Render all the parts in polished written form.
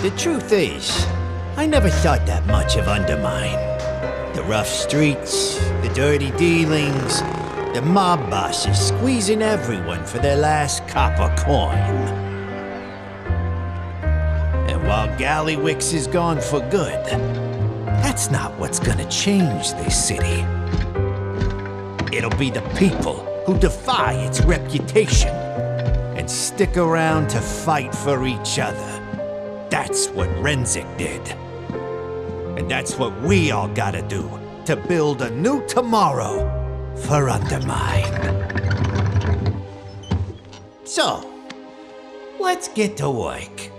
The truth is, I never thought that much of Undermine. The rough streets, the dirty dealings, the mob bosses squeezing everyone for their last copper coin. And while Gallywix is gone for good, that's not what's gonna change this city. It'll be the people who defy its reputation and stick around to fight for each other. That's what Renzik did. And that's what we all gotta do to build a new tomorrow for Undermine. So, let's get to work.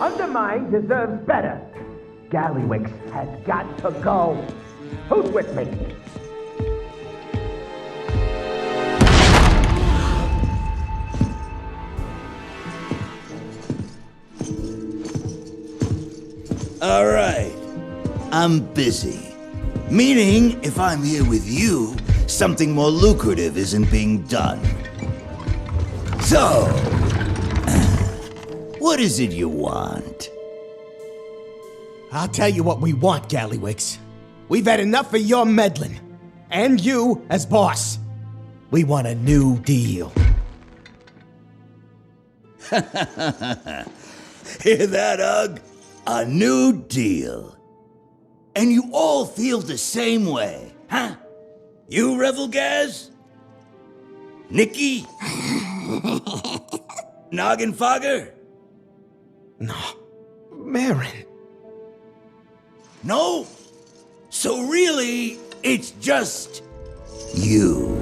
Undermine deserves better. Gallywix has got to go. Who's with me? All right. I'm busy. Meaning, if I'm here with you, something more lucrative isn't being done. So, what is it you want? I'll tell you what we want, Gallywix. We've had enough of your meddling. And you as boss. We want a new deal. Hear that, Ugg? A new deal. And you all feel the same way, huh? You, Revel Gaz? Nikki? Noggin Fogger? No. Marin. No? So really, it's just you.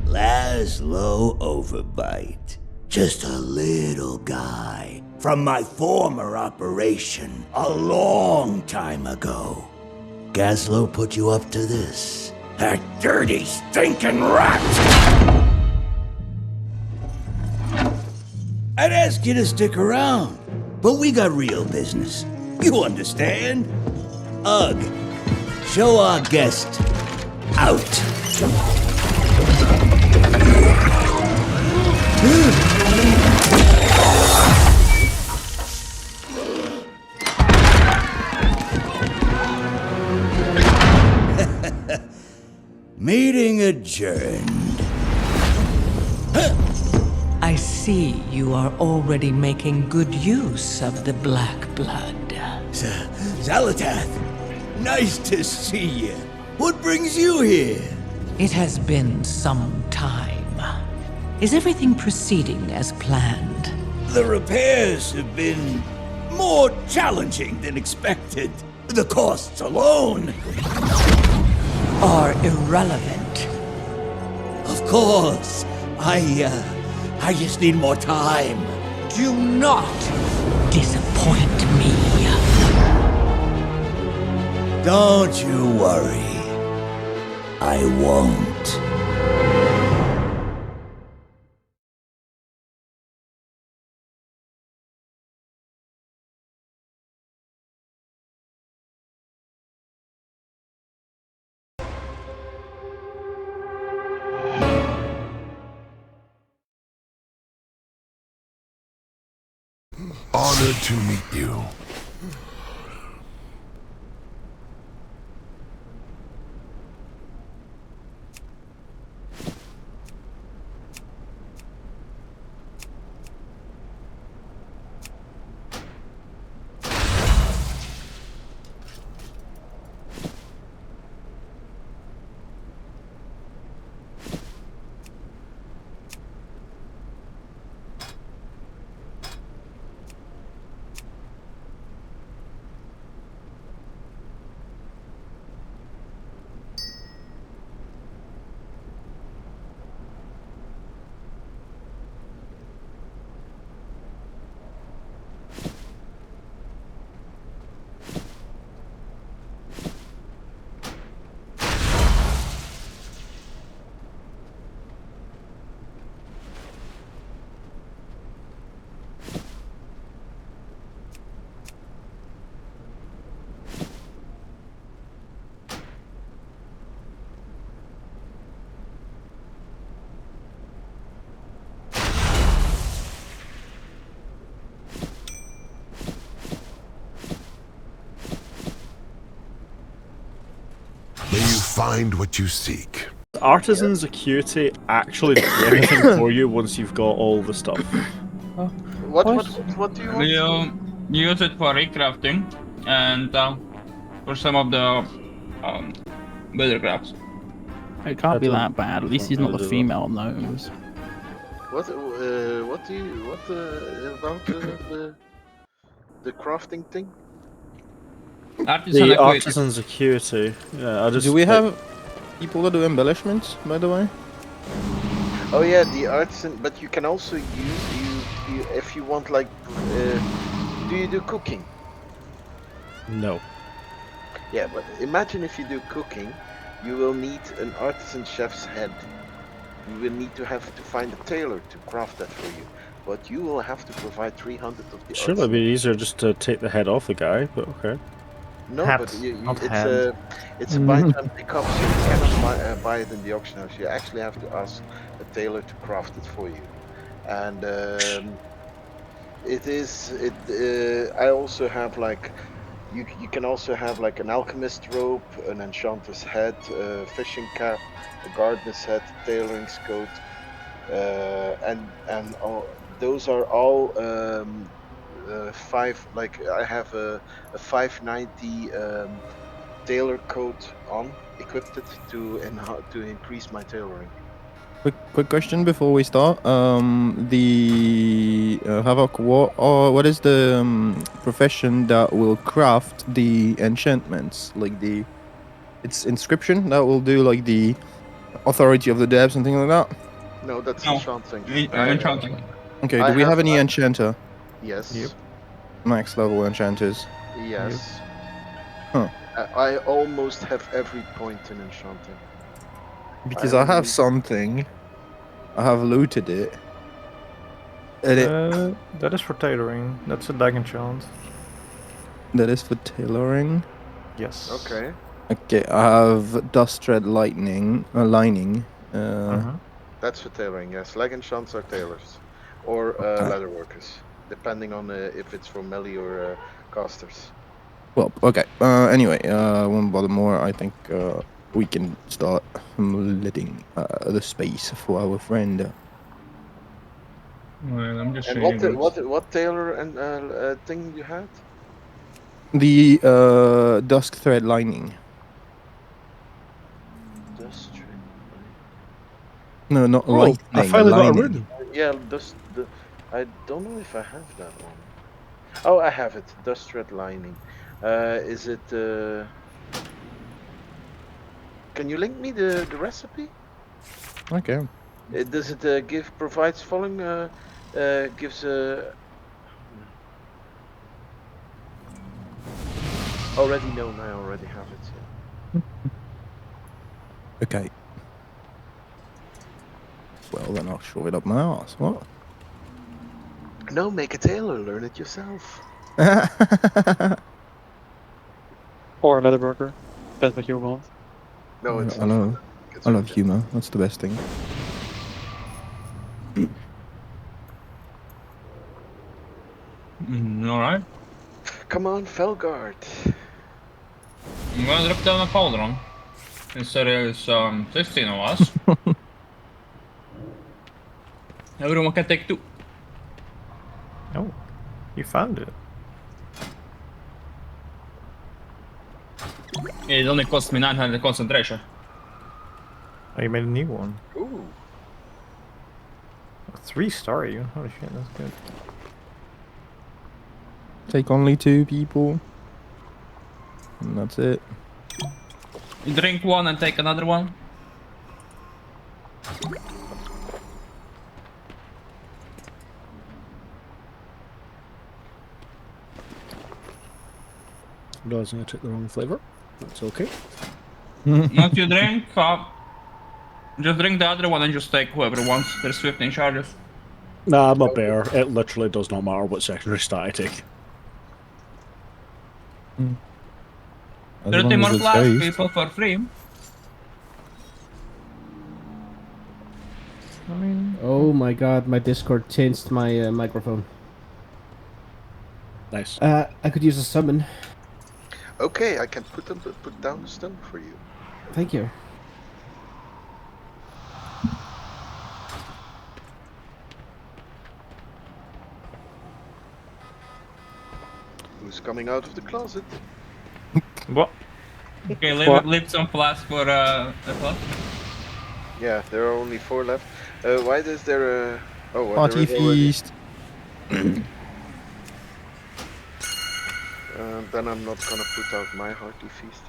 Gazlowe Overbite. Just a little guy from my former operation a long time ago. Gazlowe put you up to this. That dirty, stinking rat! I'd ask you to stick around, but we got real business. You understand? Ugg, show our guest out. Meeting adjourned. I see you are already making good use of the black blood. Zalatath, nice to see you. What brings you here? It has been some time. Is everything proceeding as planned? The repairs have been more challenging than expected. The costs alone Are irrelevant. Of course. I just need more time. Do not disappoint me. Don't you worry. I won't. Honored to meet you. May you find what you seek. Artisan's Acuity actually do anything for you once you've got all the stuff? What do you want? You use it for recrafting and for some of the weather crafts. It can't be that bad. At least he's not the female nose. What do you about the crafting thing? The Artisan's Acuity. Yeah, I just. Do we have people that do embellishments, by the way? Oh yeah, the artisan. But you can also use you if you want like. Do you do cooking? No. Yeah, but imagine if you do cooking, you will need an artisan chef's head. You will need to find a tailor to craft that for you. But you will have to provide 300 of the. Sure, it'd be easier just to take the head off the guy, but okay. No, Hats, but it's a buy time pickup, so you cannot buy it in the auction house. You actually have to ask a tailor to craft it for you, and I also have like you can also have like an alchemist robe, an enchanter's head, a fishing cap, a gardener's head, tailoring coat, and all, those are all. I have a 590 tailor coat on, equipped it to increase my tailoring. Quick question before we start. The Havoc, what is the profession that will craft the enchantments? Like it's inscription that will do like the authority of the depths and things like that? No, that's enchanting. Enchanting. Okay, do we have any enchanter? Yes. Yep. Max level enchanters? Yes. Huh. I almost have every point in enchanting. Because I have something. I have looted it. And that is for tailoring. That's a dag enchant. That is for tailoring? Yes. Okay. Okay, I have dust red lining. That's for tailoring, yes. Leg enchants are tailors. Or leather workers. Depending on if it's for melee or casters. Well, okay. Anyway, won't bother more. I think we can start letting the space for our friend. Well, I'm just and what tailor and thing you had? The dusk thread lining. Dust thread. No, not lightning. I finally got a lining. rune. Yeah, I don't know if I have that one. Oh, I have it. Dust thread lining. Is it? Can you link me the recipe? Okay. Does it provides following? Gives already known. I already have it. Yeah. Okay. Well, then I'll shove it up my ass. What? No, make a tailor. Learn it yourself. Or a leather worker. Depends what you want. No, it's. I know. I love humor. That's the best thing. Alright. Come on, Felguard. I'm gonna drop down a cauldron. Since there is 16 of us. Everyone can take 2. Oh, you found it. It only cost me 900 concentration. Oh, you made a new one. Ooh. A 3-star even. Holy shit, that's good. Take only 2 people. And that's it. You drink one and take another one. I was gonna take the wrong flavor. That's okay. Once you drink, just drink the other one and just take whoever wants. There's 15 charges. Nah, I'm a bear. It literally does not matter what secondary stat I take. 30 more flask people for free. I mean... Oh my god, my Discord changed my microphone. Nice. I could use a summon. Okay, I can put down the stone for you. Thank you. Who's coming out of the closet? What? Okay, leave some flask for a flask. Yeah, there are only 4 left. Why is there a... Oh, well, Party there is already- feast. Then I'm not gonna put out my hearty feast.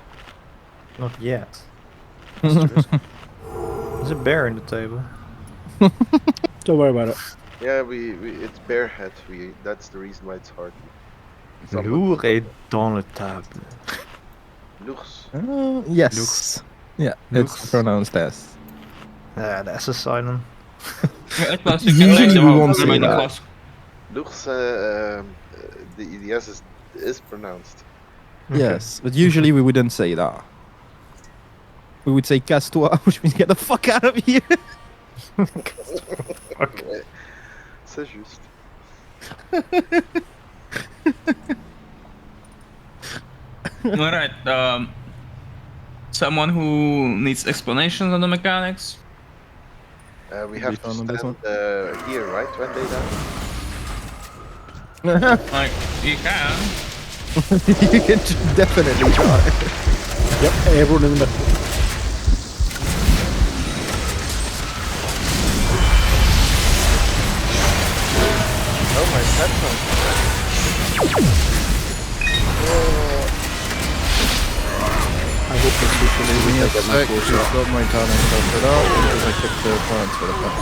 Not yet. There's a bear in the table. Don't worry about it. Yeah, it's bear head. That's the reason why it's hard. Lourd est dans le table. L'ours. Yes. Looks. Yeah, it's pronounced as. Yeah, that's a silent. Usually we won't say that. L'ours, the S is pronounced. Yes, but usually we wouldn't say that. We would say casse-toi, which means get the fuck out of here. Okay. C'est juste. Alright, someone who needs explanations on the mechanics? We have to stand here, right, when they die? Like, you can. You can definitely try. Yep, everyone in the middle. Oh, my headphones. I hope this is the Give me a I get my sec, close just up. got my turn and stuff it out because I kept the plans for the car.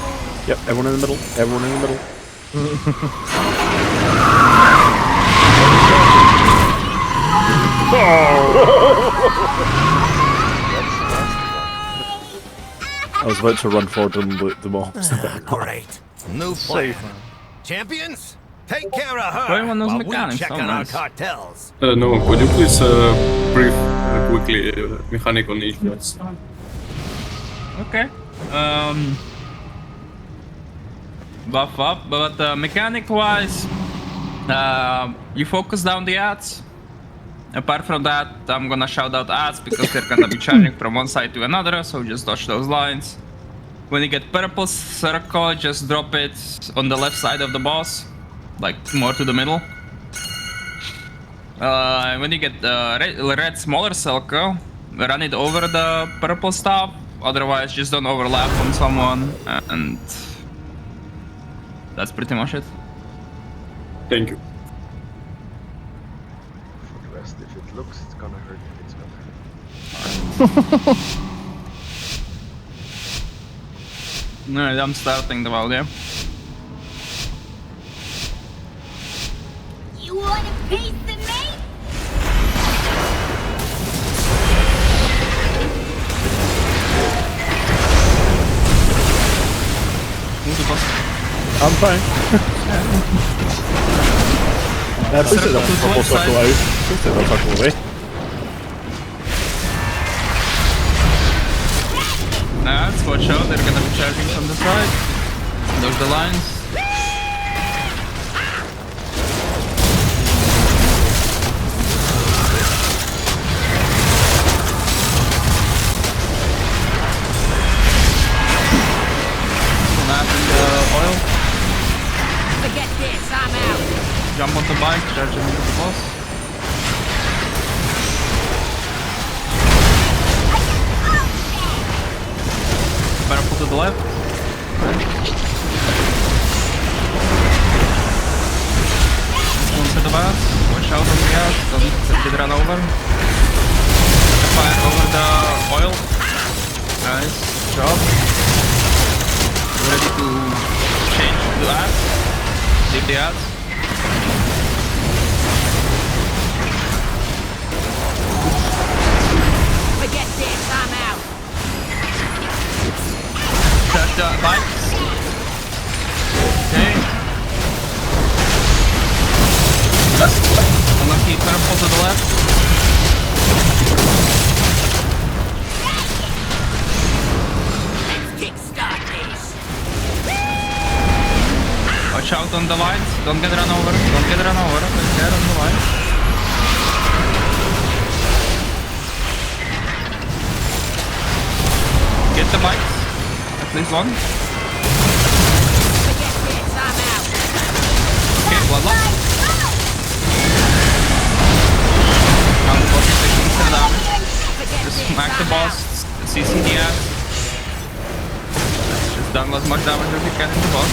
Yep, everyone in the middle. Everyone in the middle. I was about to run forward and loot them all. Great. New plan. Champions, take care of her Everyone knows while we mechanics, check oh, on our nice. cartels. No, could you please brief quickly mechanic on each class? Okay. Buff up, but mechanic wise, you focus down the ads. Apart from that, I'm gonna shout out ads because they're gonna be charging from one side to another, so just dodge those lines. When you get purple circle, just drop it on the left side of the boss, like more to the middle. When you get red smaller circle, run it over the purple stuff. Otherwise, just don't overlap on someone, and that's pretty much it. Thank you. For the rest, if it looks, it's gonna hurt. It's gonna hurt. Alright, I'm starting the value. You want a piece of me? I'm fine. Please take that purple circle out. Please take that circle away. Nah, let's watch out, they're gonna be charging from the side. Those the lines. the bike, charging into the boss. Better pull to the left. One to the boss. Watch out on the gas. Don't get run over. Fire over the oil. Nice job. Ready to change the ads. Leave the ads. Forget this, I'm out. Touch the bikes. Okay. I'm gonna keep trying to pull to the left. Let's kickstart this. Watch out on the lines. Don't get run over. Don't get run over. Take care on the line. Get the bikes. At least one. Forget this, I'm out. Okay, one left. Now the boss is taking some damage. Just smack the boss. CC the ass. Just done as much damage as you can in the boss.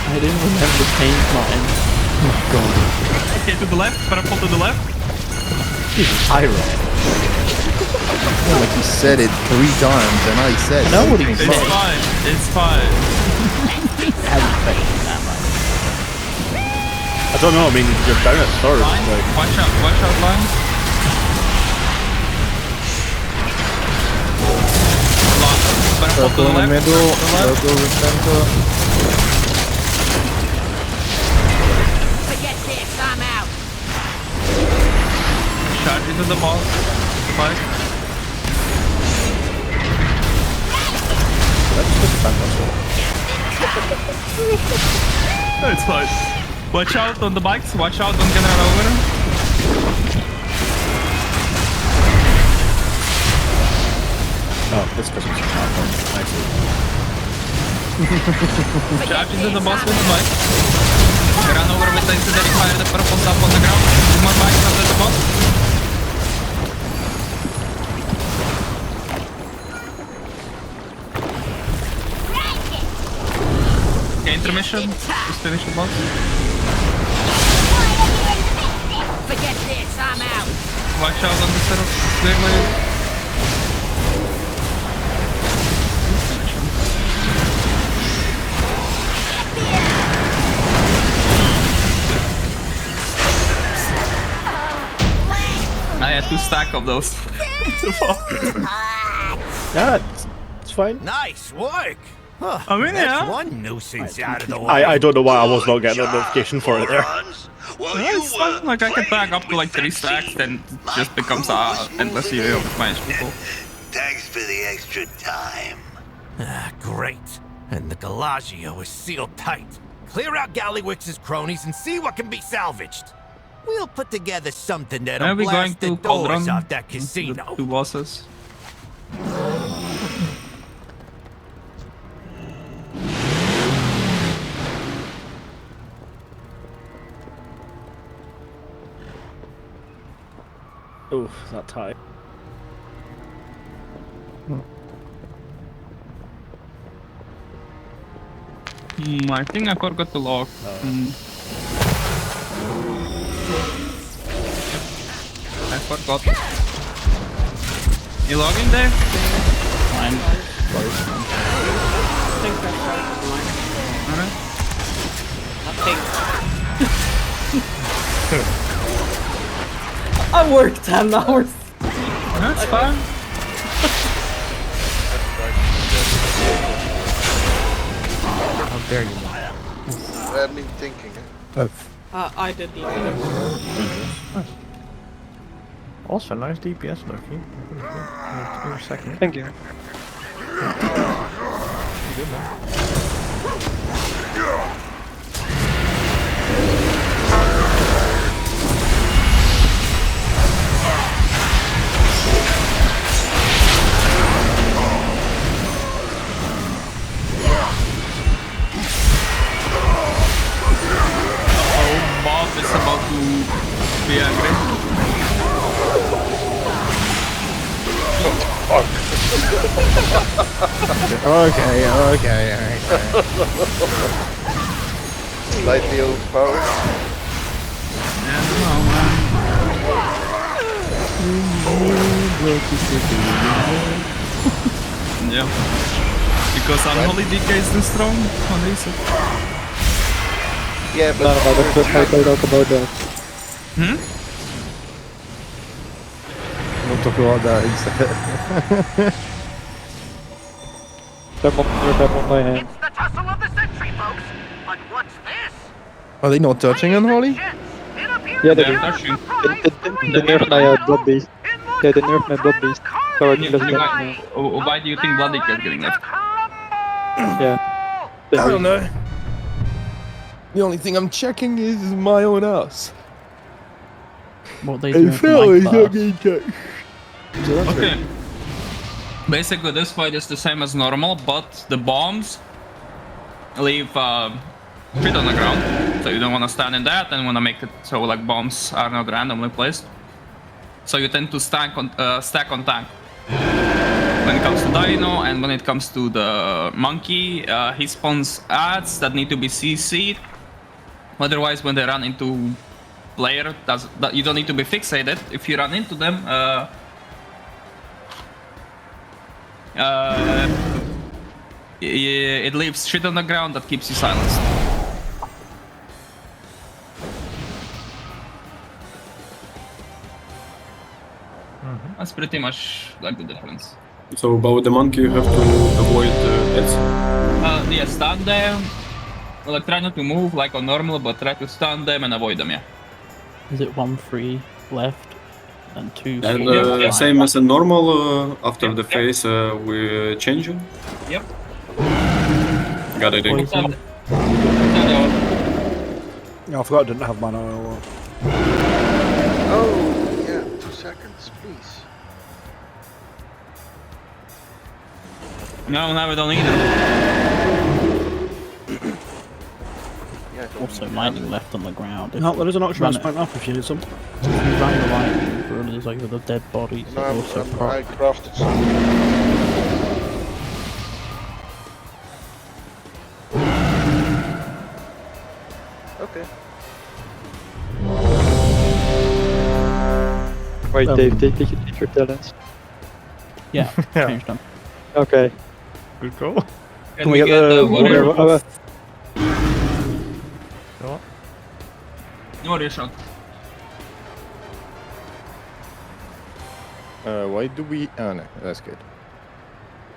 I didn't remember change mine. Oh god. Okay, to the left, better pull to the left. Jesus, Pyro. Like he said it 3 times, and I said. I know what he It's said. fine, it's fine. I don't know, I mean, you're down at third. Line, Like, watch out, line. Better pull to Circle the in the left, middle, to the left. circle in center. Forget this, I'm out. Charge into the boss. The bike. That's just fantastic. It's fine. Watch out on the bikes, watch out, don't get run over. oh, this Christmas is not fun. Nice. Charge into the boss with the bike. Run over with the incendiary fire, the purple stuff on the ground. Two more bikes after the boss. Okay, intermission. Just finish the boss. Forget this, I'm out. Watch out on the circle. Clearly. I had 2 stack of those. Yeah, it's fine. Nice work. Huh, I mean, that's yeah. one nuisance out of the way. I don't know why I was not getting a notification for it there. Yeah, it's fine. Like I can back up to like 3 stacks, then it just becomes endless area of minus people. Thanks for the extra time. Ah, great. And the Gallagio is sealed tight. Clear out Gallywix's cronies and see what can be salvaged. We'll put together something that'll Are we going blast the to doors Cauldron? off that casino. The 2 bosses. Oof, that tie. I think I forgot to log. I forgot. You logging, Dave? Fine. take that side of the line. Nothing. I worked 10 hours. That's fine. How dare you? I've been thinking. I did the Also, nice DPS, Lucky. You're second. Thank you. Good man. Bob is about to be angry. Okay. Slightly overpowered. Yeah. Because Unholy DK is too strong on this. Yeah, but Not about the first fight I talk about that. We'll talk about that instead. Thermometer on my hand. It's the tussle of the century, folks. But what's this? Are they not touching Unholy? Yeah, they They're do. touching. They nerfed my Blood Beast. Yeah, they nerfed my Blood Beast. So I think that's good now. Why do you think Bloody is getting left? Yeah. I don't know. The only thing I'm checking is my own ass. What they do for my class. Okay. Basically, this fight is the same as normal, but the bombs leave shit on the ground. So you don't want to stand in that, and want to make it so like bombs are not randomly placed. So you tend to stack on tank. When it comes to Dino and when it comes to the monkey, he spawns ads that need to be CC'd. Otherwise, when they run into player, you don't need to be fixated. If you run into them, it leaves shit on the ground that keeps you silenced. That's pretty much like the difference. So about the monkey, you have to avoid hits? Yeah, stun them. Like try not to move like on normal, but try to stun them and avoid them, yeah. Is it 1-3 left and 2? And same as a normal, after the phase we change it? Yep. Got it. Yeah, I forgot I didn't have mana oil. Oh, yeah, 2 seconds, please. No, now we don't either. Also lightning left on the ground. No, there is an option Run to spend up if you need some. If you run the lightning through, there's like the dead bodies. No, that also I proc. crafted some. Okay. Wait, Dave, did you change your talents? Yeah, changed them. Okay. Good call. Can we get the warrior? What? Warrior shot. Why do we... Oh no, that's good.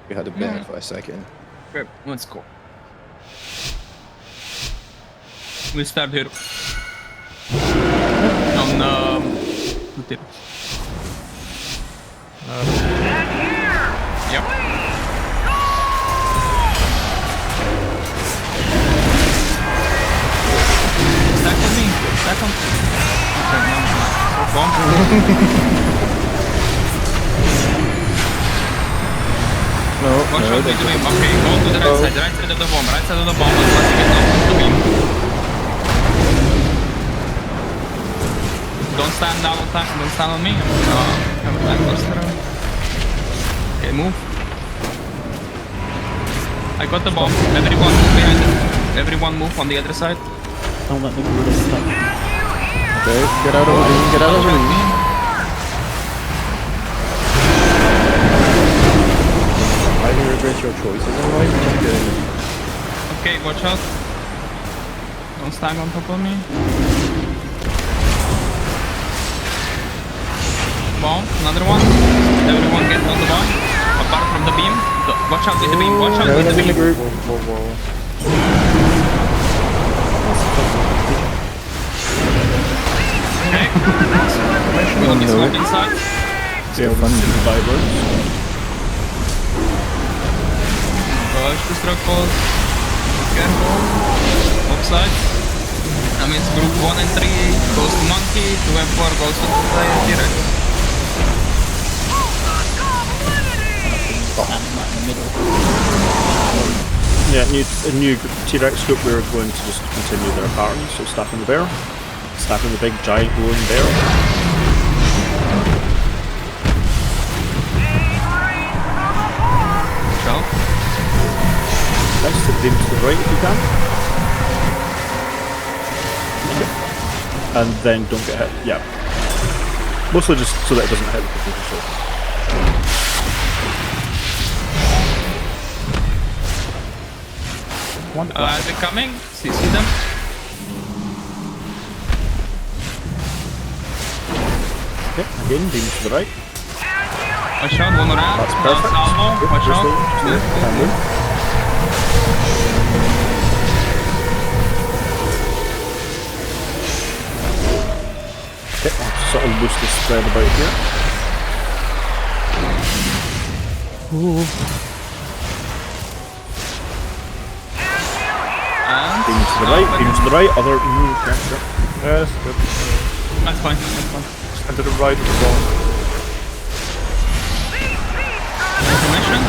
We had a ban for a second. Okay, let's go. We start here. On the tip. Yep. Stack on me. Stack on. Okay, no. Bomb. No, Watch no, out with the beam. Okay, go to the right side of the bomb, right side of the bomb. Let's get down to the beam. Don't stand down on time. Don't stand on me. Have a time cluster. Okay, move. I got the bomb. Everyone move behind it. Everyone move on the other side. Don't let the gorilla stuck. Okay, get out of the beam, get out of the beam. I regret your choices in life. Okay, watch out. Don't stand on top of me. Bomb, another one. Everyone get on the bomb. Apart from the beam. Watch out with the beam, watch out with the beam. Okay. We'll get swapped inside. Yeah, fun. Push the struggles. Careful. Offside. That means group 1 and 3 goes to Monkey, 2 and 4 goes to the T-Rex. Yeah, a new T-Rex group, we're going to just continue their pattern. So staffing the bear, staffing the big giant glowing bear. Ciao. Nice, to the beam to the right if you can. And then don't get hit, yeah. Mostly just so that it doesn't hit the people. They're coming. See them. Okay, again, beam to the right. Watch out, one more round. That's perfect. Watch out. Okay, I'll sort of loosely spread about here. Ooh. Beam to the right, beam to the right, other... okay, sure. Yeah, that's good. That's fine, that's fine. And to the right of the ball. Information.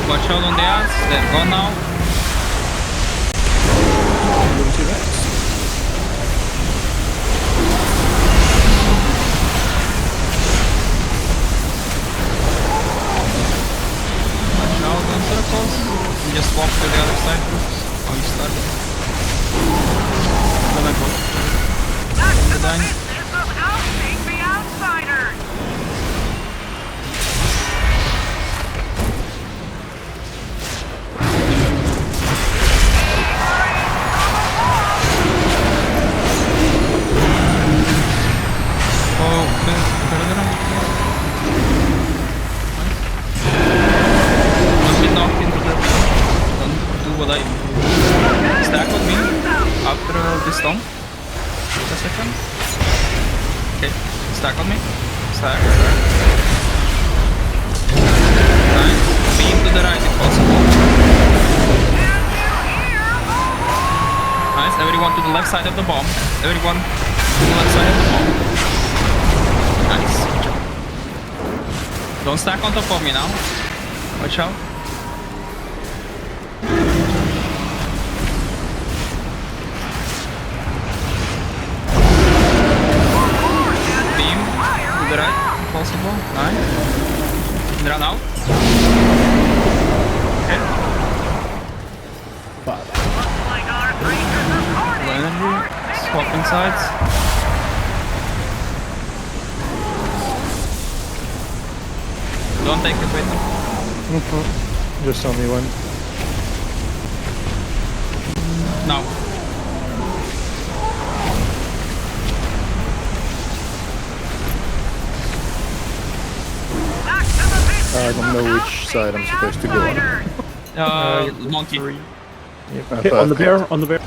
Watch out on the ads, they're gone now. Watch out on circles. You just walk to the other side. Oh, you started. Gonna go. Good done. Don't be knocked into the... Don't do what I... Stack with me after this storm. Wait a second. Okay, stack on me. Stack. Nice. Beam to the right if possible. Nice, everyone to the left side of the bomb. Everyone to the left side of the bomb. Nice. Don't stack on top of me now. Watch out. Beam to the right, if possible. Nice. Run out. Okay. Full energy. Swapping sides. Don't take it with them. Just only one. No. I don't know which side I'm supposed to go on. Monkey. Yep, Okay, on the bear, on the bear.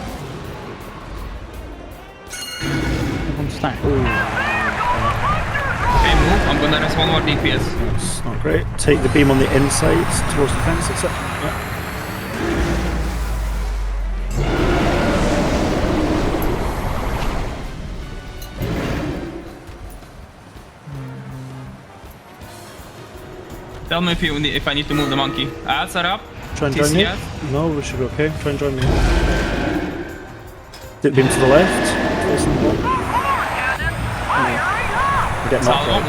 I'm stacked. Okay, move. I'm gonna rest one more DPS. That's not great. Take the beam on the inside towards the fence, that's it. Yeah. Tell me if I need to move the monkey. Ads are up. Try and join me. No, we should be okay. Try and join me. Take the beam to the left. Get knocked out.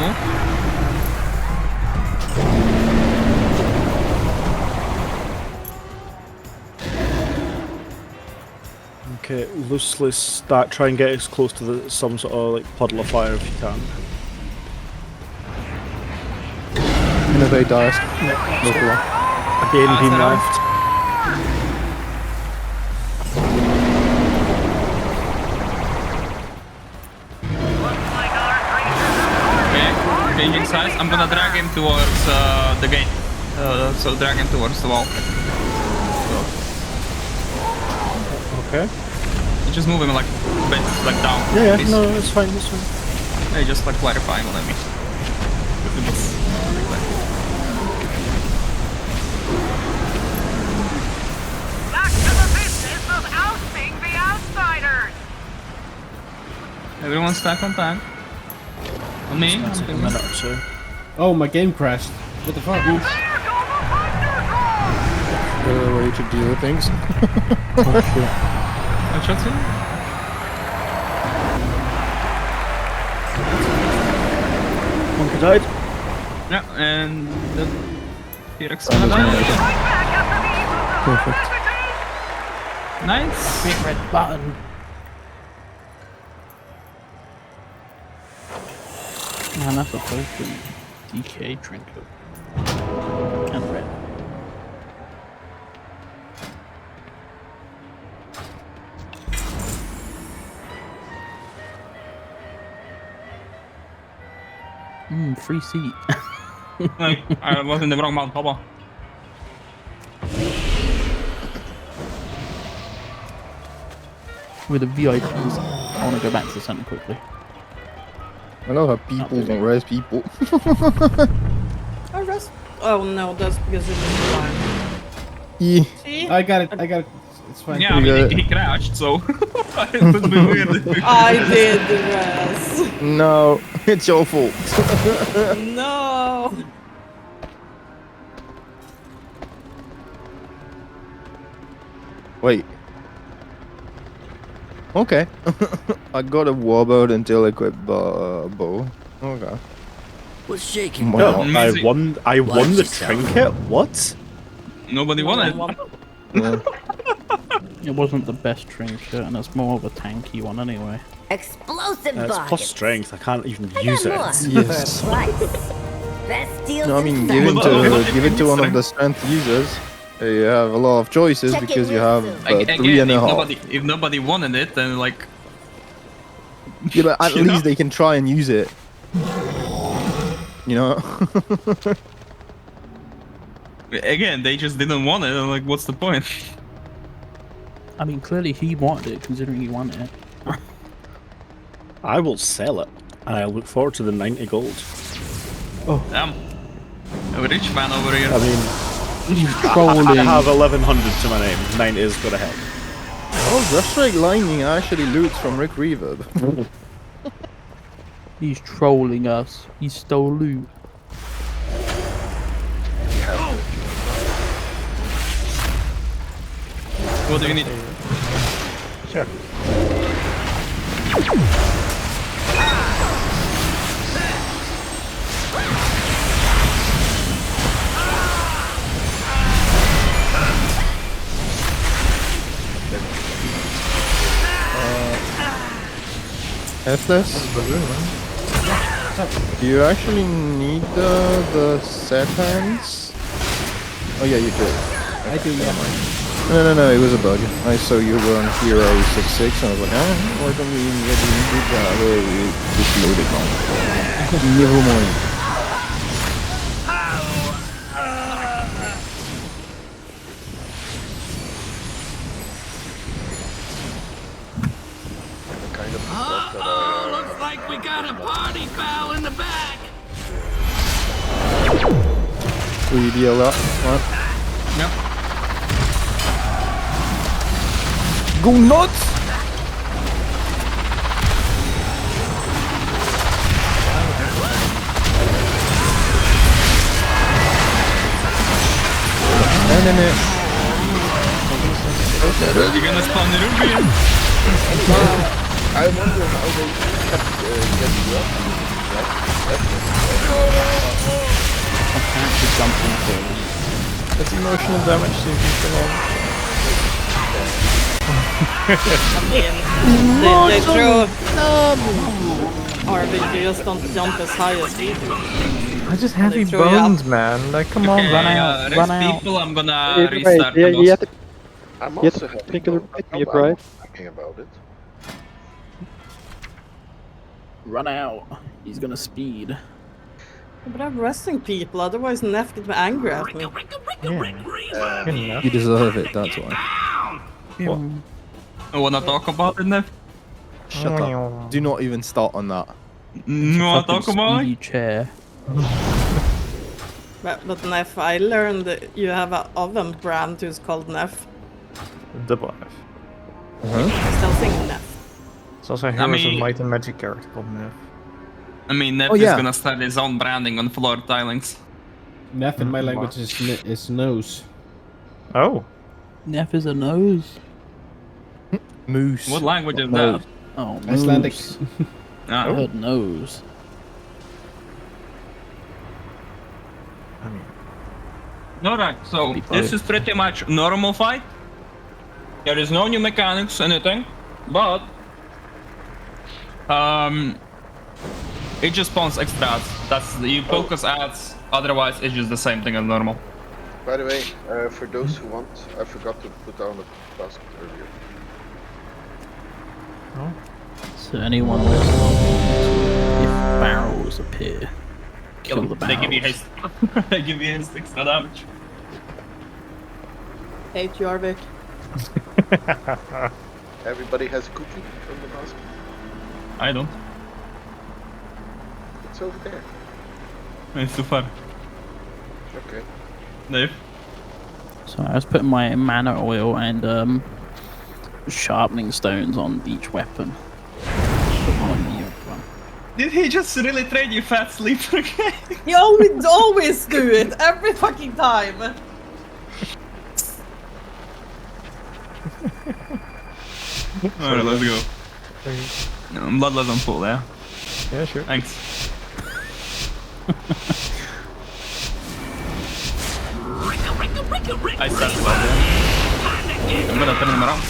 Okay, loosely stack. Try and get as close to some sort of like puddle of fire if you can. Innovate dice. Local. Again, beam left. Okay, changing size. I'm gonna drag him towards the gate. So drag him towards the wall. Okay. You just move him like a bit, like down. Yeah, please. no, it's fine, it's fine. Hey, just like clarifying what I mean. Back to the business of ousting the outsiders! Everyone stack on time. On me. It's a minute or two. Oh, my game crashed. What the fuck, dude? The way to deal with things. What shot's in? One died. Yeah, and the T-Rex Oh, gonna there's die. Perfect. Nice. Big red button. Man, that's supposed to be DK trinket. And red. Free seat. I was in the wrong mount, Papa. With the VIPs. I want to go back to the center quickly. I love how people don't res people. I rest. Oh no, that's because it was blind. Yeah. See? I got it. It's fine. Yeah, I mean, he crashed, so it would be weird. I did the rest. No, it's your fault. No. Wait. Okay. I got a warbird until equipped bow. Okay. What's shaking? Wow. I won the trinket? What? Nobody won it. Yeah. It wasn't the best trinket, and it's more of a tanky one anyway. Explosive It's buckets. plus strength, I can't even I use got it. more Yes. for a price. Best deals No, I mean, in give it to one of the strength users. You have a lot of choices Check it because you with have them. three and a half. If nobody wanted it, then like. Yeah, but at You know? least they can try and use it. You know? Again, they just didn't want it. I'm like, what's the point? I mean, clearly he wanted it, considering he wanted it. I will sell it, and I look forward to the 90 gold. Oh. Damn. A rich man over here. I mean, I have 1100 to my name. 90 is gonna help. Oh, Just Strike Lightning actually loots from Rick Reverb. He's trolling us. He stole loot. What do you need? Sure. Atlas? Do you actually need the set hands? Oh yeah, you do. I do, yeah. No, it was a bug. I saw you were on Hero 66 and I was like, why don't we even get the we just loaded on. Never mind. Oh, looks like we got a party foul in the back. Will you deal that? Right? Yep. Go nuts! No. You're gonna spawn the Ruby. I wonder how they kept getting you up. I can't just jump into That's emotional damage seems to come on. They throw RBG just don't jump as high as we do. I just heavy throw you bones, up. man. Like, come on, Okay, run out, rest run out. people, I'm gonna Wait, restart you the have to, I'm Yet, also happy Trinket, about make me a bride. thinking about it. Run out. He's gonna speed. But I'm resting people, otherwise Neff gets angry at me. You deserve it, that's why. What? I wanna talk about it, Neff? Shut up. Do not even start on that. You wanna talk about it? Chair. But Neff, I learned that you have an oven brand who's called Neff. Double F. I still think Neff. It's also a Heroes of Might and Magic character called Neff. I mean, Neff is gonna start his own branding on floor tilings. Neff in my language is nose. Oh. Neff is a nose. Moose. What language is Nose. that? Oh, Icelandic. moose. Ah. I heard nose. Alright, so this is pretty much normal fight. There is no new mechanics, anything, but it just spawns extra ads. That's you focus ads. Otherwise, it's just the same thing as normal. By the way, for those who want, I forgot to put down a basket earlier. Oh. So anyone listening, if barrels appear, kill the barrels. They give you haste. They give you haste extra damage. Hate Jorvik. Everybody has a cookie from the basket. I don't. It's over there. It's too far. Okay. Dave? So I was putting my mana oil and sharpening stones on each weapon. Put one on the other one. Did he just really trade you fat sleeper again? You always do it, every fucking time. Alright, let's go. Bloodless on full, yeah? Yeah, sure. Thanks. I start to I'm gonna turn him around.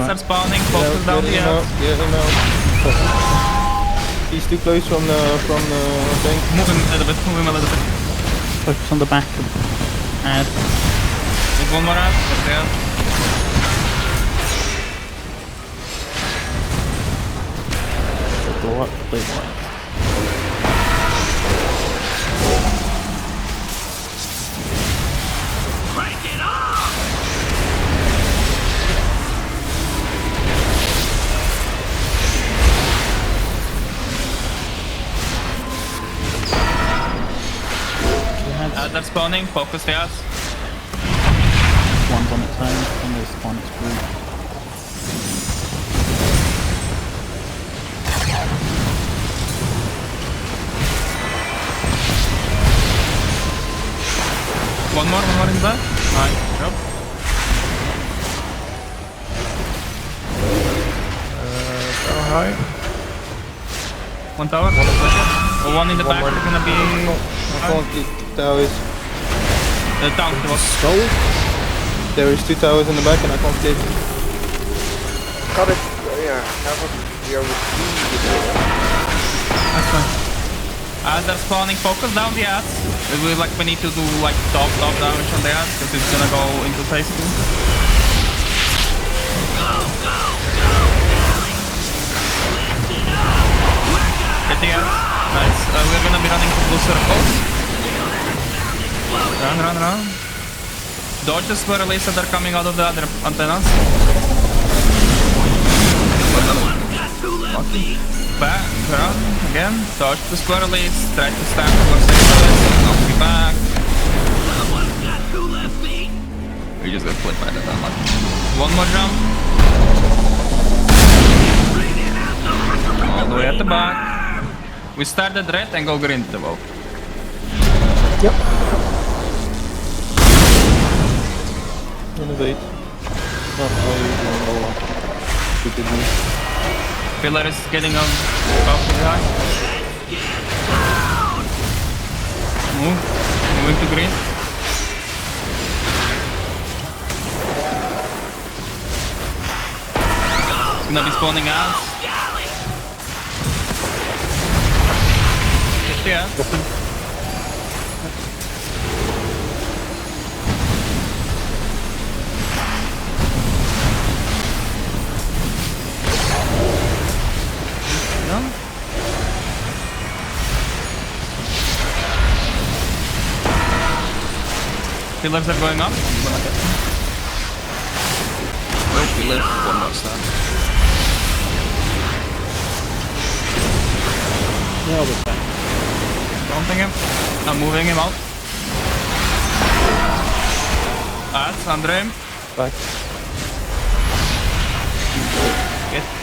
Start spawning, focus down the ads. Get him out. He's too close from the thing. Move him a little bit, Focus on the back of ad. There's one more ad, there. Blow up the blue light. They're spawning, focus the ads. One's on its own, and there's one its group. One more in there. Nice job. Tower high. One tower. One in the back is gonna be. I can't get towers. The tower was sold. There is 2 towers in the back and I can't get. Got it. Yeah, have a here with That's fine. They're spawning, focus down the ads. We need to do like top damage on the ads because it's gonna go into phase 2. Get the ads. Nice. We're gonna be running to blue circles. Run. Dodge the swirlies that are coming out of the other antennas. Back, run, again. Dodge the swirlies. Try to stand for 6 seconds. Knock me back. We just got flipped by that unlock. One more jump. All the way at the back. We started red and go green to the wall. Yep. Innovate. Pillar is getting on top of the guy. Moving to green. Gonna be spawning ads. Get the ads. Pillars are going up. I'm gonna get them. No pillars, one more star. Yeah, we're back. Taunting him. I'm moving him out. Ads under him. Back.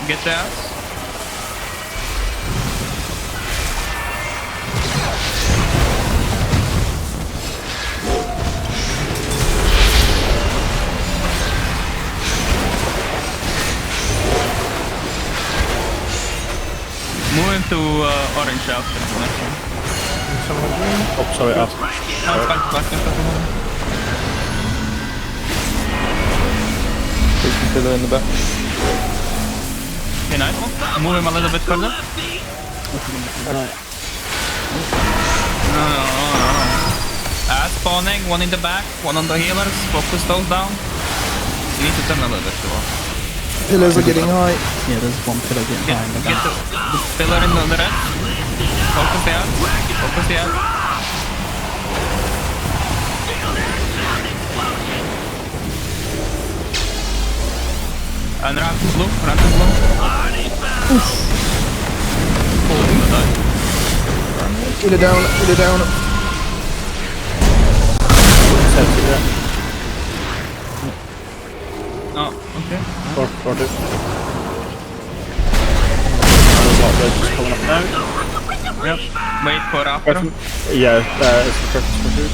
Get the ads. Moving to orange after the next one. Oh, sorry, back. Take the pillar in the back. Okay, Nightelf. Move him a little bit further. No. Spawning, one in the back, one on the healers. Focus those down. You need to turn a little bit too off. Pillars are getting high. Yeah, there's one pillar getting high in the back. Get the pillar in the red. Focus the ad. Focus the ad. And ramp to blue. Ramp to blue. Kill it down. Kill it down. Oh, okay. For it. There's a lot of red just pulling up now. Yep. Wait for after. Yeah, it's the purpose for food.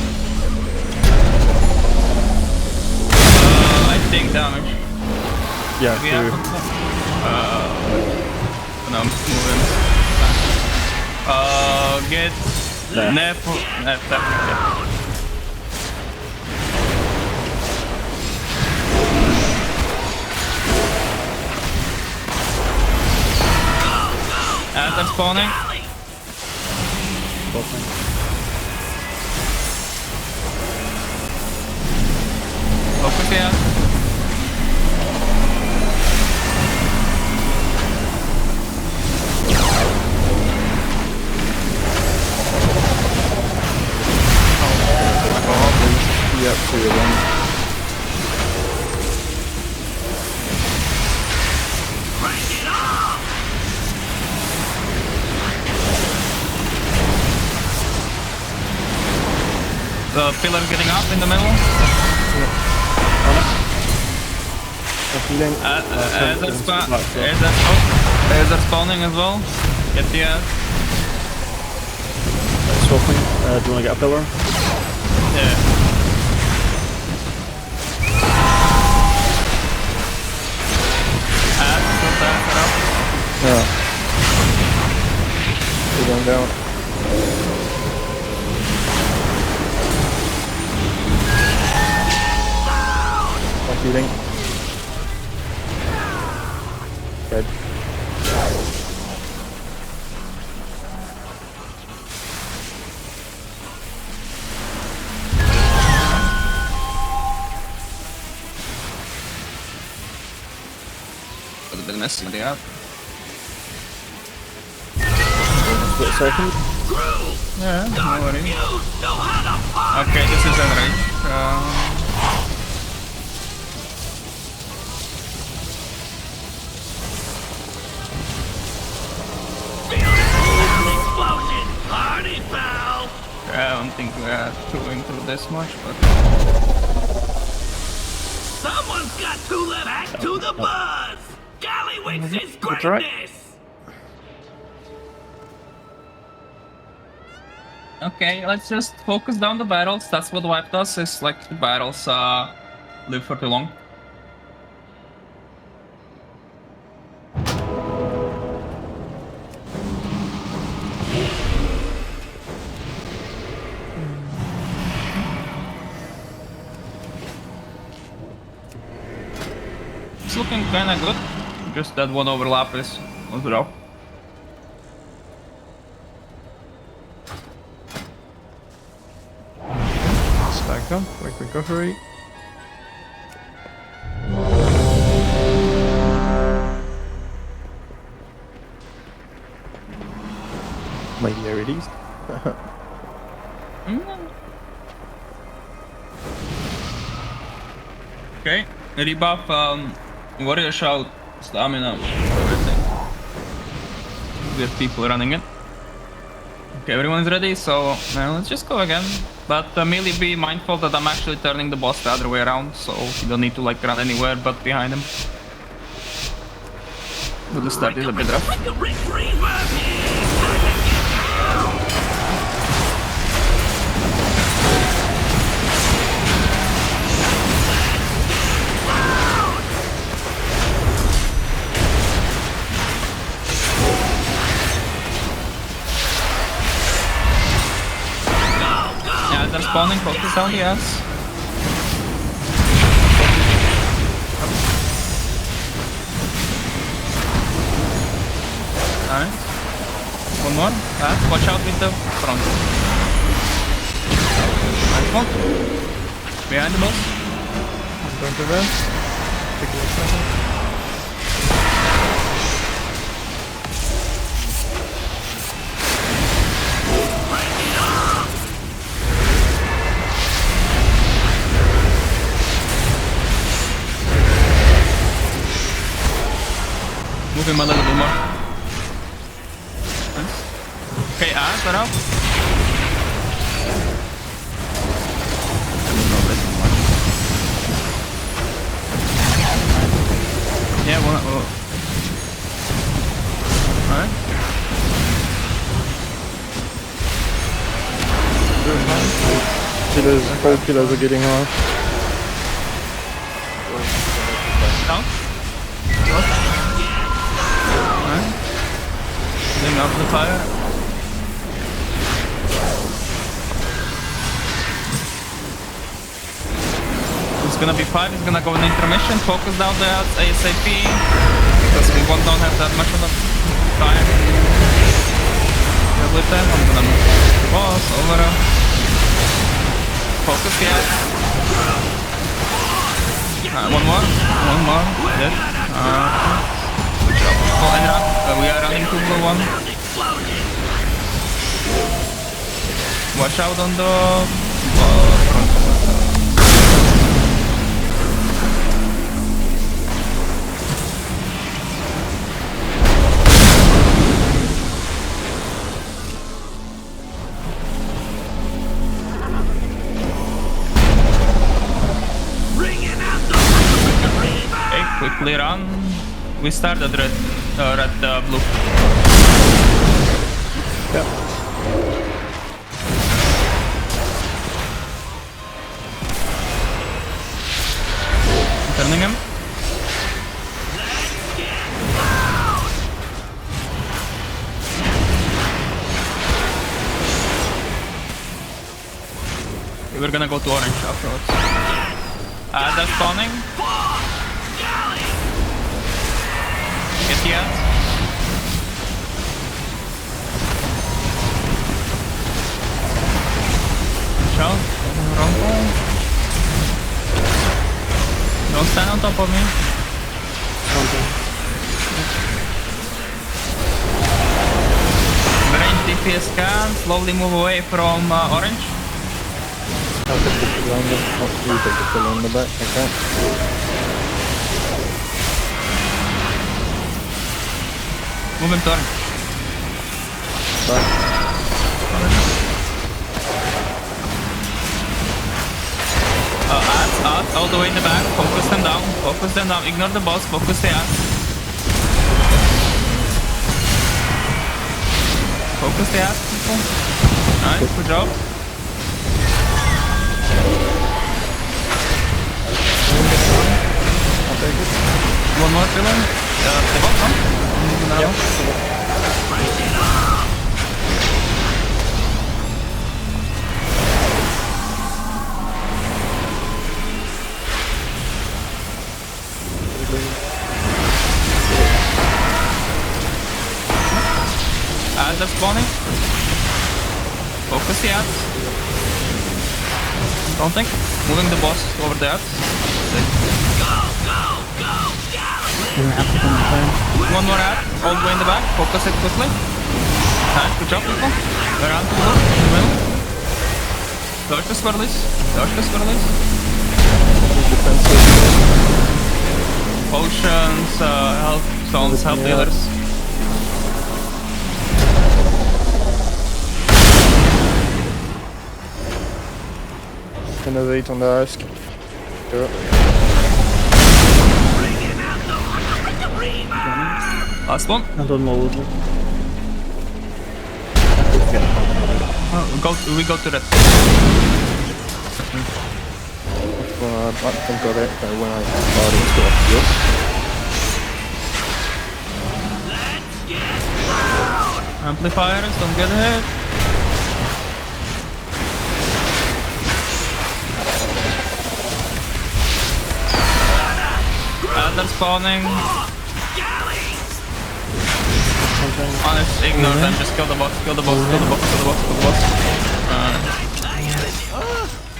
I think damage. Yeah, we have no, I'm moving. Get Nef. Yeah. They're spawning. Focus here. Yep, 2 of them. The pillar getting up in the middle. As they're spawning as well. Get the ass. Swapping. Do you want to get a pillar? Yeah. Yeah. We're going down. Healing. Red. A bit messy, they are. Split second. Yeah, no worries. Okay, this is enrage. I don't think we are going through this much, but someone's got to live back to the buzz. Gallywix's greatness. Okay, let's just focus down the battles. That's what wiped us. Is like the battles live for too long. Looking kinda good. Just that one overlap is rough. Stack up, quick recovery. My released. Okay, rebuff, warrior shout, stamina, everything. We have people running it. Okay, everyone's ready, so let's just go again. But melee, be mindful that I'm actually turning the boss the other way around, so you don't need to like run anywhere but behind him. But the start is a bit rough. Yeah, they're spawning, focus down the ass. Nice. One more. Watch out with the front. Nice one. Behind the boss. I'm going to run. Take a second. Move him a little bit more. Nice. Okay, start up. Yeah, one. Alright. Cold killers are getting off. Down. Getting up the fire. It's gonna be 5, it's gonna go in intermission, focus down the ads ASAP, because we don't have that much of a time. With them, I'm gonna move the boss over. Focus the ads. One more, dead. Good job. Oh, and we are running to the one. Watch out on the front. Okay, quickly run. We started red, blue. Yep. Turning him. We're gonna go to orange afterwards. They're spawning. Get the ads. Shout. Wrong ball. Don't stand on top of me. Range DPS can slowly move away from orange. I'll take the kill on the you take the kill on the back, okay. Move him to orange. Back. Ads, all the way in the back. Focus them down. Ignore the boss. Focus the ads. Focus the ads, people. Nice, good job. I'll take it. One more villain. The bot, huh? Yeah. Adder spawning. Focus the ads. Don't think. Moving the boss over the ads. One more ad, all the way in the back. Focus it quickly. Nice, good job, people. Around to the left, in the middle. Dodge the swirlies. Dodge the swirlies. Potions, health stones, health dealers. Innovate on the ask. Last one. I don't know. We go to that. I think got it when I started to up. Amplifiers, don't get hit. They're spawning. Honest, ignore them, just kill the boss, kill the boss, kill the boss, kill the boss, kill the boss.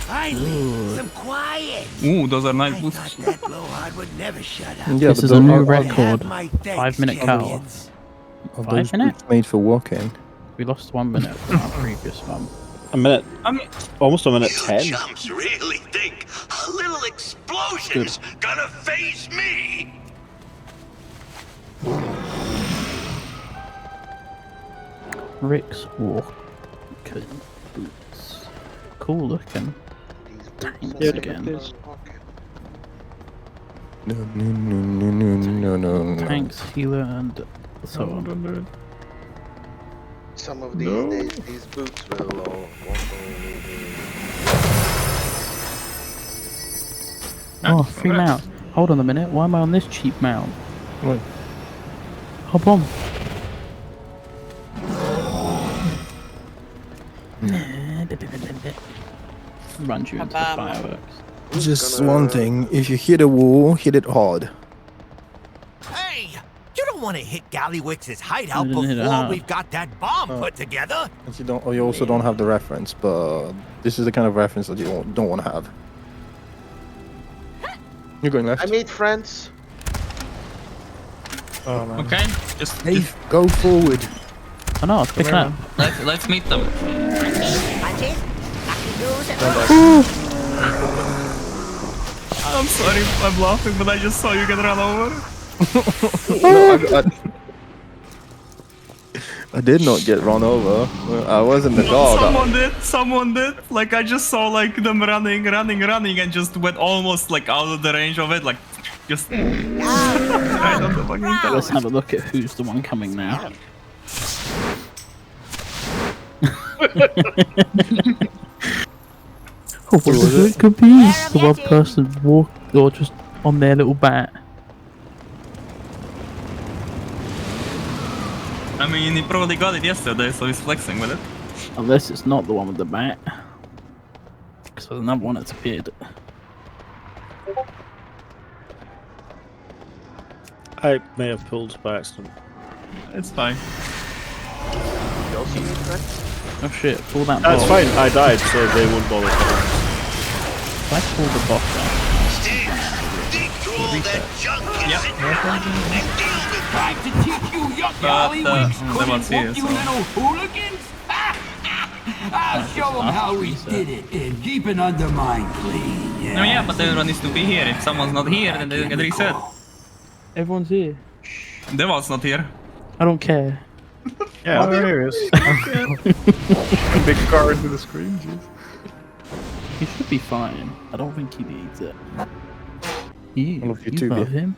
Finally, some quiet. Ooh, those are nice boosts. That blowhard would never shut up. This is a new record. 5 minute cow. 5 minutes? Made for walking. We lost 1 minute from our previous one. A minute. Almost a minute 10. Chumps really think a little explosion's gonna phase me? Rick's walking boots. Cool looking. Tanks again. No. Tanks, healer, and so on. Some of these days, these boots will all Oh, free mount. Hold on a minute. Why am I on this cheap mount? What? Hop on. Run you into the fireworks. Just one thing. If you hit a wall, hit it hard. Hey! You don't want to hit Gallywix's hideout didn't hit it before hard. we've got that bomb put together. And you don't. Or you also don't have the reference, but this is the kind of reference that you don't want to have. You're going left. I made friends. Oh man. Okay, just go forward. I know, I was picking up. Let's meet them. I'm sorry, I'm laughing, but I just saw you get run over. I did not get run over. I was in the dog. Someone did. Like I just saw like them running, and just went almost like out of the range of it, like just right on the fucking top. Let's have a look at who's the one coming now. Oh, what it could be? The one person walked or just on their little bat. I mean, he probably got it yesterday, so he's flexing with it. Unless it's not the one with the bat. Because there's another one that's appeared. I may have pulled by accident. It's fine. Oh shit, pull that That's boss. fine, I died, so they won't bother coming. If I pull the boss out. Tried to teach you young Gallywix couldn't whoop you little hooligans? I'll show them how we did it in keeping Undermine clean. No, yeah, but everyone needs to be here. If someone's not here, then they get reset. Everyone's here. Devil's not here. I don't care. Yeah, there is. Big car into the screen, jeez. He should be fine. I don't think he needs it. One of you two love be- him?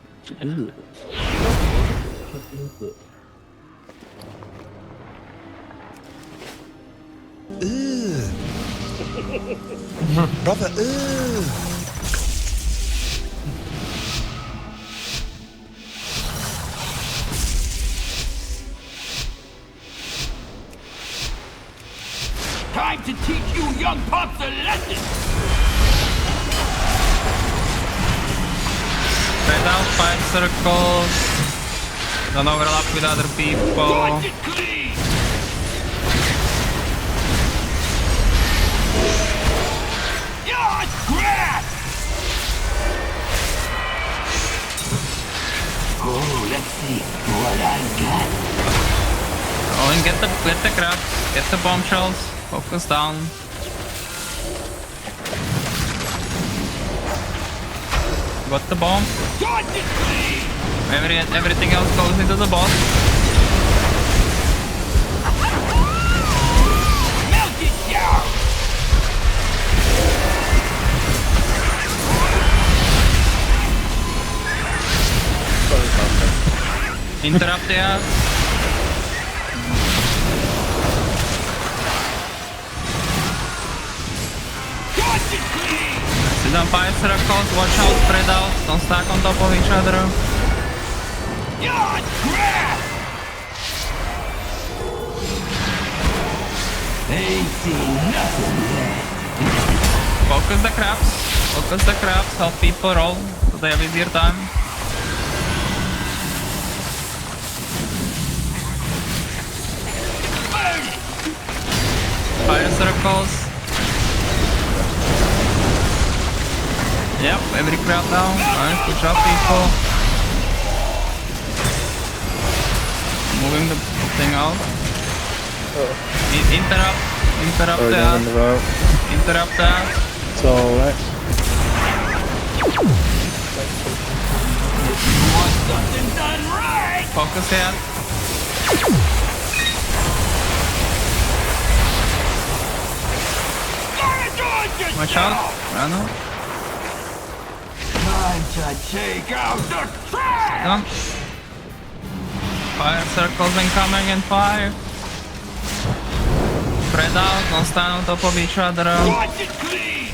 Ugh. Brother, Time to teach you young pups a lesson. Straight out, 5 circles. Don't overlap with other people. Oh, let's see what I got. Oh, and get the crabs, get the bombshells, focus down. Got the bomb. Everything else goes into the boss. Melt it down. Interrupt the ass. Sit on fire circles, watch out, spread out, don't stack on top of each other. Ain't seen nothing yet. Focus the crabs, help people roll so they have easier time. Fire circles. Yep, every crab down. Nice, good job, people. Moving the thing out. Interrupt that. Interrupt that. It's alright. Want something done right? Focus here. Watch out. Rano. Time to take out the trash! Done. Fire circles incoming in 5. Spread out, don't stand on top of each other. Watch it clean!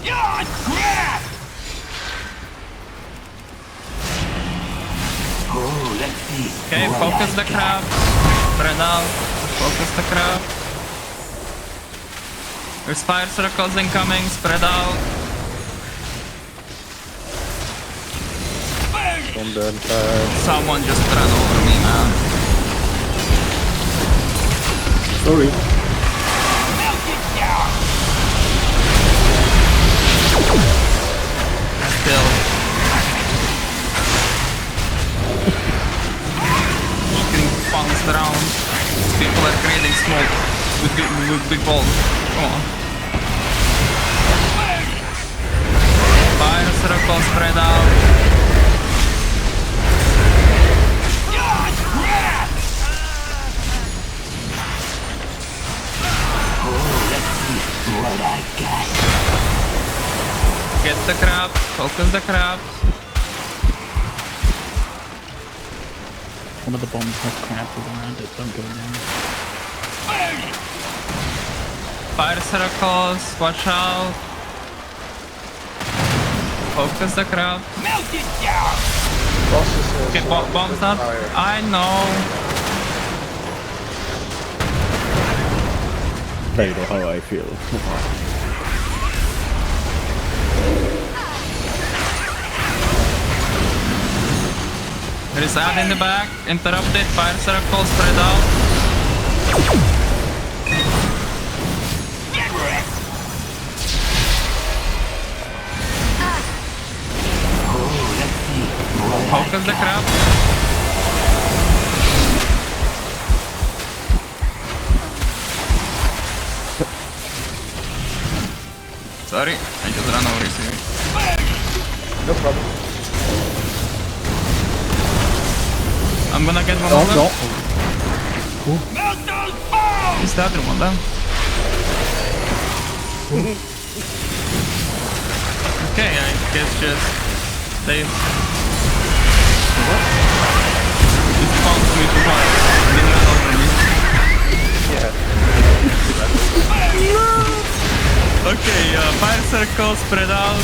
Yeah, crap! Oh, let's see. Okay, focus the crab. Spread out. Focus the crab. There's fire circles incoming. Spread out. Someone just ran over me, man. Sorry. Still. Just getting bounced around. People are creating smoke with big balls. Come on. Fire circle spread out. What I got. Get the crab, focus the crabs. One of the bombs has crabs around it, don't go down. Fire circles, watch out. Focus the crab. Melt it down. Okay, bombs up. I know. They know how I feel. There is ad in the back. Interrupted. Fire circle spread out. Focus the crab. Sorry, I just ran over it. No problem. I'm gonna get one of them. Cool. Is the other one down? Okay, I guess just save. It found me too hard. It didn't run over me. Okay, fire circle spread out.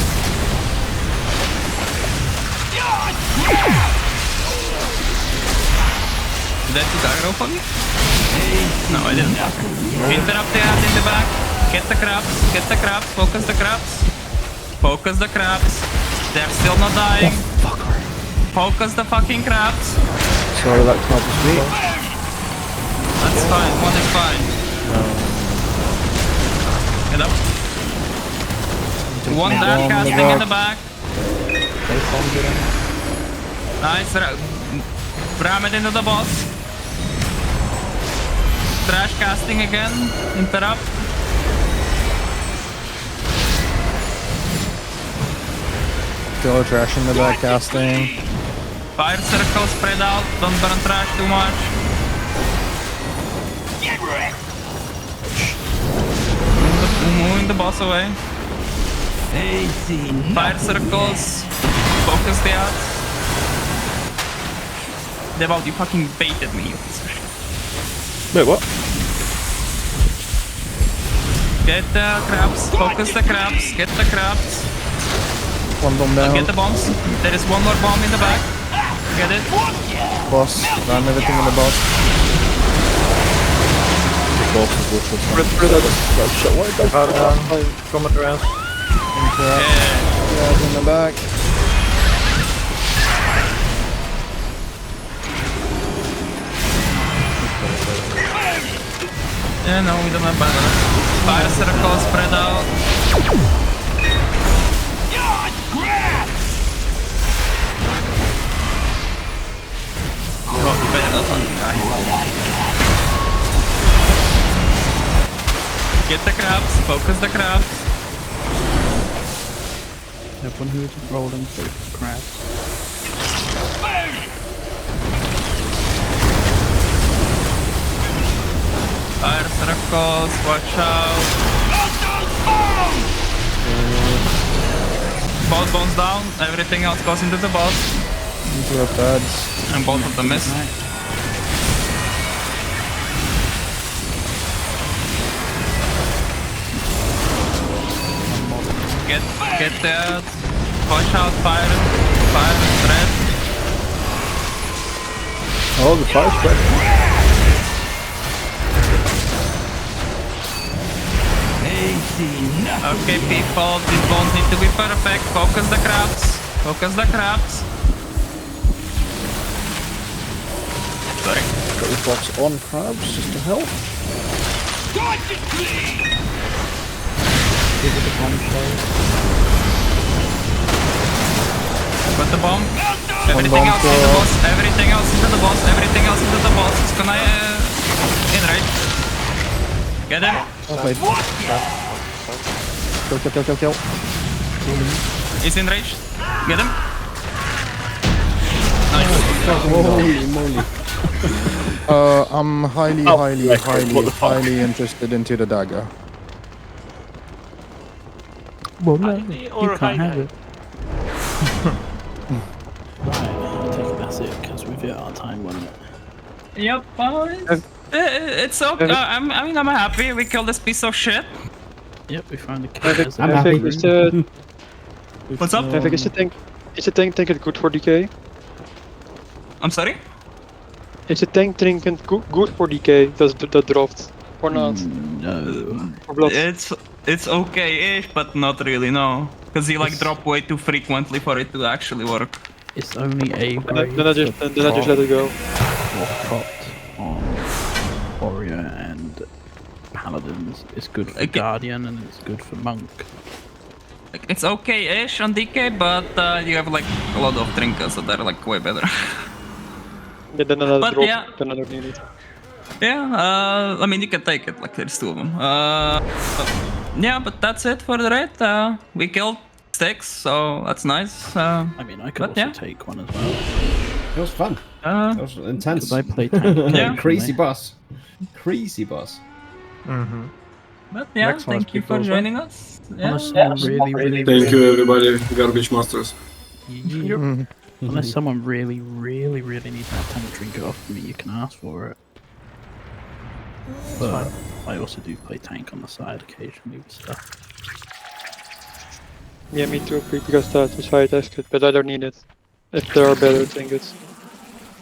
Did I do aggro for me? No, I didn't. Interrupt the ad in the back. Get the crabs, focus the crabs. Focus the crabs. They're still not dying. Focus the fucking crabs. Sorry, that crab was me. That's fine, one is fine. Get up. One dash casting in the back. Nice, ram it into the boss. Trash casting again, interrupt. Still trash in the back casting. Fire circle spread out, don't burn trash too much. Moving the boss away. Fire circles, focus the outs. Deval, you fucking baited me. Wait, what? Get the crabs, focus the crabs, get the crabs. One bomb down. Get the bombs. There is one more bomb in the back. Get it. Boss. Ram everything in the boss. The boss is worth it. Spread out. Shit, what is that? Coming around. Yeah, in the back. Yeah, no, we don't have balance. Fire circle spread out. Oh, better not on the guy. Get the crabs, focus the crabs. Everyone who is rolling through crabs. Fire circles, watch out. Both bones down, everything else goes into the boss. Into our pads. And both of them miss. Get that. Watch out, fire spread. Oh, the fire spread. Okay, people, these bones need to be perfect. Focus the crabs. Focus the crabs. Sorry. Got the box on crabs just to help. Give it a bomb show. Put the bomb. Everything else into the boss. Everything else into the boss. Everything else into the boss. It's gonna enrage. Get him. Oh, wait. Kill. He's enraged. Get him. Nice. Holy moly. I'm highly interested into the dagger. Well, no, you can't have it. Right, I think that's it, because we've hit our time, wasn't it? Yep, it's okay. I'm happy we killed this piece of shit. Yep, we found the killers. I'm happy. What's up? Is the tank trinket good for DK? I'm sorry? Is the tank trinket good for DK that dropped? Or not? No. It's okay-ish, but not really, no. Because you like drop way too frequently for it to actually work. It's only a grade. Then I just let it go. Or propped on warrior and paladins. It's good for guardian and it's good for monk. It's okay-ish on DK, but you have like a lot of trinkets that are like way better. Yeah, then another But drop. yeah. Then I don't need it. Yeah, I mean you can take it, like there's two of them. Yeah, but that's it for the raid. We killed 6, so that's nice. I mean, I could also take one as well. It was fun. It was intense. I played tank. Yeah, crazy boss. Crazy boss. Mm-hmm. But yeah, thank you for joining us. Yeah. Thank you, everybody, garbage masters. Unless someone really needs that tank trinket off me, you can ask for it. But I also do play tank on the side occasionally with stuff. Yeah, me too, because that's why I asked it, but I don't need it. If there are better trinkets.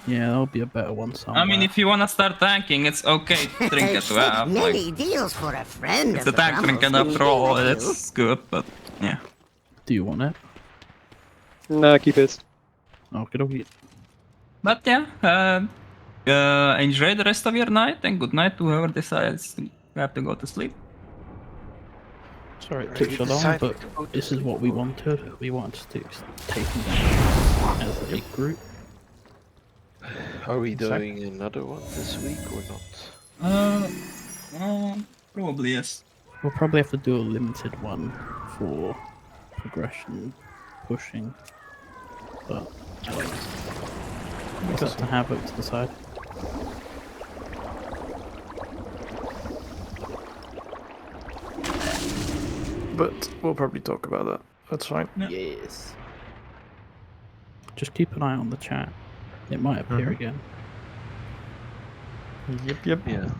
Yeah, that'll be a better one somewhere. I mean, if you wanna start tanking, it's okay to trinket to have. Like, Many deals for a friend. it's a tank trinket after all, it's good, but yeah. Do you want it? Nah, keep it. Okay. But yeah, enjoy the rest of your night and good night to whoever decides to have to go to sleep. Sorry it took so long, but this is what we wanted. We wanted to take them down as a group. Are we doing another one this week or not? Probably yes. We'll probably have to do a limited one for progression, pushing, but it's up to Havoc to decide. But we'll probably talk about that. That's fine. Yes. Just keep an eye on the chat. It might appear again. Yep. Yeah.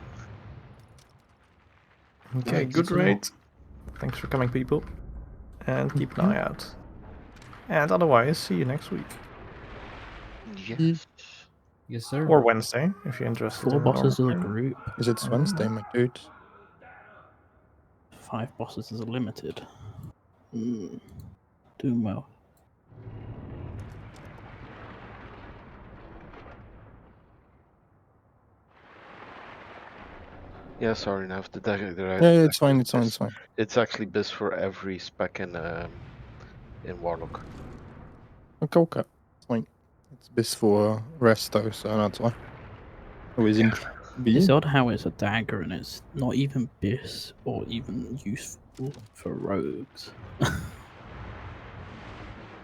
Okay, good rate. Thanks for coming, people. And keep an eye out. And otherwise, see you next week. Yes. Yes, sir. Or Wednesday, if you're interested. 4 in bosses normal as a game. group. Is it Wednesday, my dude? 5 bosses is a limited. Doing well. Yeah, sorry, now the Yeah, it's fine, it's fine, it's fine. It's actually best for every spec in Warlock. Okay, okay. It's fine. It's best for resto, so that's why. Always in It's odd how it's a dagger and it's not even bis or even useful for rogues.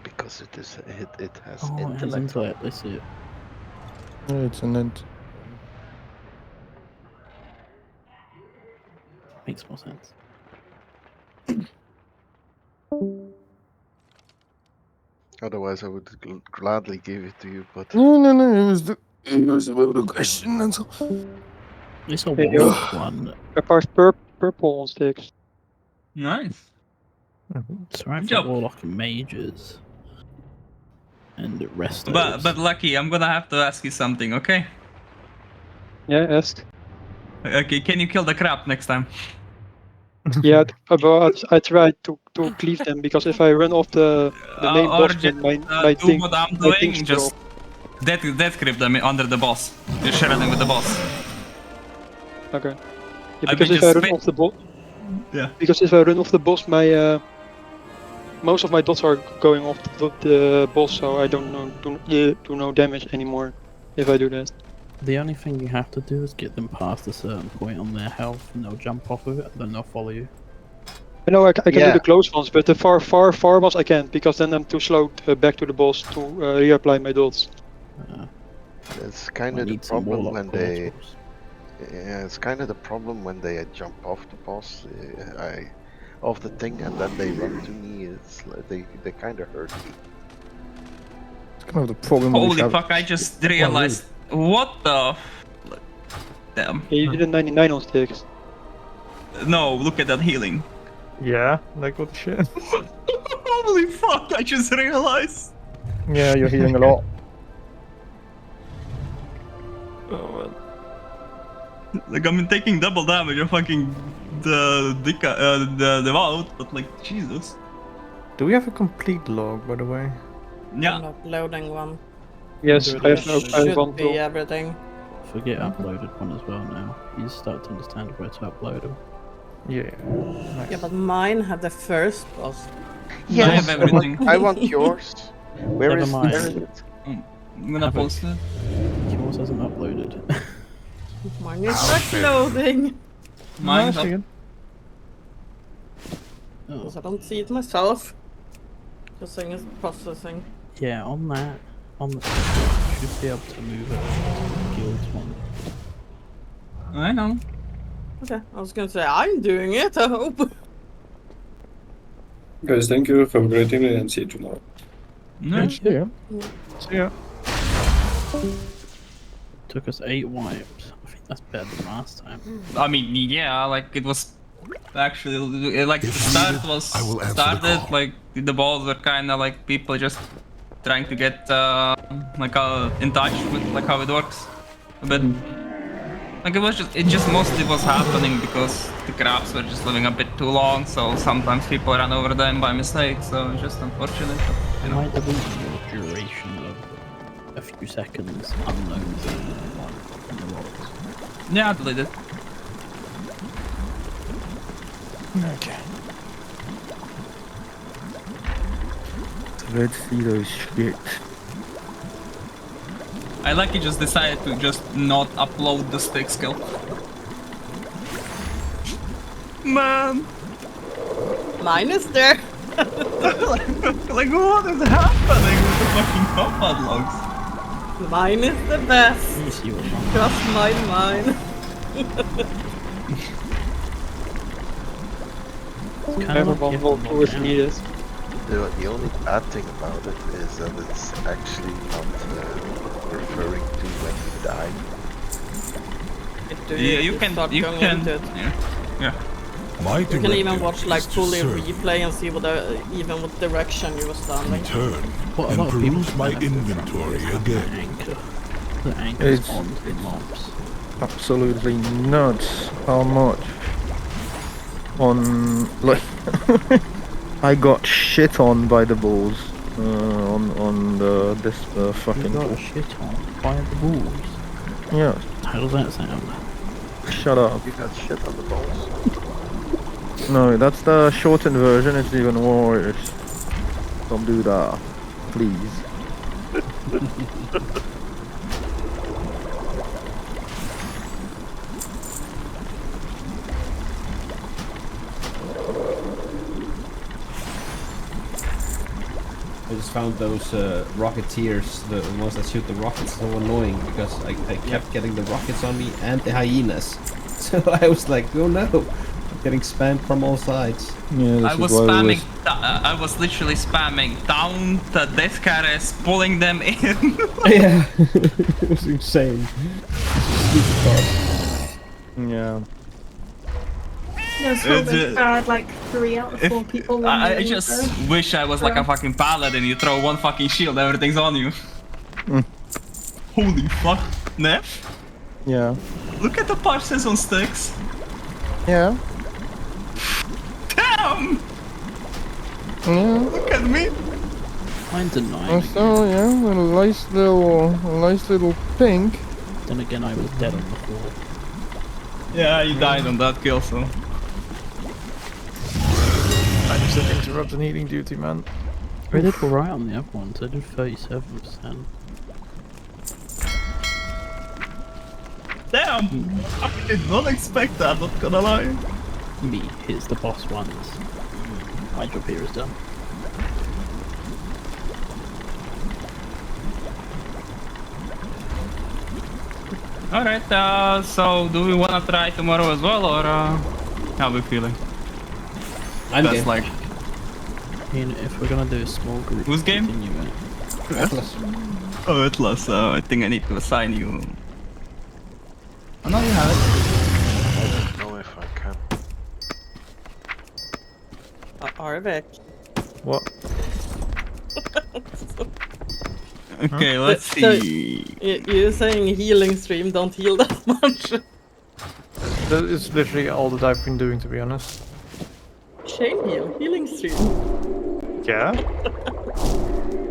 Because it is it has Oh, it has intellect, I see it. Yeah, it's an int. Makes more sense. Otherwise, I would gladly give it to you, but No, it was about a question, that's all. It's a Hey, warlock one. I passed purple on sticks. Nice. It's right Good for job. warlock and mages. And the rest But Lucky, I'm gonna have to ask you something, okay? Yeah, ask. Okay, can you kill the crab next time? Yeah, but I tried to cleave them because if I run off the main Or boss, just then my do thing, what I'm my doing, things just death grip them under the boss. You're shredding with the boss. Okay. Yeah, I because mean, if I just run spin- off the boss, Yeah. because if I run off the boss, my most of my dots are going off the boss, so I don't do no damage anymore if I do that. The only thing you have to do is get them past a certain point on their health and they'll jump off of it and then they'll follow you. I know I can do the close ones, but the far ones I can't because then I'm too slow back to the boss to reapply my dots. it's kind of the problem when they. Yeah, it's kind of the problem when they jump off the boss, off the thing, and then they run to me. It's like they kind of hurt me. It's kind of the problem with Holy the fuck, I just realized. What the damn. Yeah, you did a 99 on sticks. No, look at that healing. Yeah, like what the shit? Holy fuck, I just realized. Yeah, you're healing a lot. Oh, man. Like, I'm taking double damage of fucking the devout, but like, Jesus. Do we have a complete log, by the way? Yeah. I'm not loading one. Yes, I have Should one be too. everything. Forget uploaded one as well now. You start to understand where to upload them. Yeah. Nice. Yeah, but mine have the first boss. Yes, I have everything. I want yours. Where Never is mind. it? I'm gonna post it. Yours hasn't uploaded. Mine is not loading. Mine's up. Because I don't see it myself. The thing is processing. Yeah, on that, you should be able to move it to the guild one. I know. Okay, I was gonna say I'm doing it, I hope. Guys, thank you. Have a great evening and see you tomorrow. Nice. Yeah. See ya. Took us 8 wipes. I think that's better than last time. I mean, yeah, like it was actually like the start was started like the balls were kind of like people just trying to get like in touch with like how it works a bit. Like it just mostly was happening because the crabs were just living a bit too long, so sometimes people ran over them by mistake, so it's just unfortunate. But, you know. Might have been the duration of a few seconds unknown thing in the rocks. Yeah, I deleted it. Okay. So let's see those shit. I like you just decided to just not upload the stick skill. Man! Mine is there. like what is happening with the fucking combat logs? Mine is the best. Trust mine. Everyone will always need it. The only bad thing about it is that it's actually not referring to when you die. Yeah, you can. Yeah. You can even watch like fully replay and see even what direction you were standing. Turn and peruse my inventory again. The anchors It's on the mobs. absolutely nuts how much on like I got shit on by the bulls on this fucking You got shit on by the bulls. Yeah. How does that sound? Shut up. You got shit on the balls. No, that's the shortened version. It's even worse. Don't do that, please. I just found those rocketeers, the ones that shoot the rockets, so annoying because I kept getting the rockets on me and the hyenas. So I was like, oh no, I'm getting spammed from all sides. Yeah, I was spamming. I was literally spamming down the death carriers, pulling them in. Yeah, it was insane. Yeah. No, so I had like 3 out of 4 people. I just wish I was like a fucking paladin. You throw one fucking shield, everything's on you. Holy fuck, Neff. Yeah. Look at the parses on sticks. Yeah. Damn! Yeah. Look at me. Mine's a 9. So yeah, a nice little pink. Then again, I was dead on the floor. Yeah, you died on that kill, so. I just did interrupted healing duty, man. I did alright on the other ones. I did 37%. Damn! I did not expect that, not gonna lie. Me hits the boss ones. My job here is done. Alright, so do we wanna try tomorrow as well, or how are we feeling? I'm That's game. like... I mean, if we're gonna do a small group, whose game? Atlas. Oh, Atlas, I think I need to assign you. Oh no, you have it. I don't know if I can. Arvik. What? Okay, let's So, see. you're saying healing stream don't heal that much? It's literally all that I've been doing, to be honest. Chain heal, healing stream. Yeah?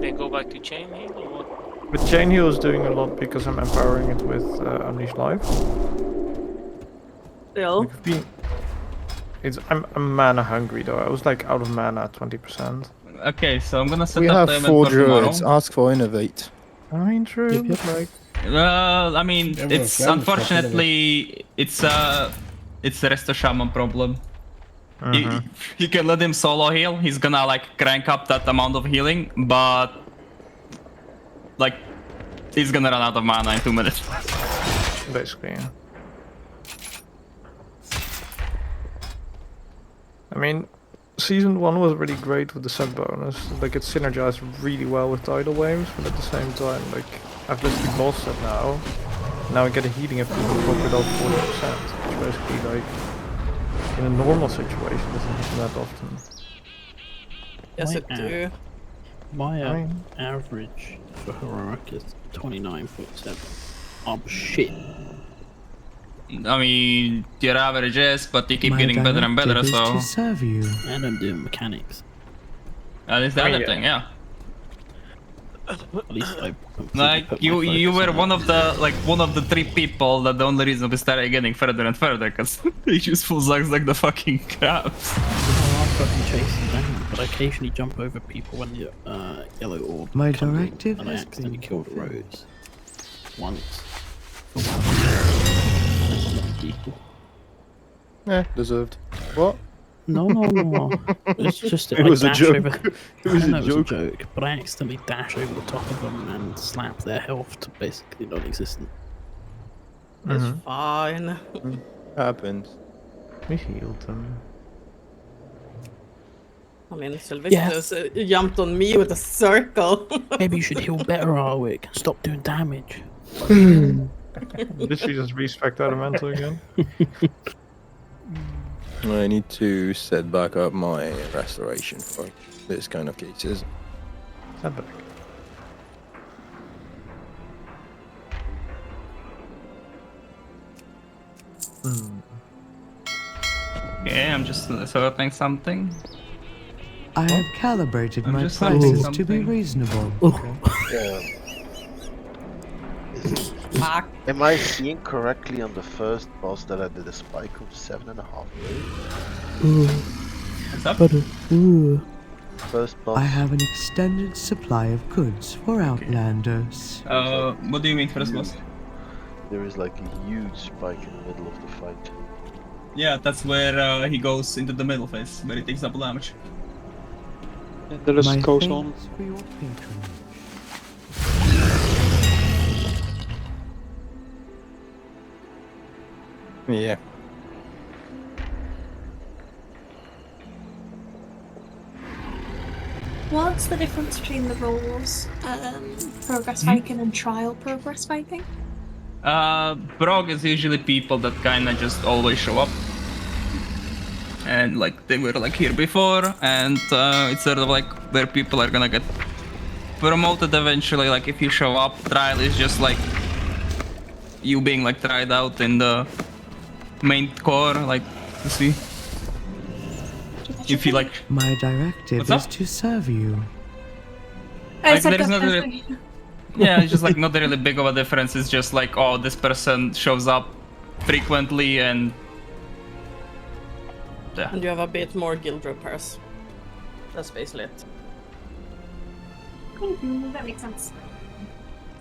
Then go back to chain heal or what? But chain heal is doing a lot because I'm empowering it with Unleash Life. Still. I'm mana hungry though. I was like out of mana at 20%. Okay, so I'm gonna set We up have the 4 event for druids. tomorrow. Ask for innovate. I mean, true. Like, Well, I mean, Yeah, it's well, unfortunately it's a Resto Shaman problem. You can let him solo heal. He's gonna like crank up that amount of healing, but like he's gonna run out of mana in 2 minutes. basically, yeah. I mean, Season 1 was really great with the set bonus. Like, it synergized really well with tidal waves, but at the same time, like, I've literally lost it now. Now I get a healing if people drop it over 40%, which basically, like, in a normal situation doesn't happen that often. Yes, it do. My average for heroic is 29.7. Oh shit. I mean, your average is, but you keep getting better and better, so... serve you. And I'm doing mechanics. That is the other thing, yeah. At least I Like you were one of the 3 people that the only reason we started getting further and further because you just full zugs like the fucking crabs. I'm fucking chasing them, but I occasionally jump over people when the yellow orb My comes in, directive and I has accidentally been killed Rose once. People. Yeah, deserved. What? No. It's just that It I was a dash joke. over. It was I know a joke. It was a joke, but I accidentally dash over the top of them and slap their health to basically non-existent. It's fine. Happens. We healed them. I mean, Sylvester jumped on me with a circle. Maybe you should heal better, Arwick. Stop doing damage. Did she just respec that elemental again? I need to set back up my restoration for this kind of cases. Set back. Okay, I'm just sorting something. I have calibrated I'm my just sorting prices to be something. reasonable. Am I seeing correctly on the first boss that I did a spike of 7.5 million? What's up? First boss. I have an extended supply of goods for Outlanders. What do you mean first boss? There is like a huge spike in the middle of the fight. Yeah, that's where he goes into the middle phase, where he takes double damage. And the list My goes on. thanks for your patronage. Yeah. What's the difference between the roles? Progress spiking and trial progress spiking? Prog is usually people that kinda just always show up. And like they were like here before, and it's sort of like where people are gonna get promoted eventually. Like if you show up, trial is just like you being like tried out in the main core, like you see. If you like. My directive What's is up? to serve you. Like there is not really, yeah, it's just like not really big of a difference. It's just like, oh, this person shows up frequently and yeah. And you have a bit more guild repairs. That's basically it. That makes sense.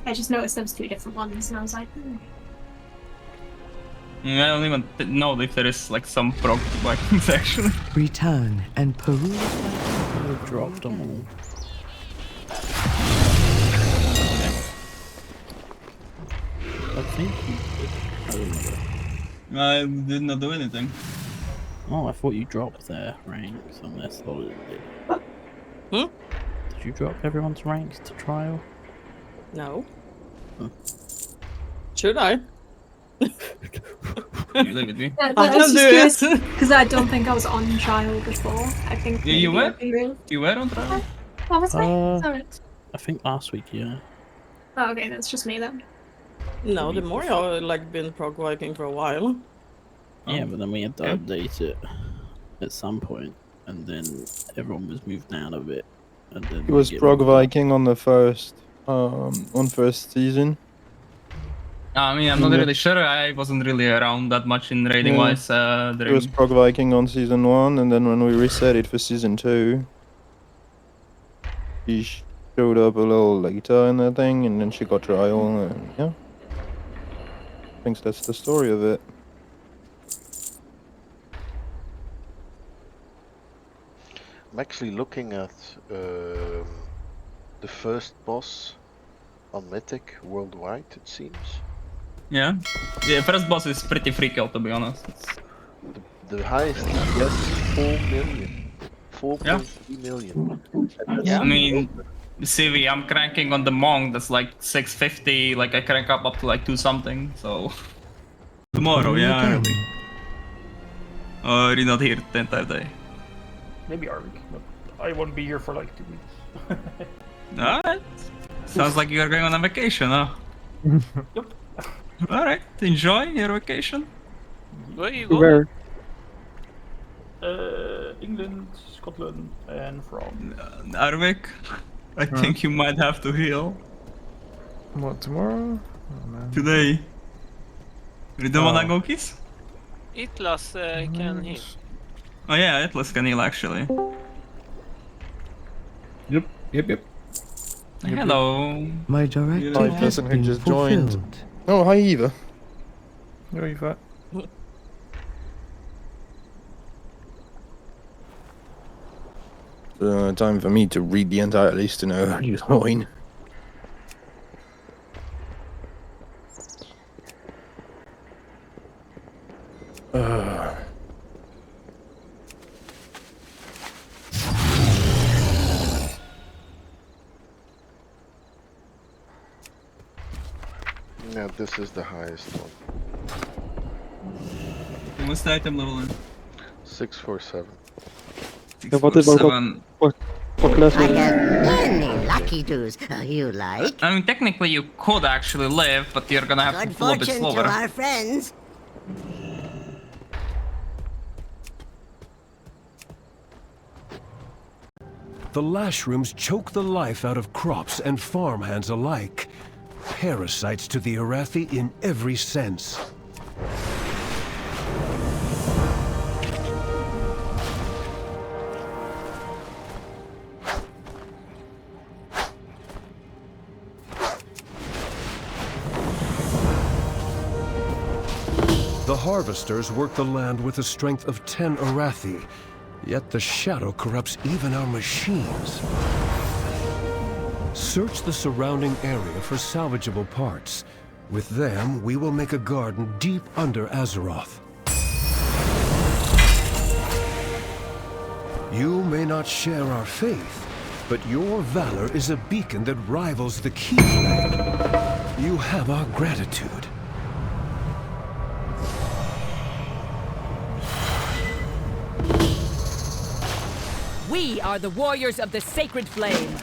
I just noticed those 2 different ones and I was like, I don't even know if there is like some prog Vikings actually. Return and peruse. I dropped them all. I think you did. I don't know. I did not do anything. Oh, I thought you dropped their ranks unless Solid did. Hmm? Did you drop everyone's ranks to trial? No. Should I? You live with me. I I was don't just do curious it. because I don't think I was on trial before. I think Yeah, you maybe were? I'd be real. You were on trial? Oh, was I? Uh, Sorry. I think last week, yeah. Oh, okay, that's just me then. No, the more I've like been prog Viking for a while. Yeah, but then we had to update it at some point, and then everyone was moved down a bit, and then It was Prog Viking on the first season. I mean, I'm not really sure. I wasn't really around that much in raiding wise. It was Prog Viking on season 1, and then when we reset it for season 2, she showed up a little later in the thing, and then she got trial, and yeah. I think that's the story of it. I'm actually looking at the first boss on Mythic worldwide, it seems. Yeah. Yeah, first boss is pretty freak out to be honest. The highest yes is 4 million. 4.3 million. Yeah. I mean, CV, I'm cranking on the Monk that's like 650, like I crank up to like 2 something, so... Tomorrow, yeah, early. You're not here the entire day. Maybe Arvik, but I won't be here for like 2 weeks. Alright. Sounds like you're going on a vacation, huh? Yep. Alright, enjoy your vacation. Where you go? Where? England, Scotland, and France. Arvik. I think you might have to heal. What, tomorrow? Oh, man. Today. You don't wanna go kiss? Itlas can heal. Oh yeah, Atlas can heal actually. Yep. Hello. My directive Hi, has person who been just fulfilled. joined. Oh, hi, Eva. No, Eva. Time for me to read the entire list to know who's join. Yeah, this is the highest one. What's the item level in? 647. What class? I have many lucky do's you like. I mean, technically you could actually live, but you're gonna have Good to pull a bit fortune to slower. our friends. The lashrooms choke the life out of crops and farmhands alike. Parasites to the Arathi in every sense. The harvesters work the land with the strength of 10 Arathi, yet the shadow corrupts even our machines. Search the surrounding area for salvageable parts. With them, we will make a garden deep under Azeroth. You may not share our faith, but your valor is a beacon that rivals the Keyblade. You have our gratitude. We are the warriors of the Sacred Flame.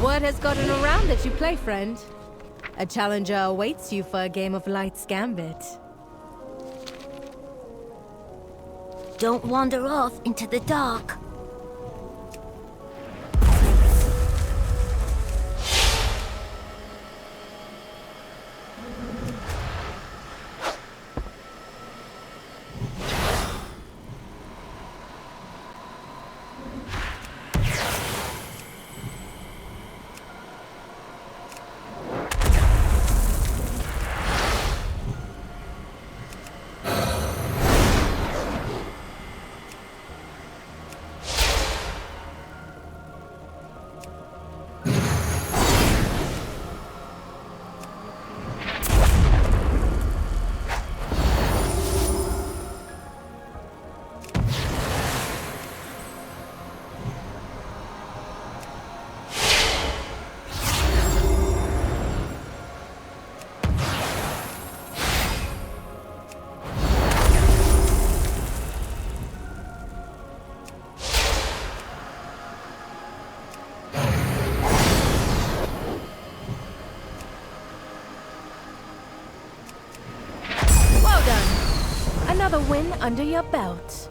Word has gotten around that you play, friend. A challenger awaits you for a game of Light's Gambit. Don't wander off into the dark. another win under your belt.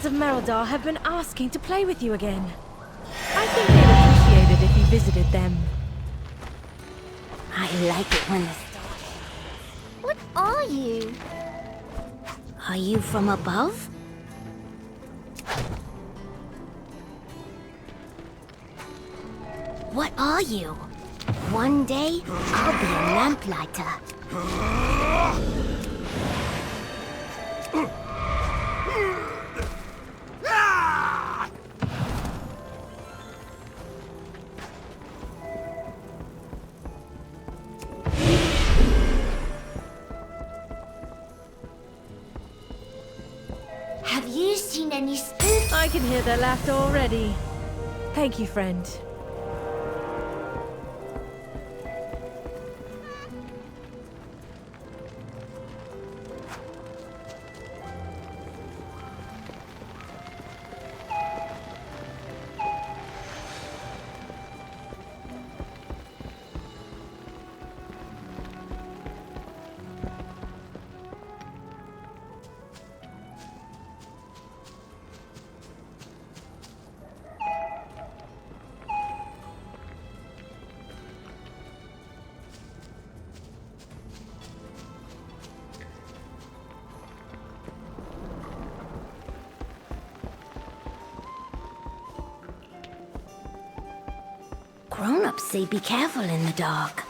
Of Merodar have been asking to play with you again. I think they'd appreciate it if you visited them. I like it when the What are you? Are you from above? What are you? One day, I'll be a lamplighter. Have you seen any spooks? I can hear their laughter already. Thank you, friend. Grown-ups say be careful in the dark.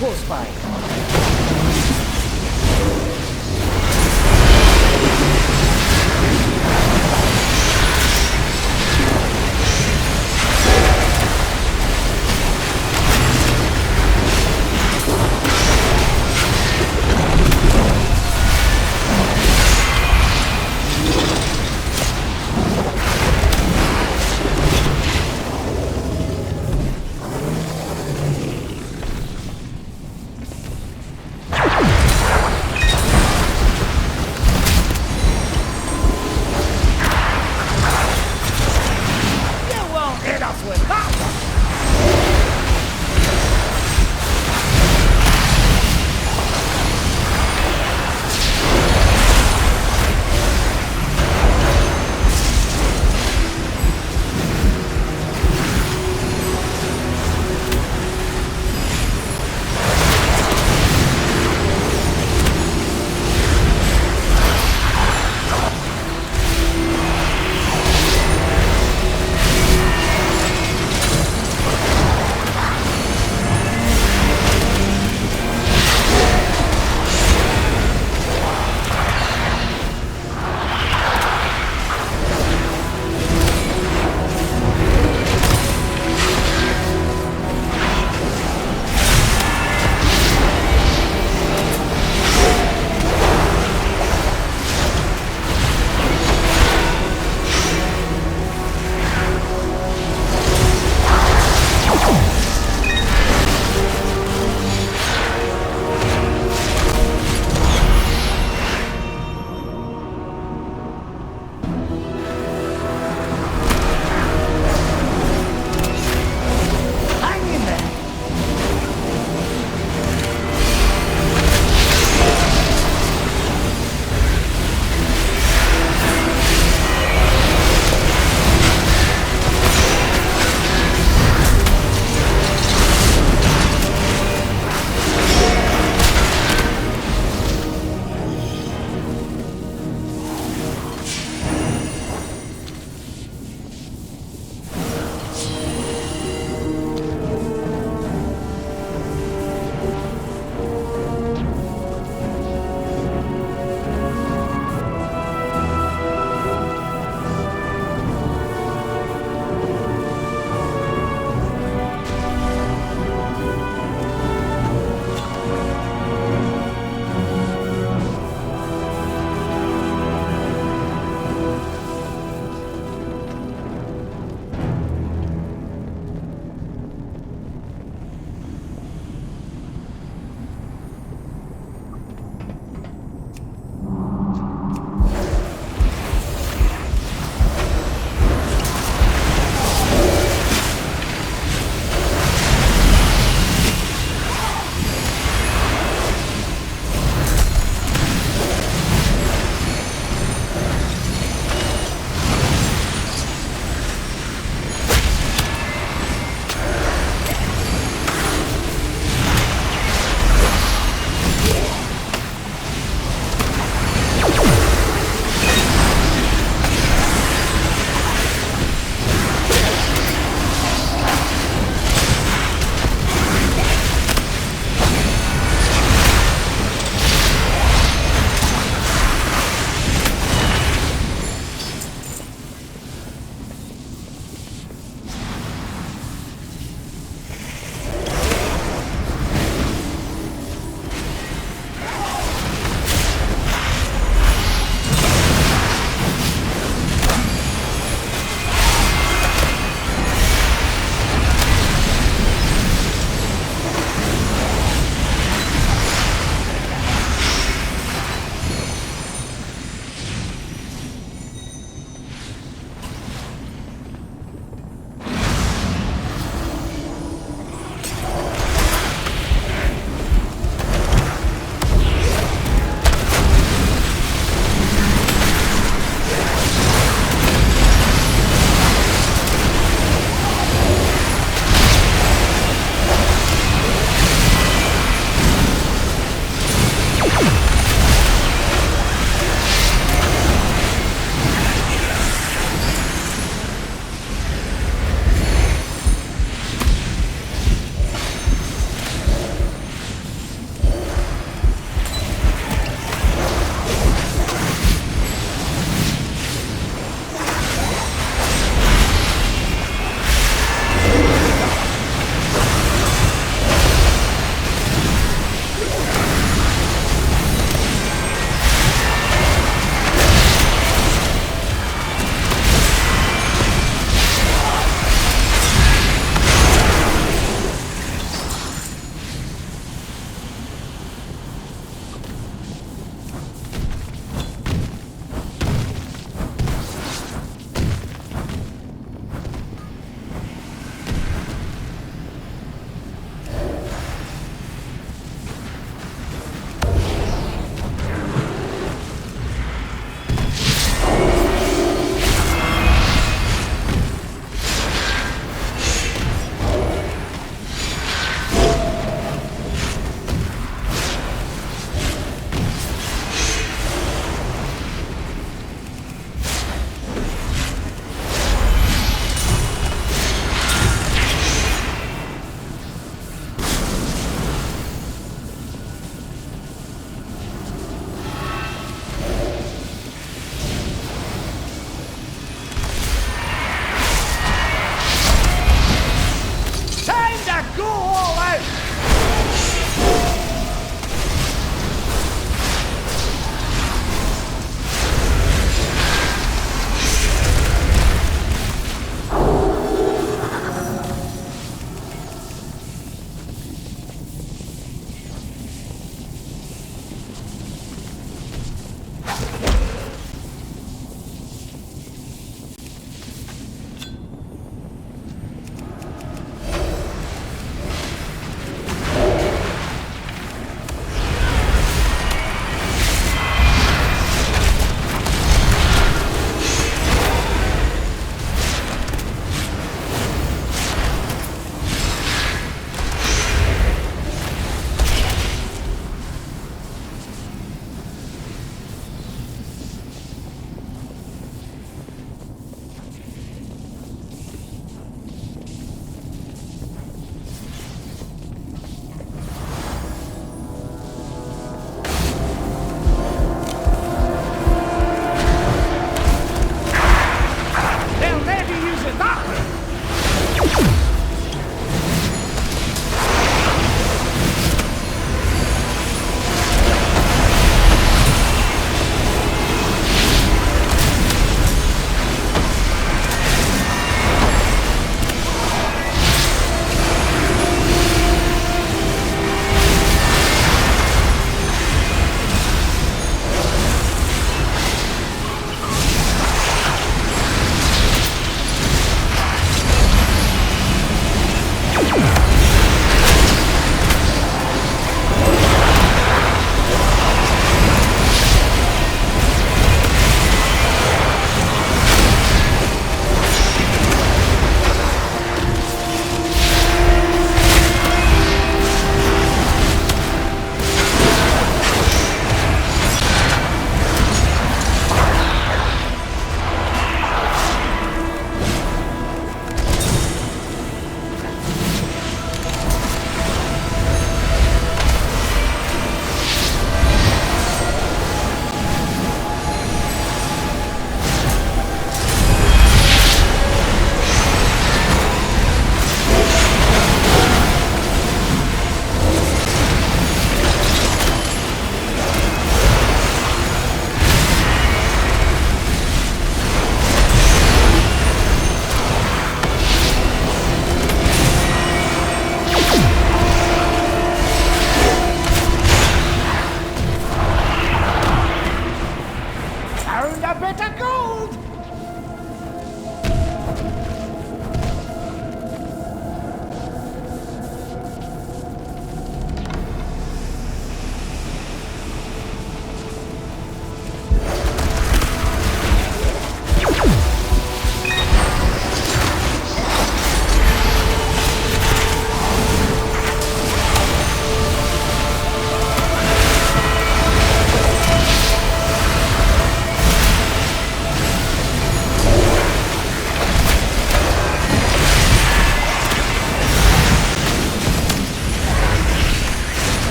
close by.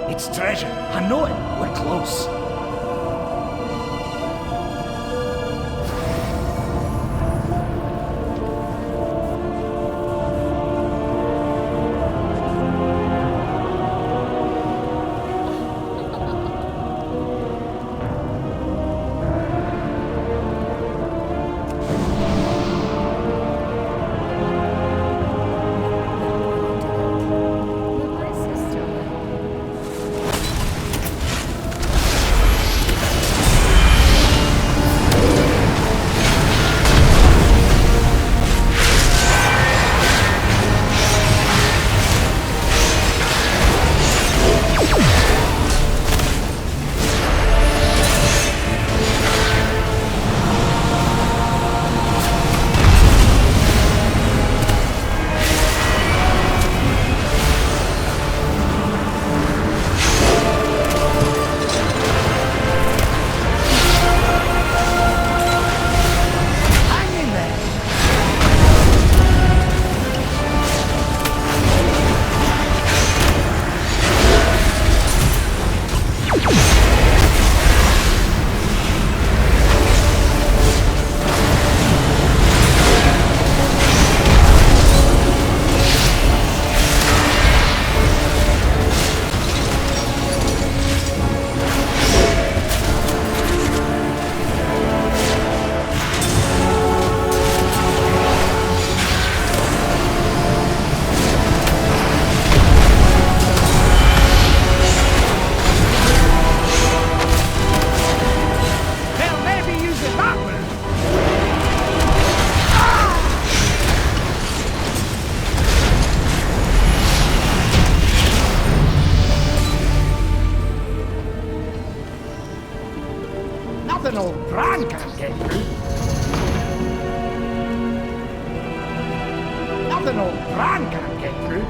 It's treasure. I know it. We're close. Nothing old Bran can't get through. Nothing old Bran can't get through.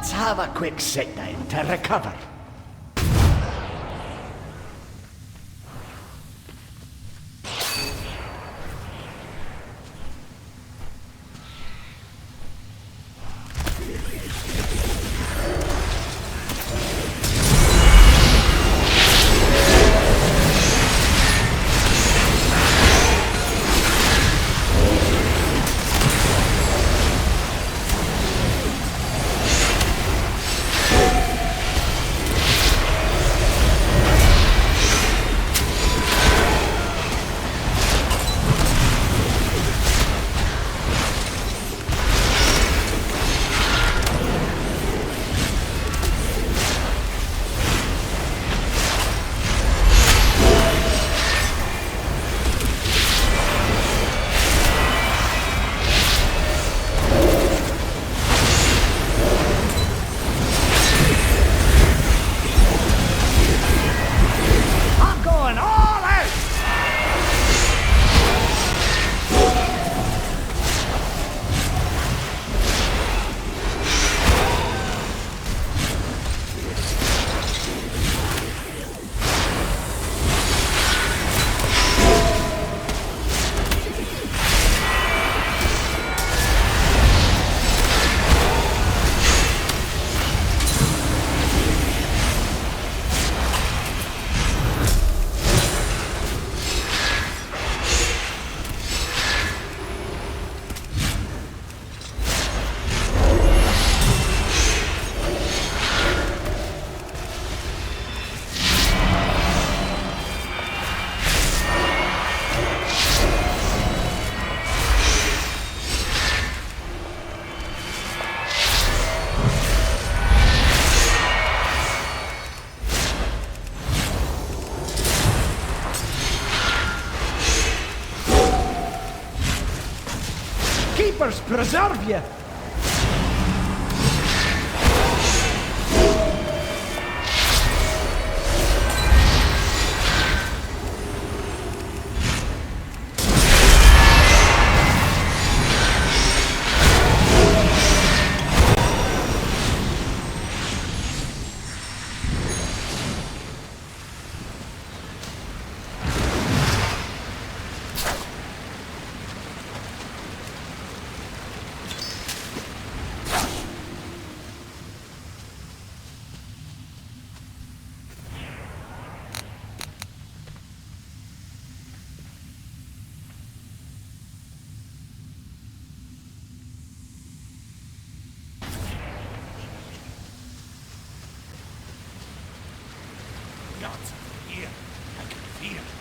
Let's have a quick sit down to recover. Keepers, preserve you! Gods are here. I can feel it.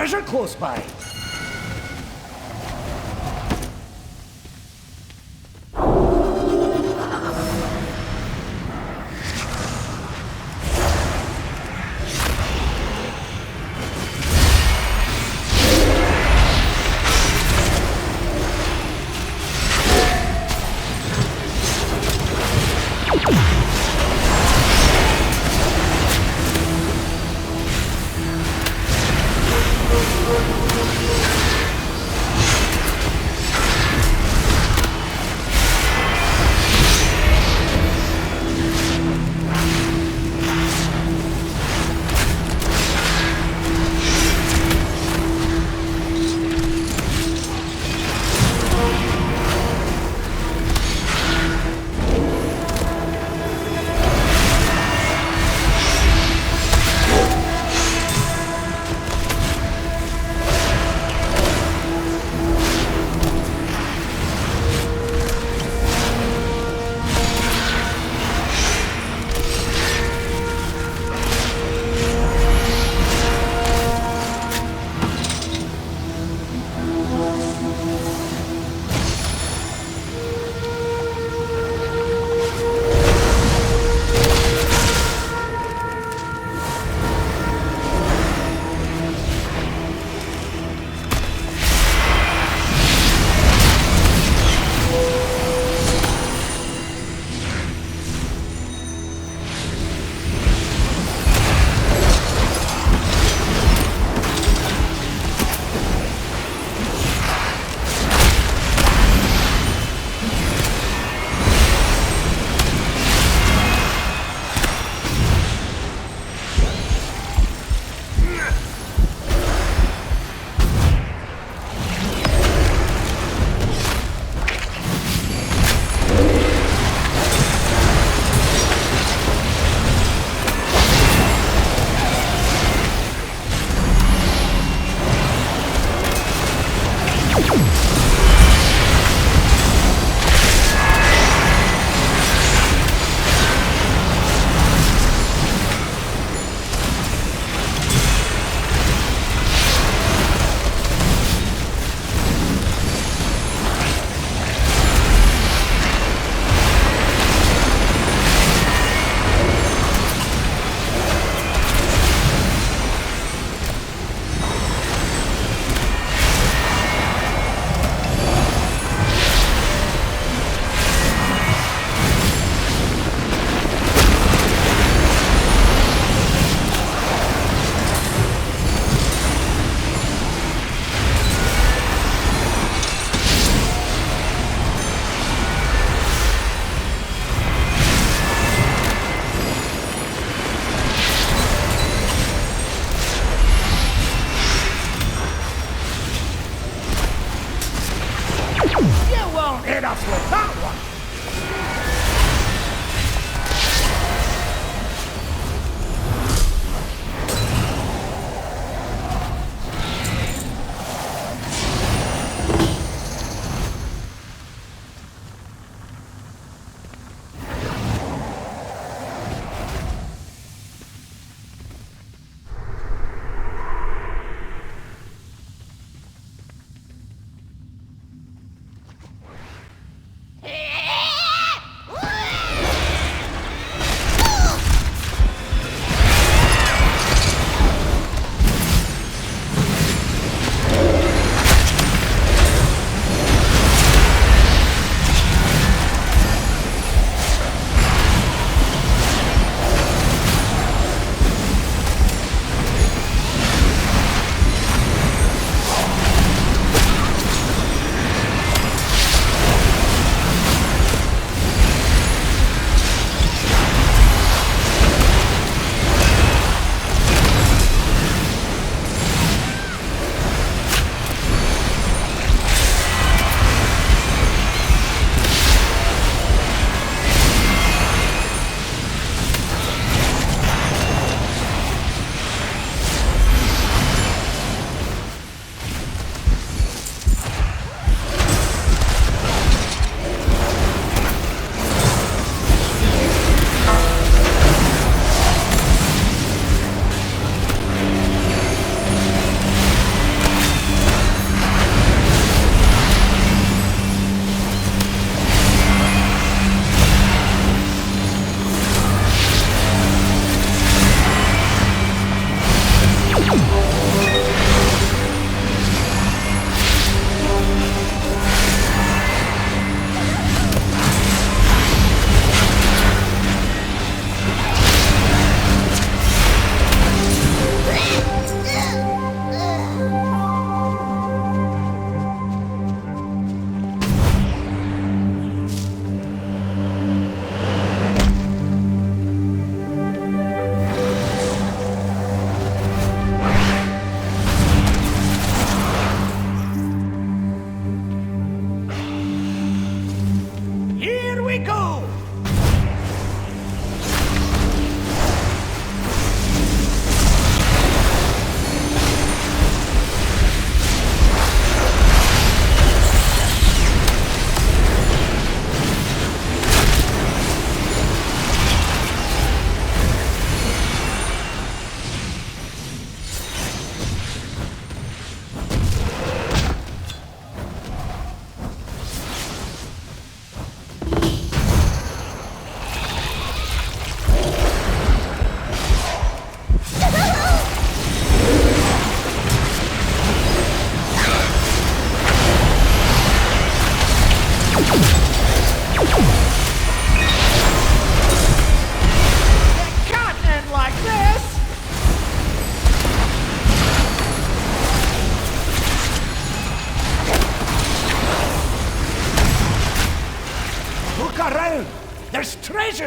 treasure close by.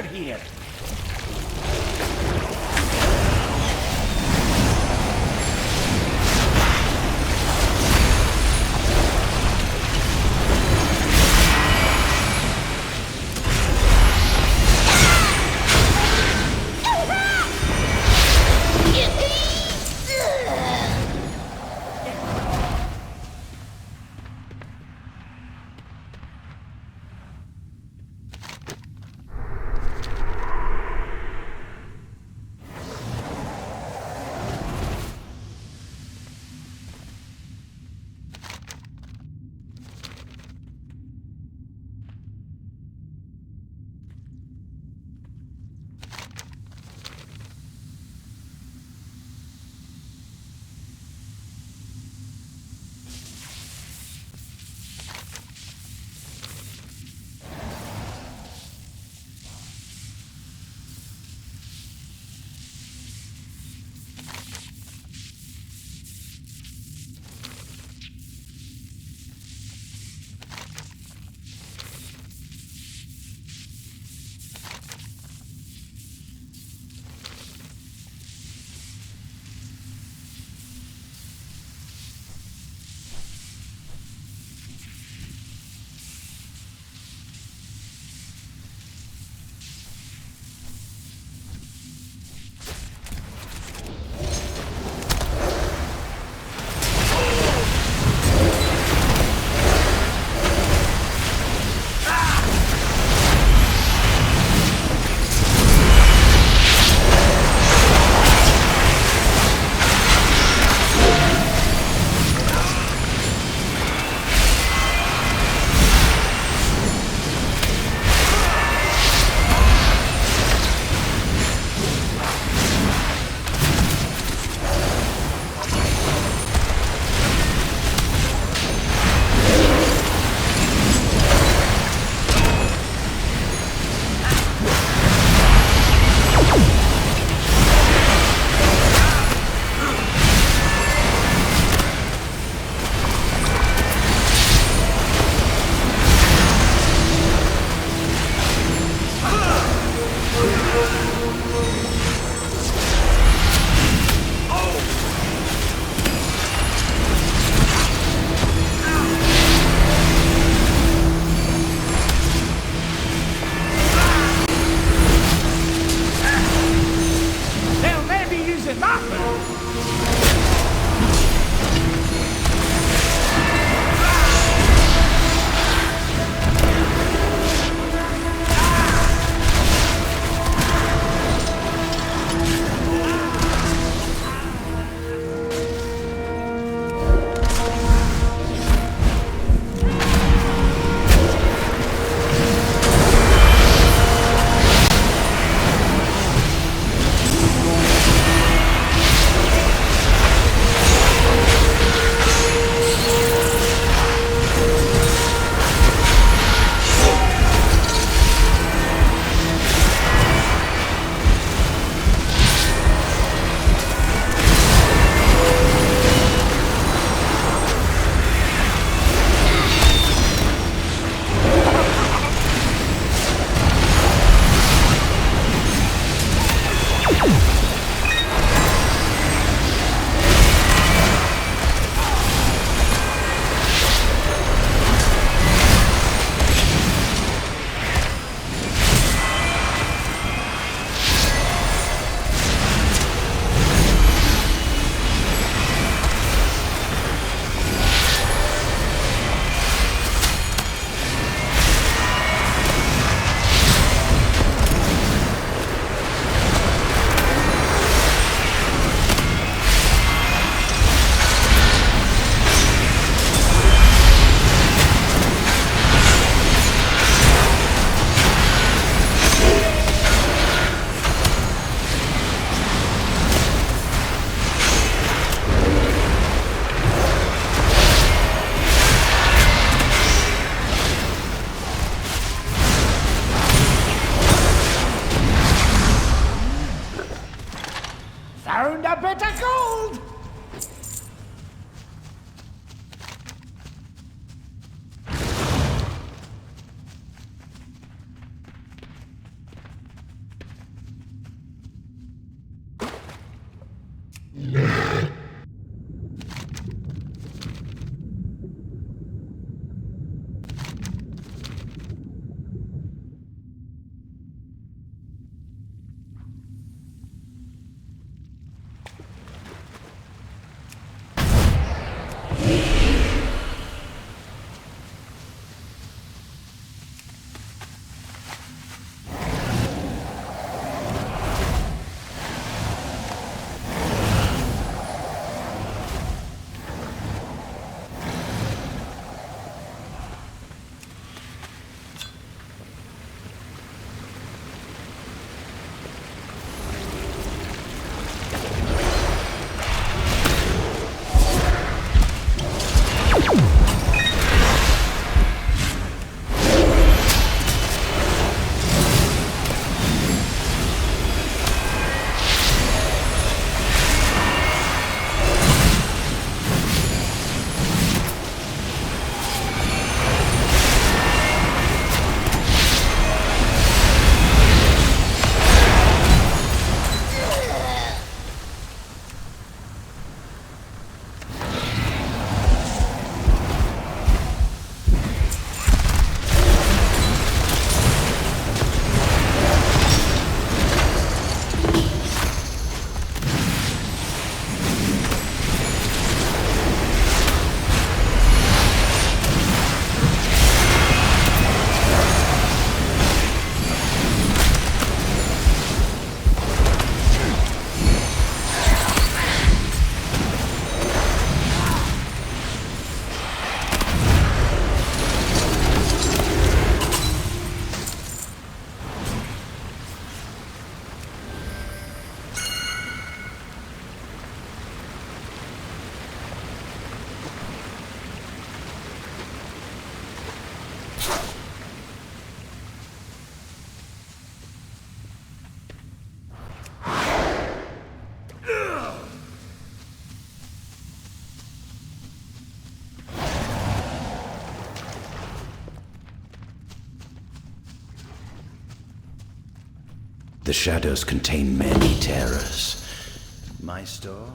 treasure here. Found a bit of gold! The shadows contain many terrors. My store?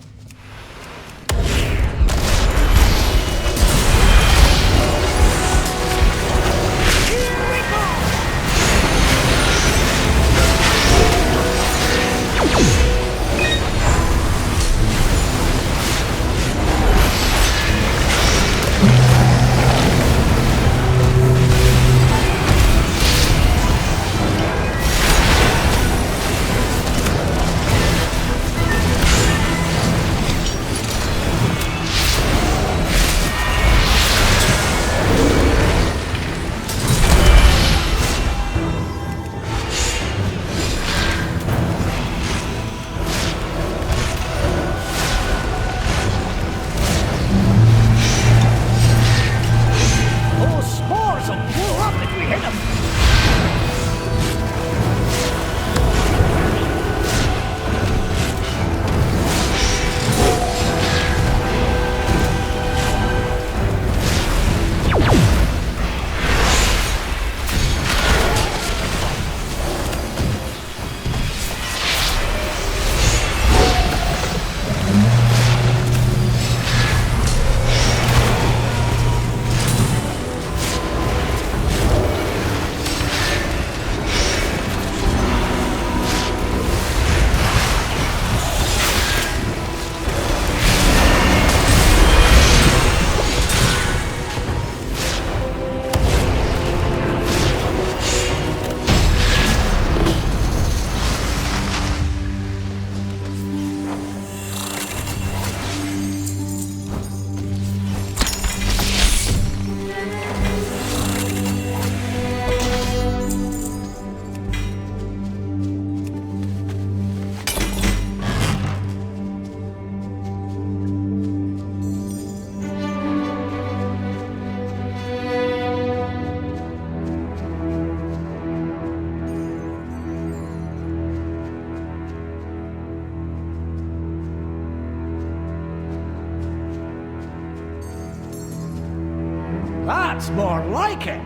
That's more like it!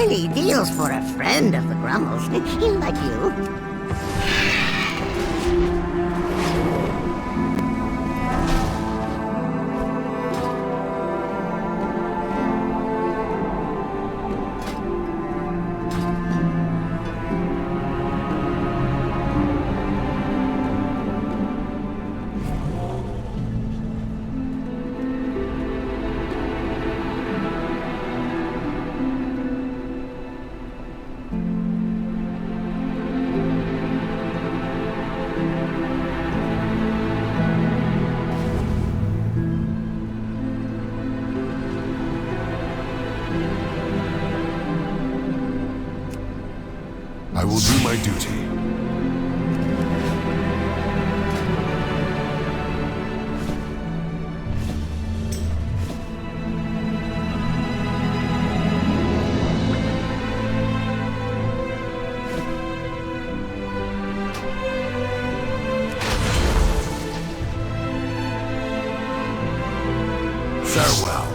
Any deals for a friend of the Grummels, like you. I will do my duty. Farewell.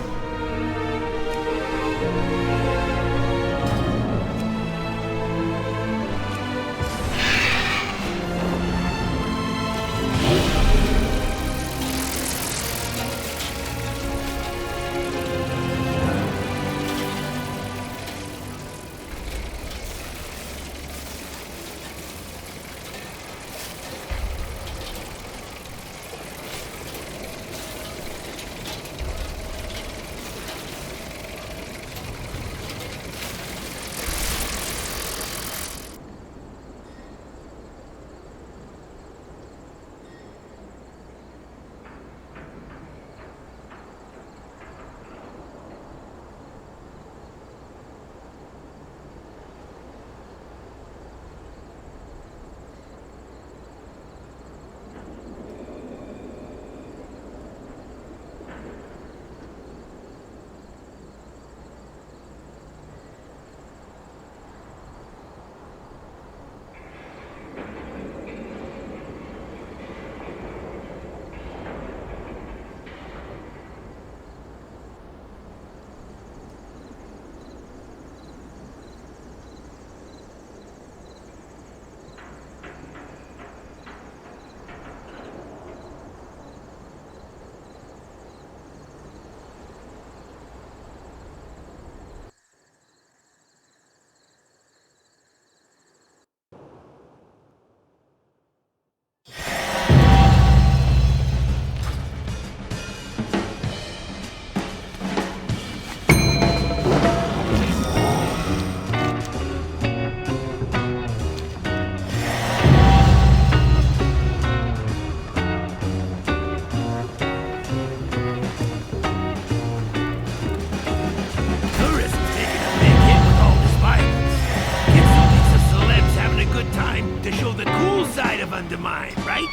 Undermine, right?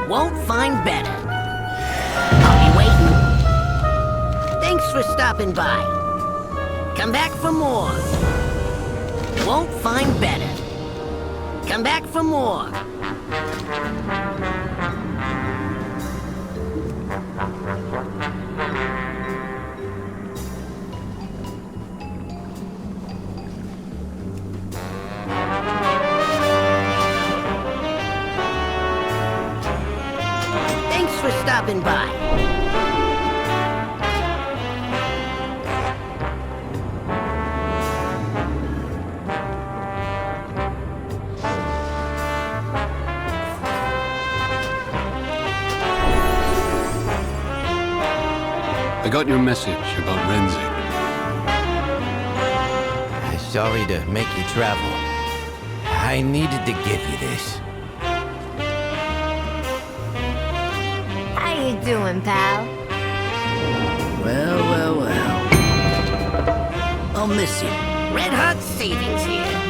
Won't find better. I'll be waiting. Thanks for stopping by. Come back for more. Won't find better. Come back for more. For stopping by. I got your message about Renzing. Sorry to make you travel. I needed to give you this. How you doing, pal? Well, well, well. I'll miss you. Red Hot Savings here.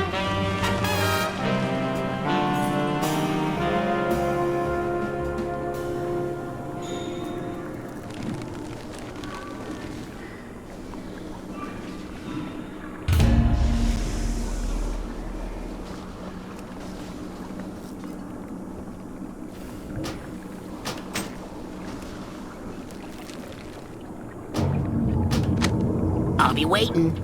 I'll be waiting.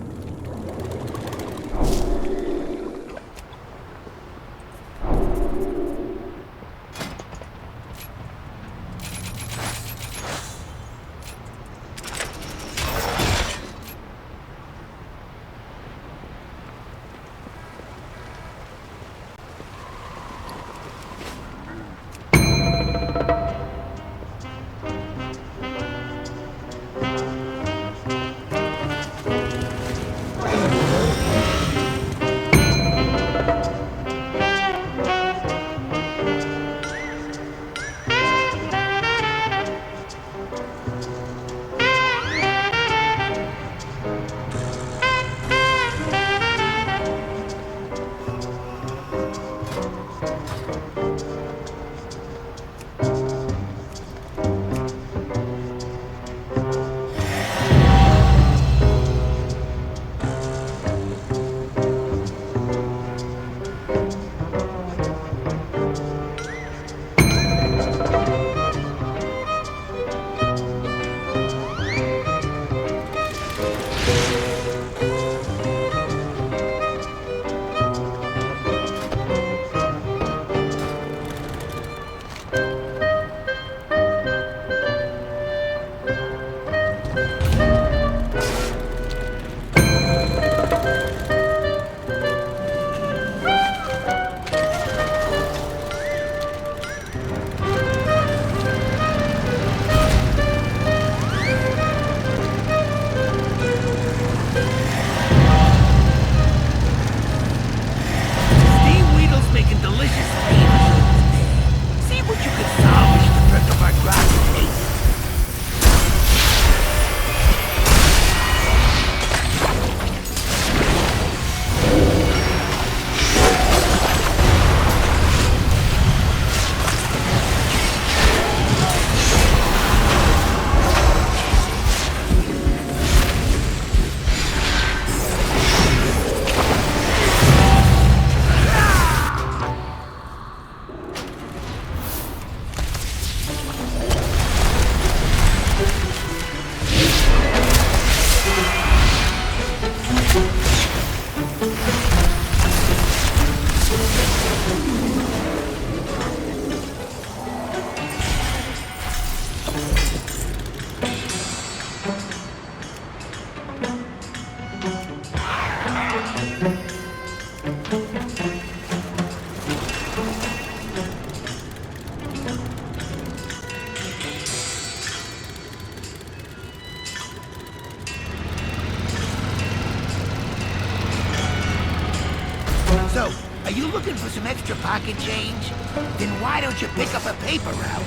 So, are you looking for some extra pocket change? Then why don't you pick up a paper route?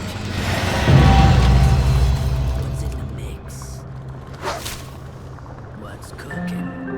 What's in the mix? What's cooking?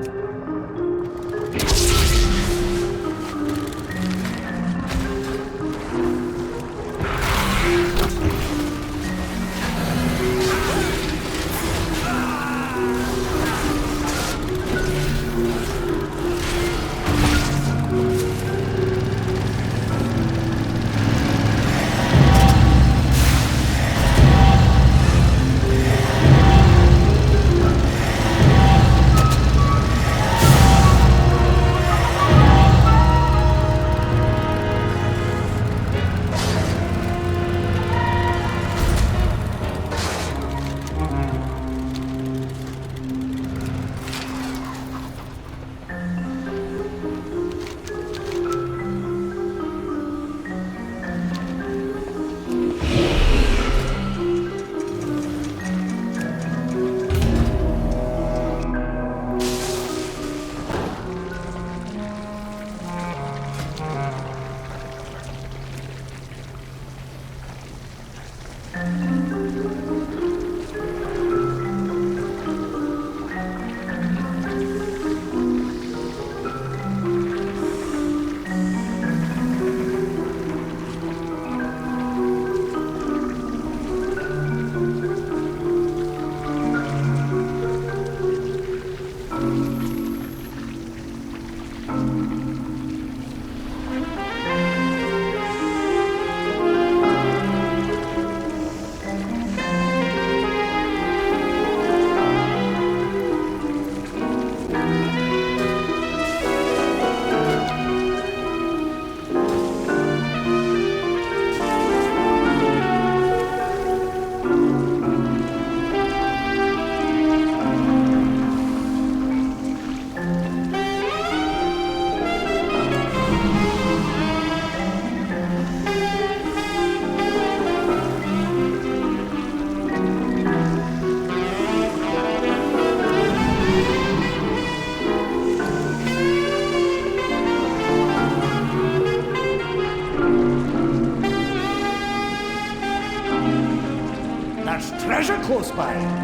Spire.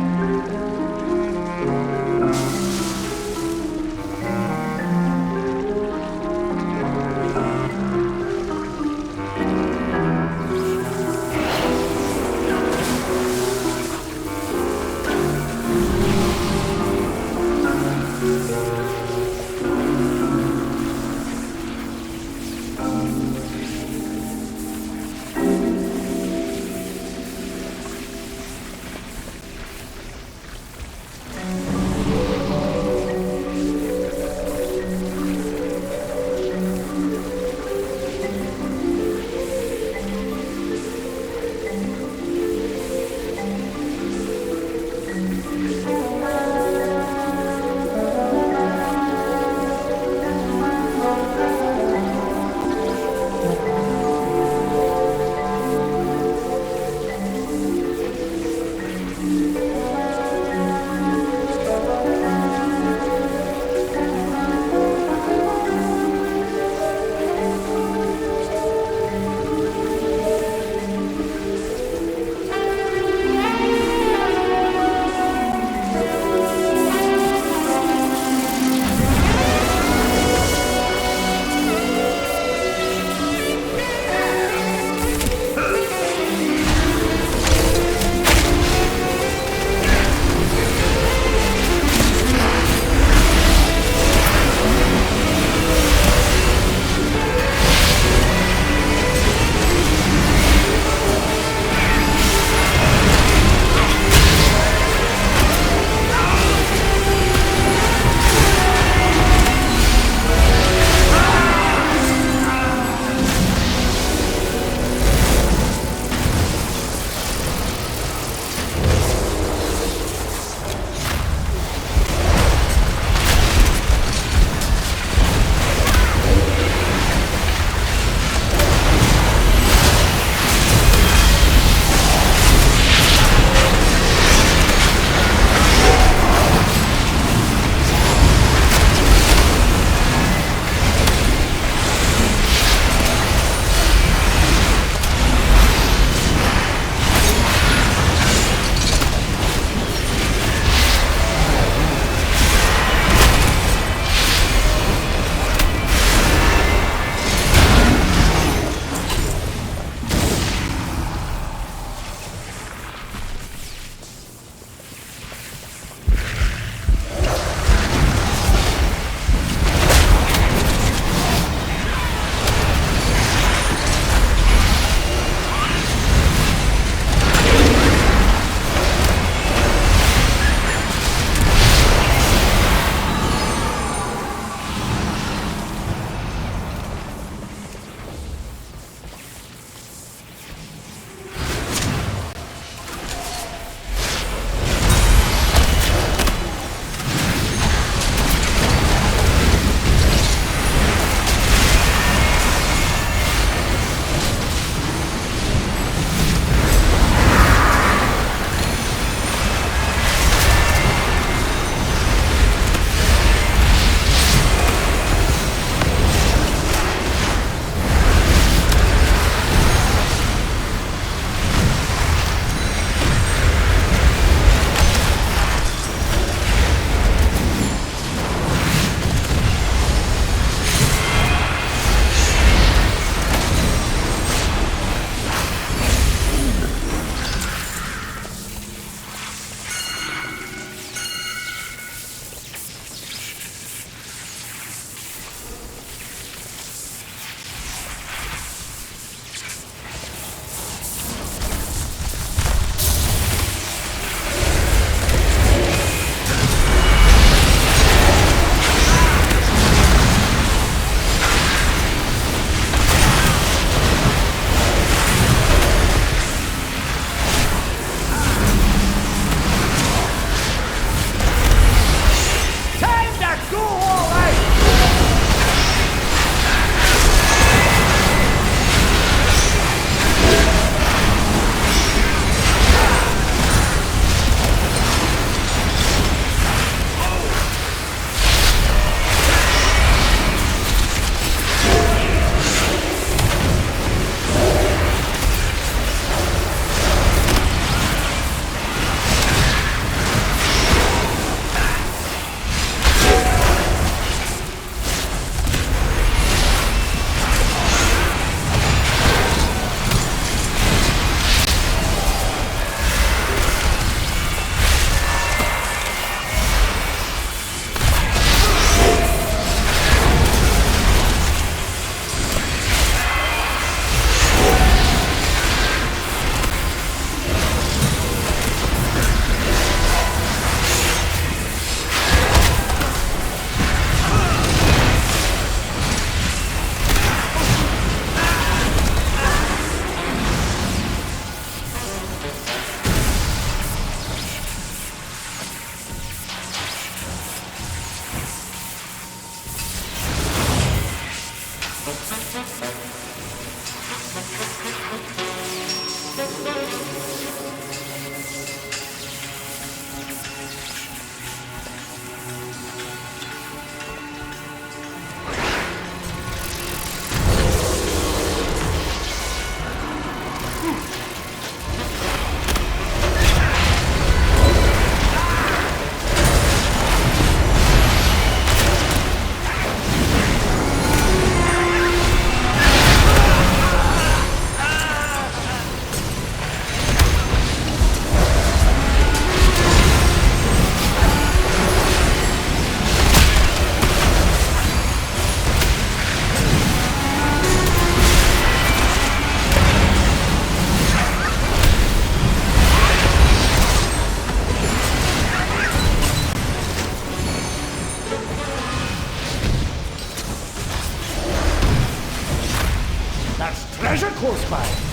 treasure close by.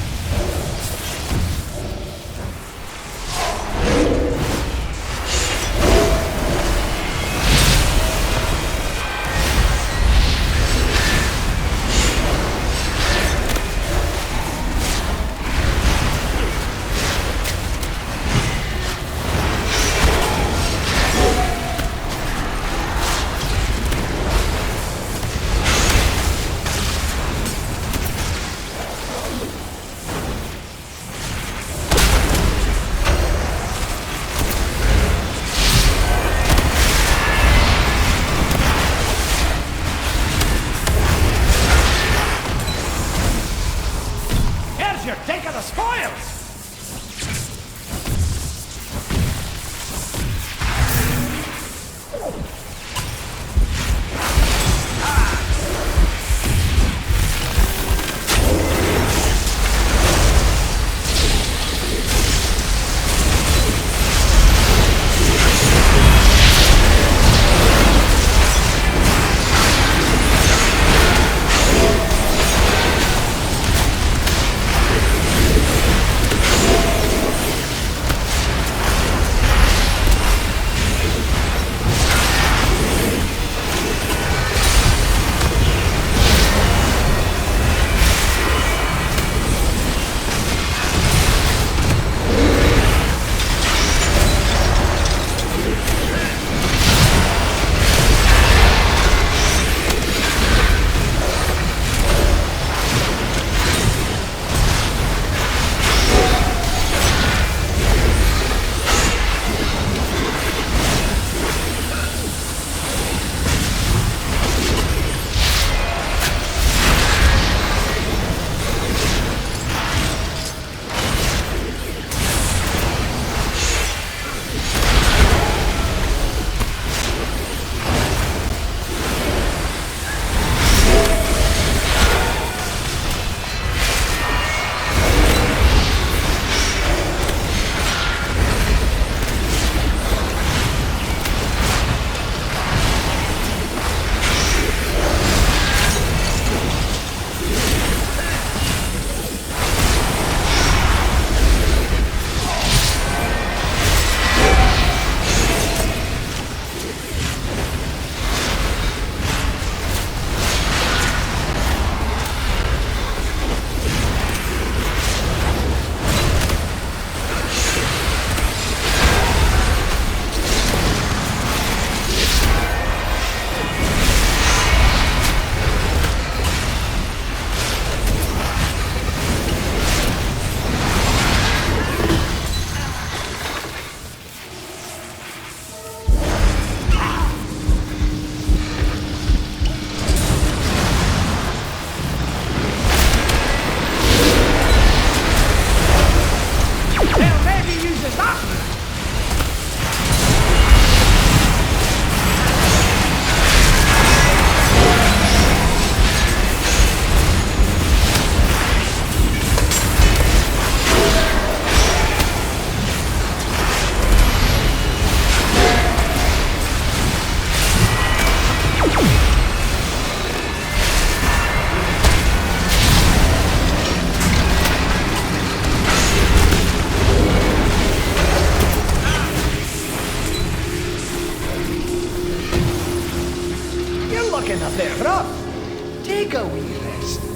Take of the spoils! Take a wee rest.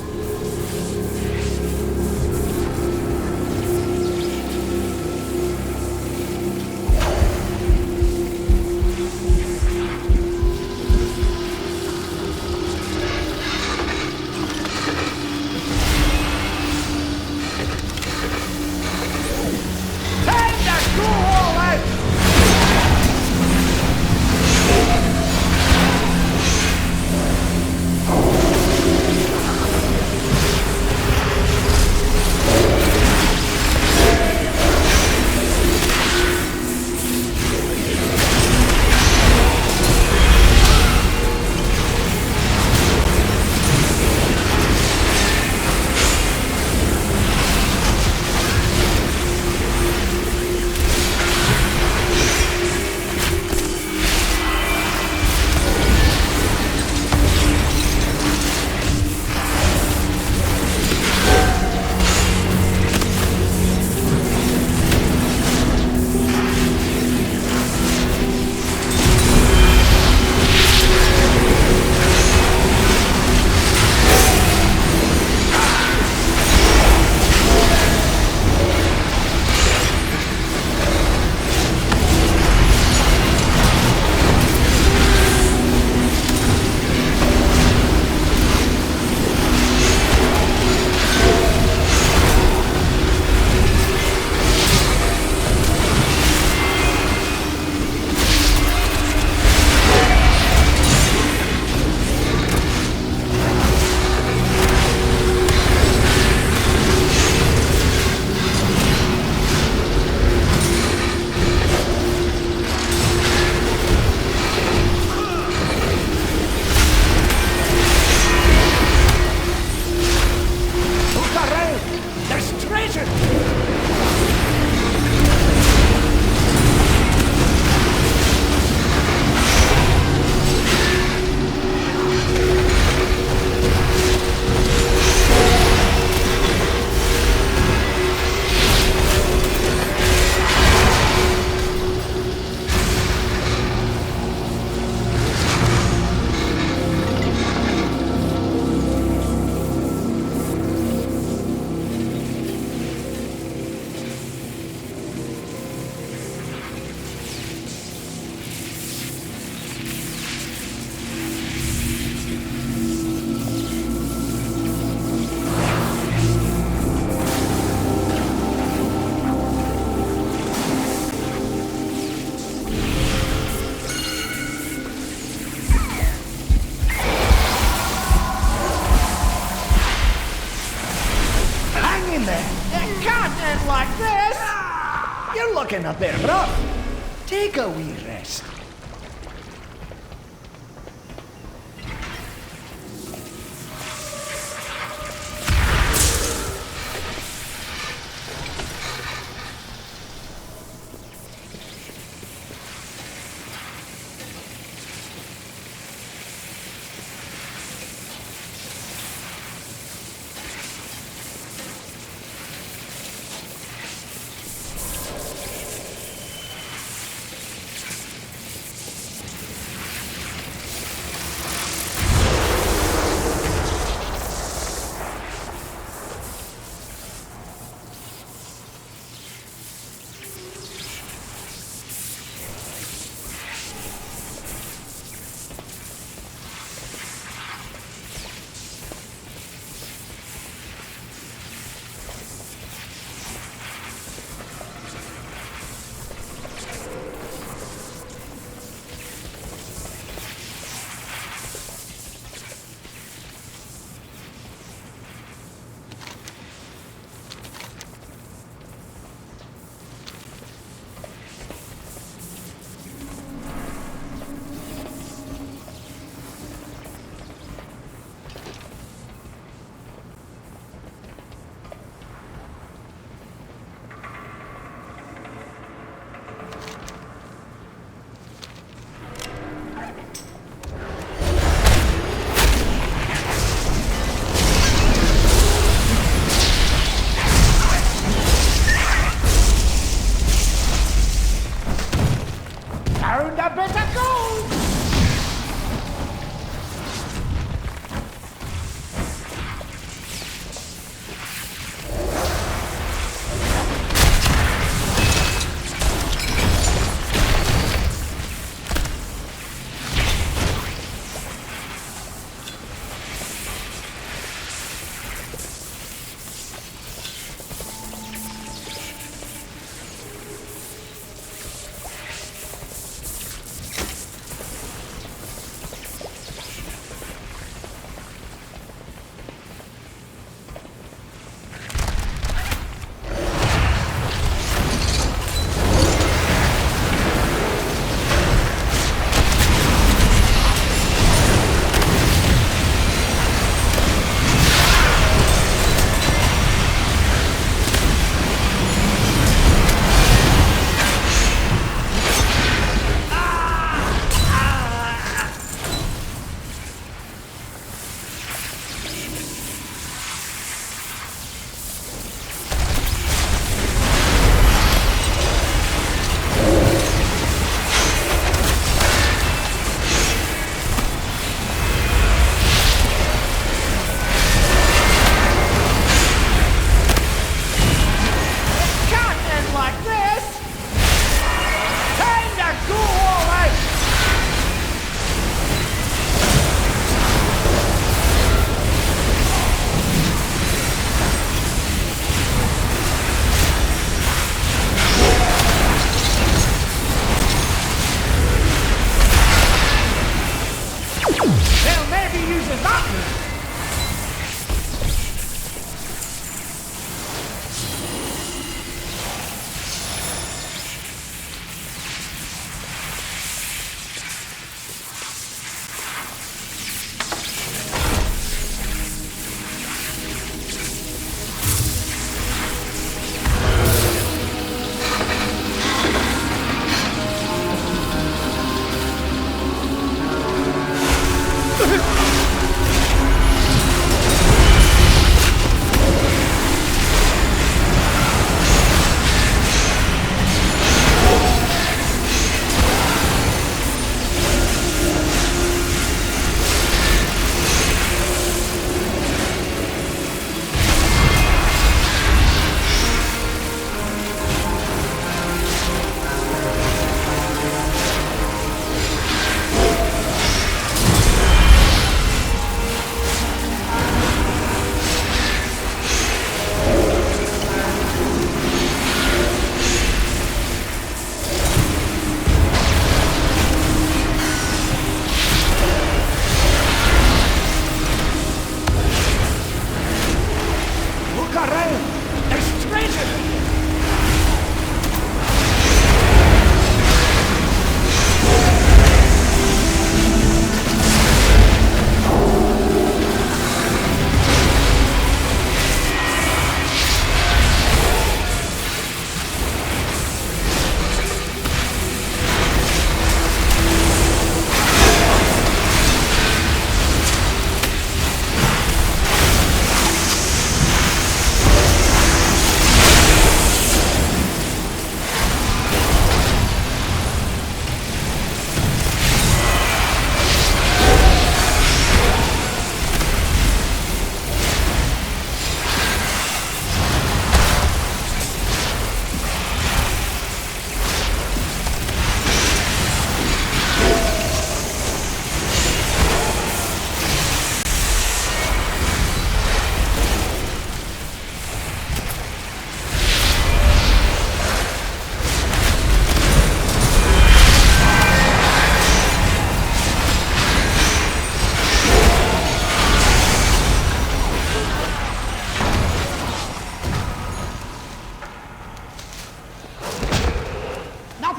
working a bit rough. Take a wee rest.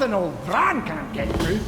nothing old Bran can't get through.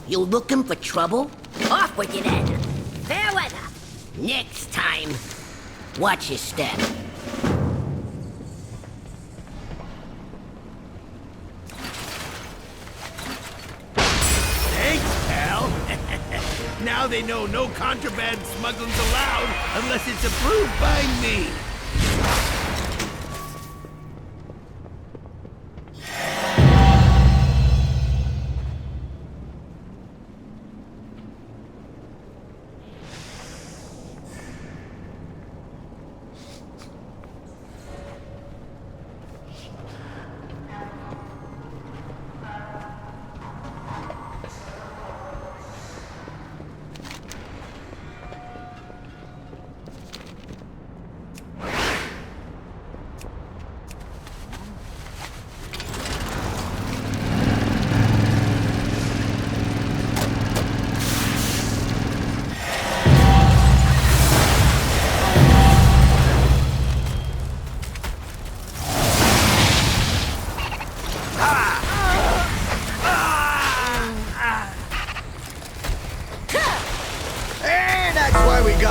You looking for trouble? Off with you then. Fair weather. Next time, watch your step. Thanks, pal. Now they know no contraband smuggling's allowed unless it's approved by me.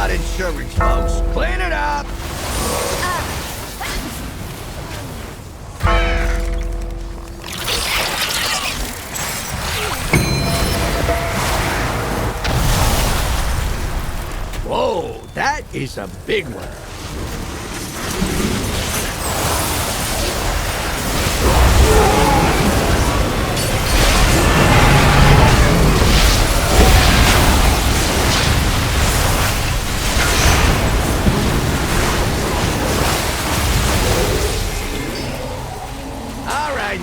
Insurance, folks. Clean it up! Whoa, that is a big one.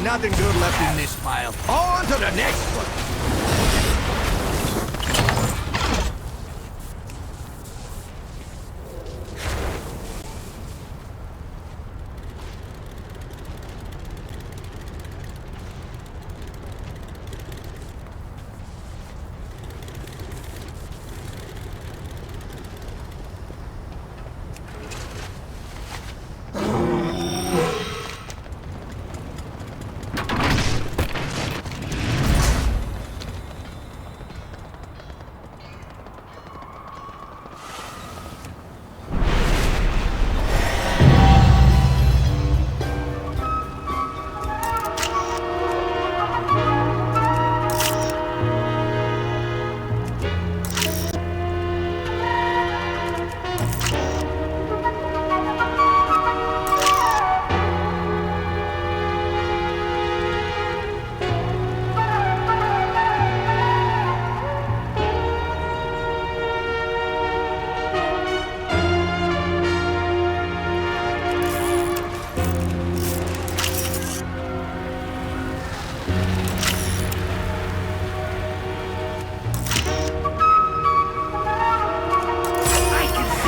Nothing good left in this file. On to the next one.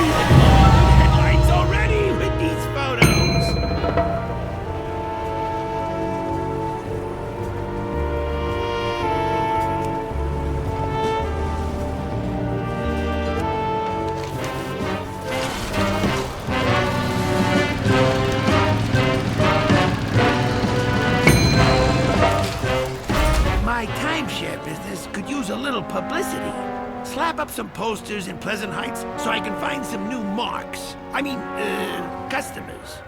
Headlines already with these photos. My timeshare business could use a little publicity. Slap up some posters in Pleasant Heights so I can find some new marks. I mean, customers.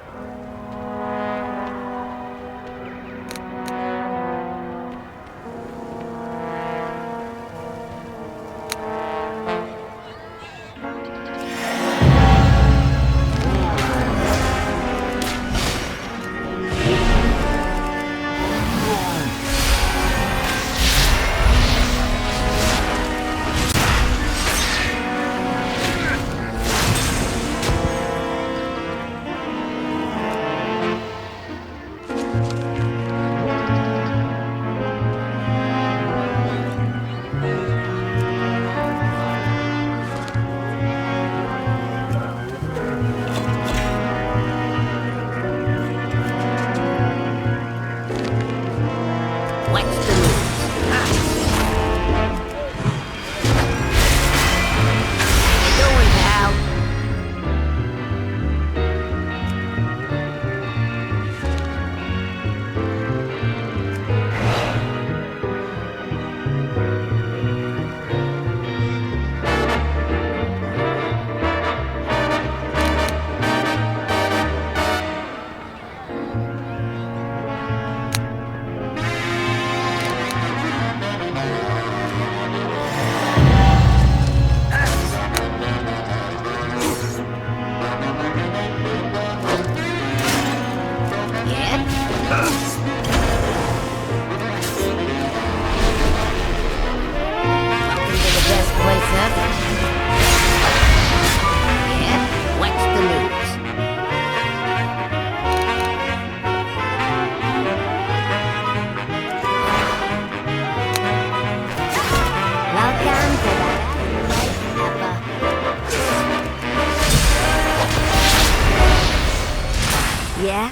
Yeah?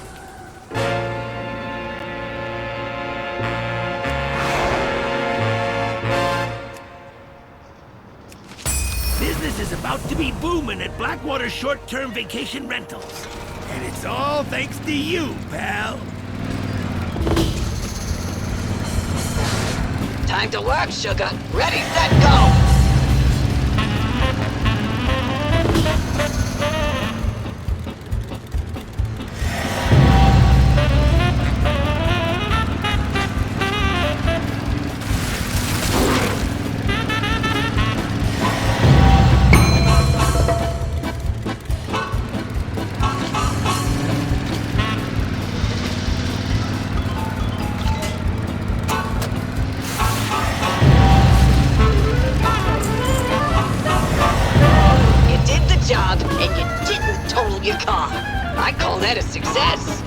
Business is about to be booming at Blackwater Short-Term Vacation Rentals. And it's all thanks to you, pal. Time to work, sugar. Ready, set, go! Your car. I call that a success.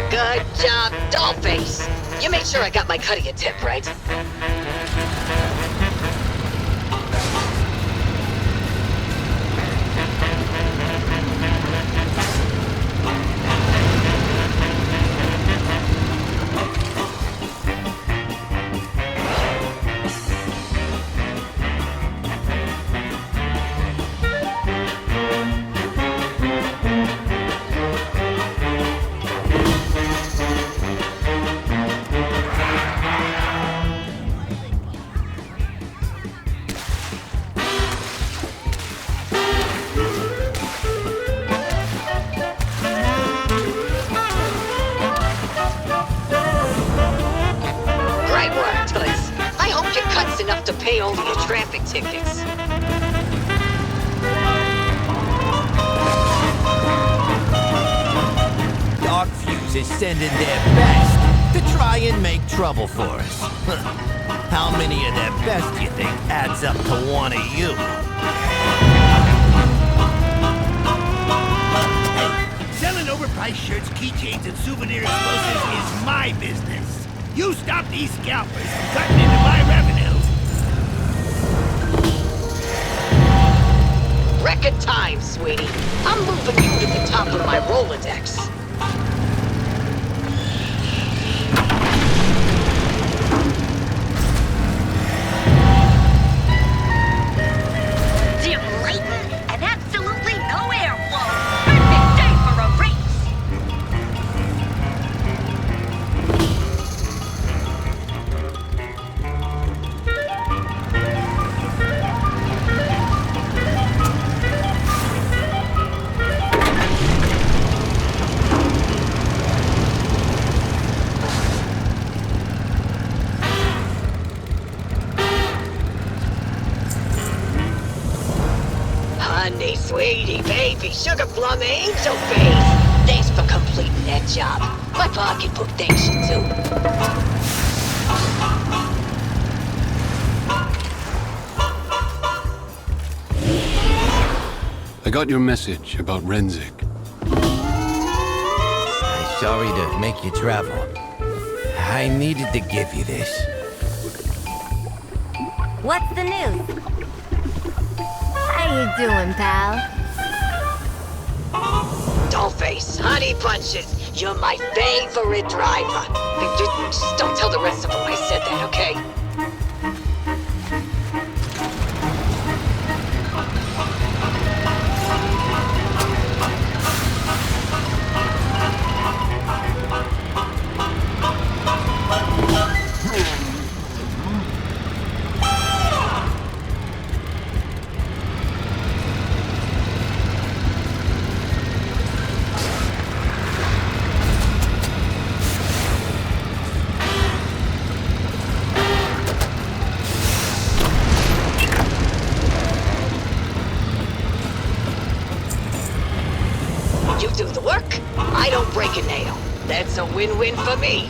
Good job, Dollface. You made sure I got my cut of your tip, right? Enough to pay all your traffic tickets. is sending their best to try and make trouble for us. How many of their best do you think adds up to one of you? Hey, selling overpriced shirts, keychains, and souvenir explosives is my business. You stop these scalpers from cutting into my revenue. Record time, sweetie. I'm moving you to the top of my Rolodex. Dim lighting and absolutely no airflow. Perfect day for a race. Honey, sweetie, baby, sugar plum angel face. Thanks for completing that job. My pocketbook thanks you too. I got your message about Renzik. Sorry to make you travel. I needed to give you this. What's the news? How you doing, pal? Dollface, honey bunches, you're my favorite driver. Just don't tell the rest of them I said that, okay? You do the work, I don't break a nail. That's a win-win for me.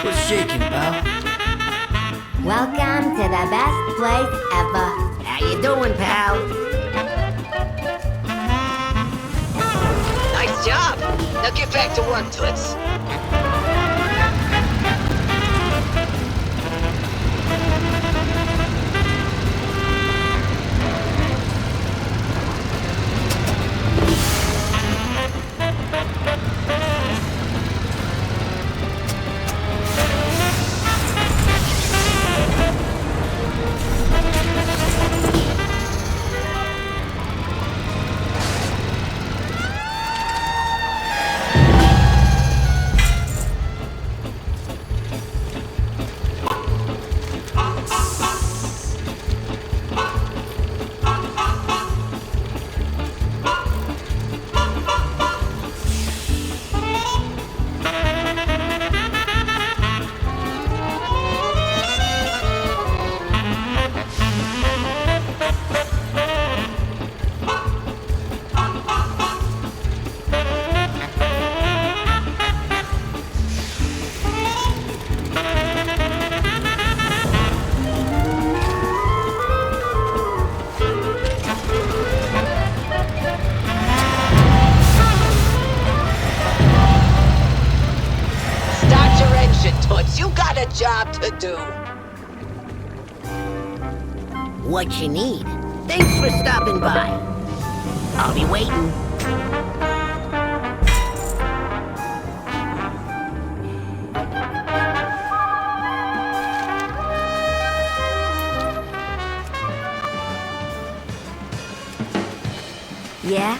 What's shaking, pal? Welcome to the best place ever. How you doing, pal? Nice job. Now get back to work, Toots. Toots, you got a job to do. What you need? Thanks for stopping by. I'll be waiting. Yeah?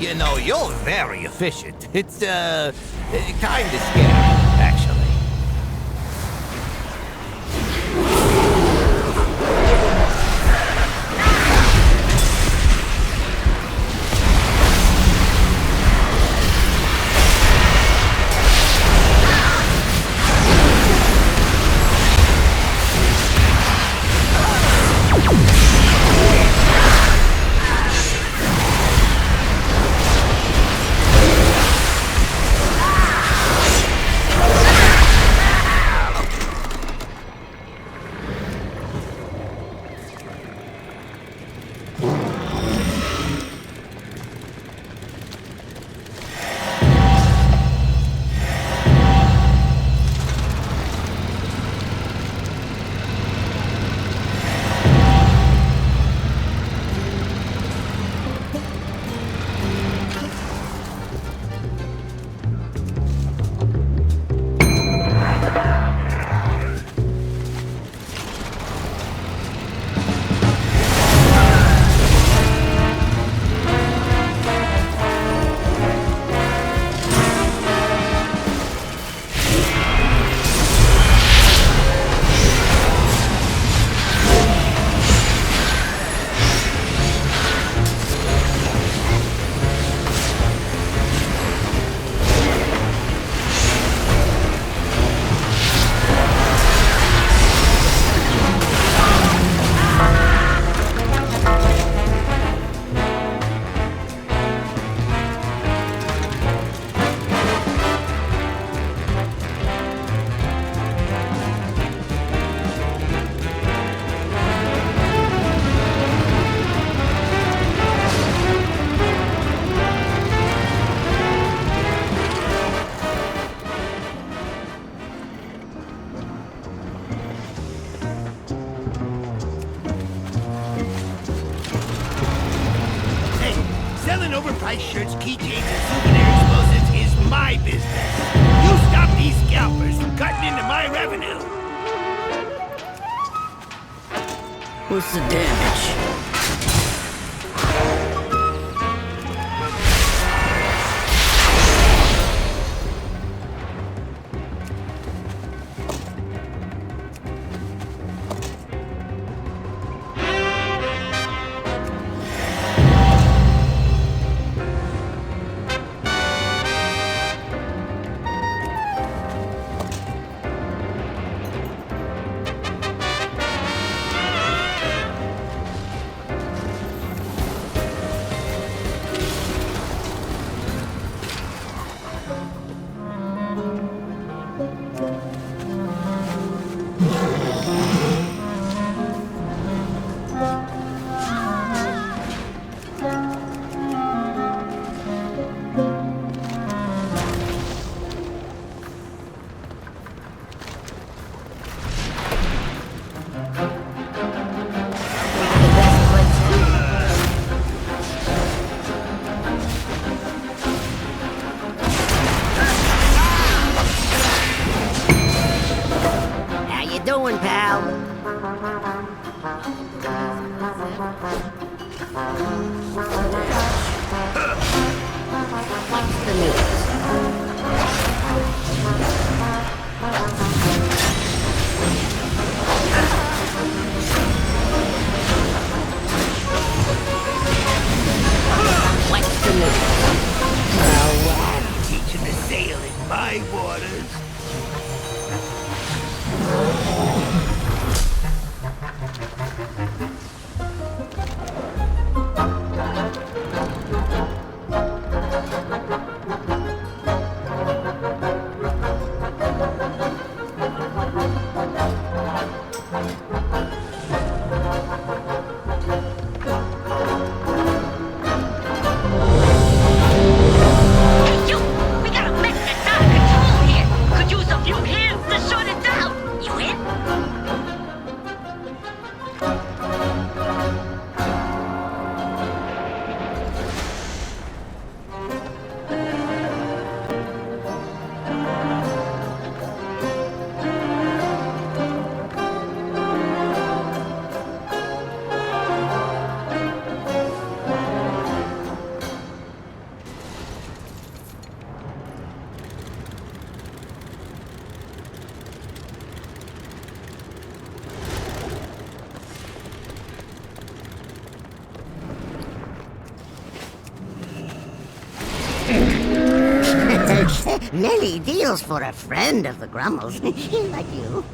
You know, you're very efficient. It's, kind of scary, actually. Overpriced shirts, keychains, and souvenir explosives is my business. You stop these scalpers from cutting into my revenue. What's the damage? Nelly deals for a friend of the Grummels, like you.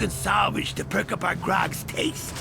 could salvage to perk up our grog's taste.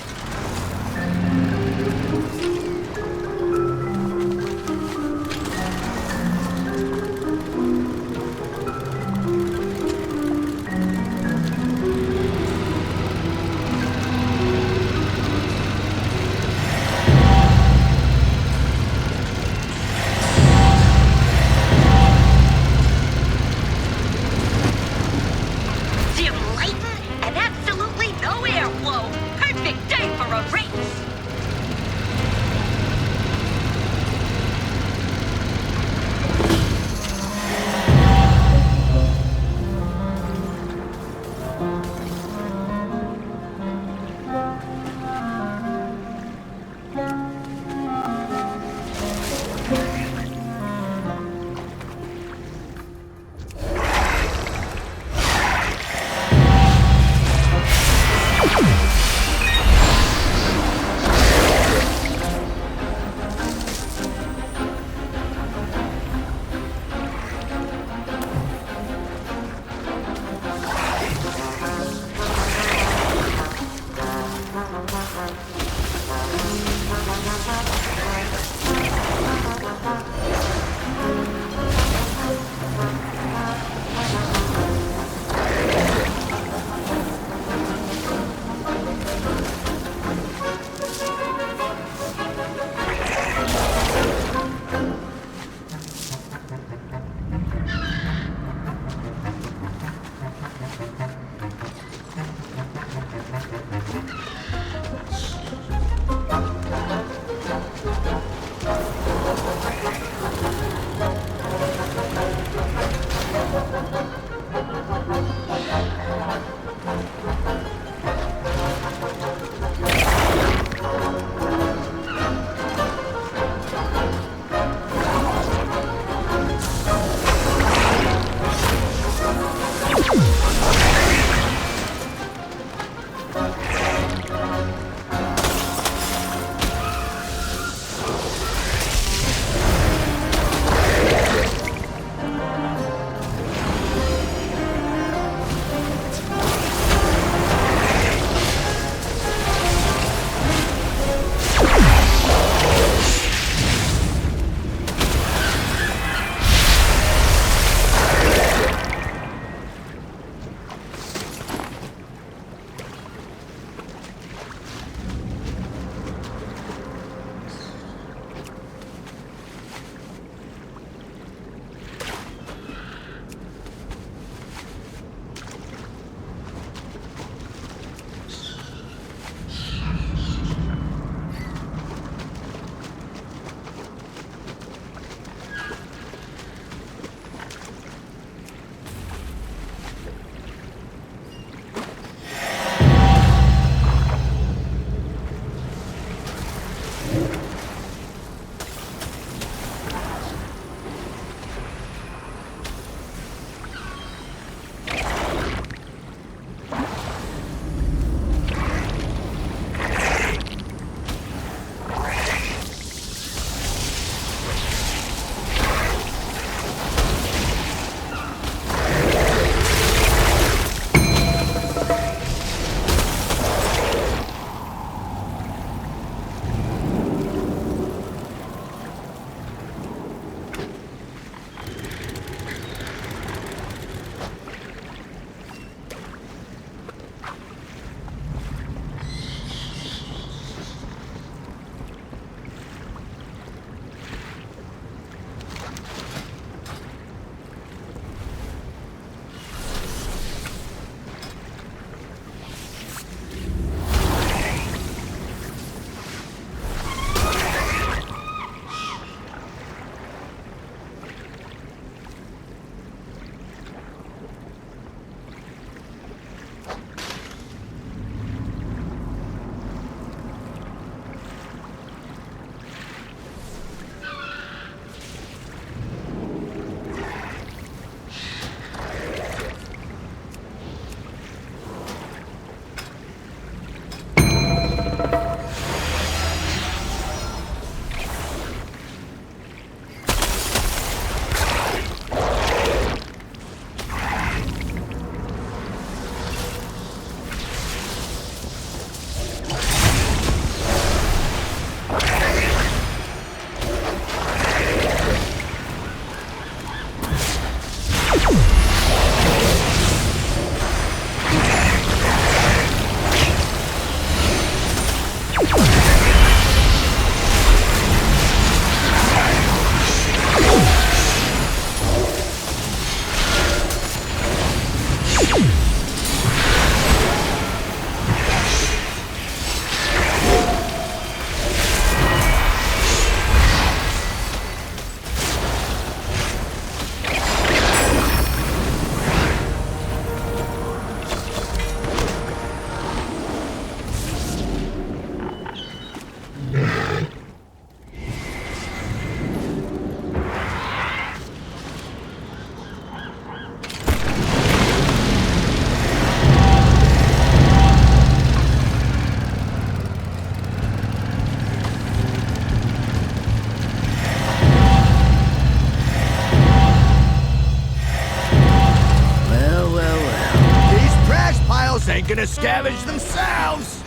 to scavenge themselves!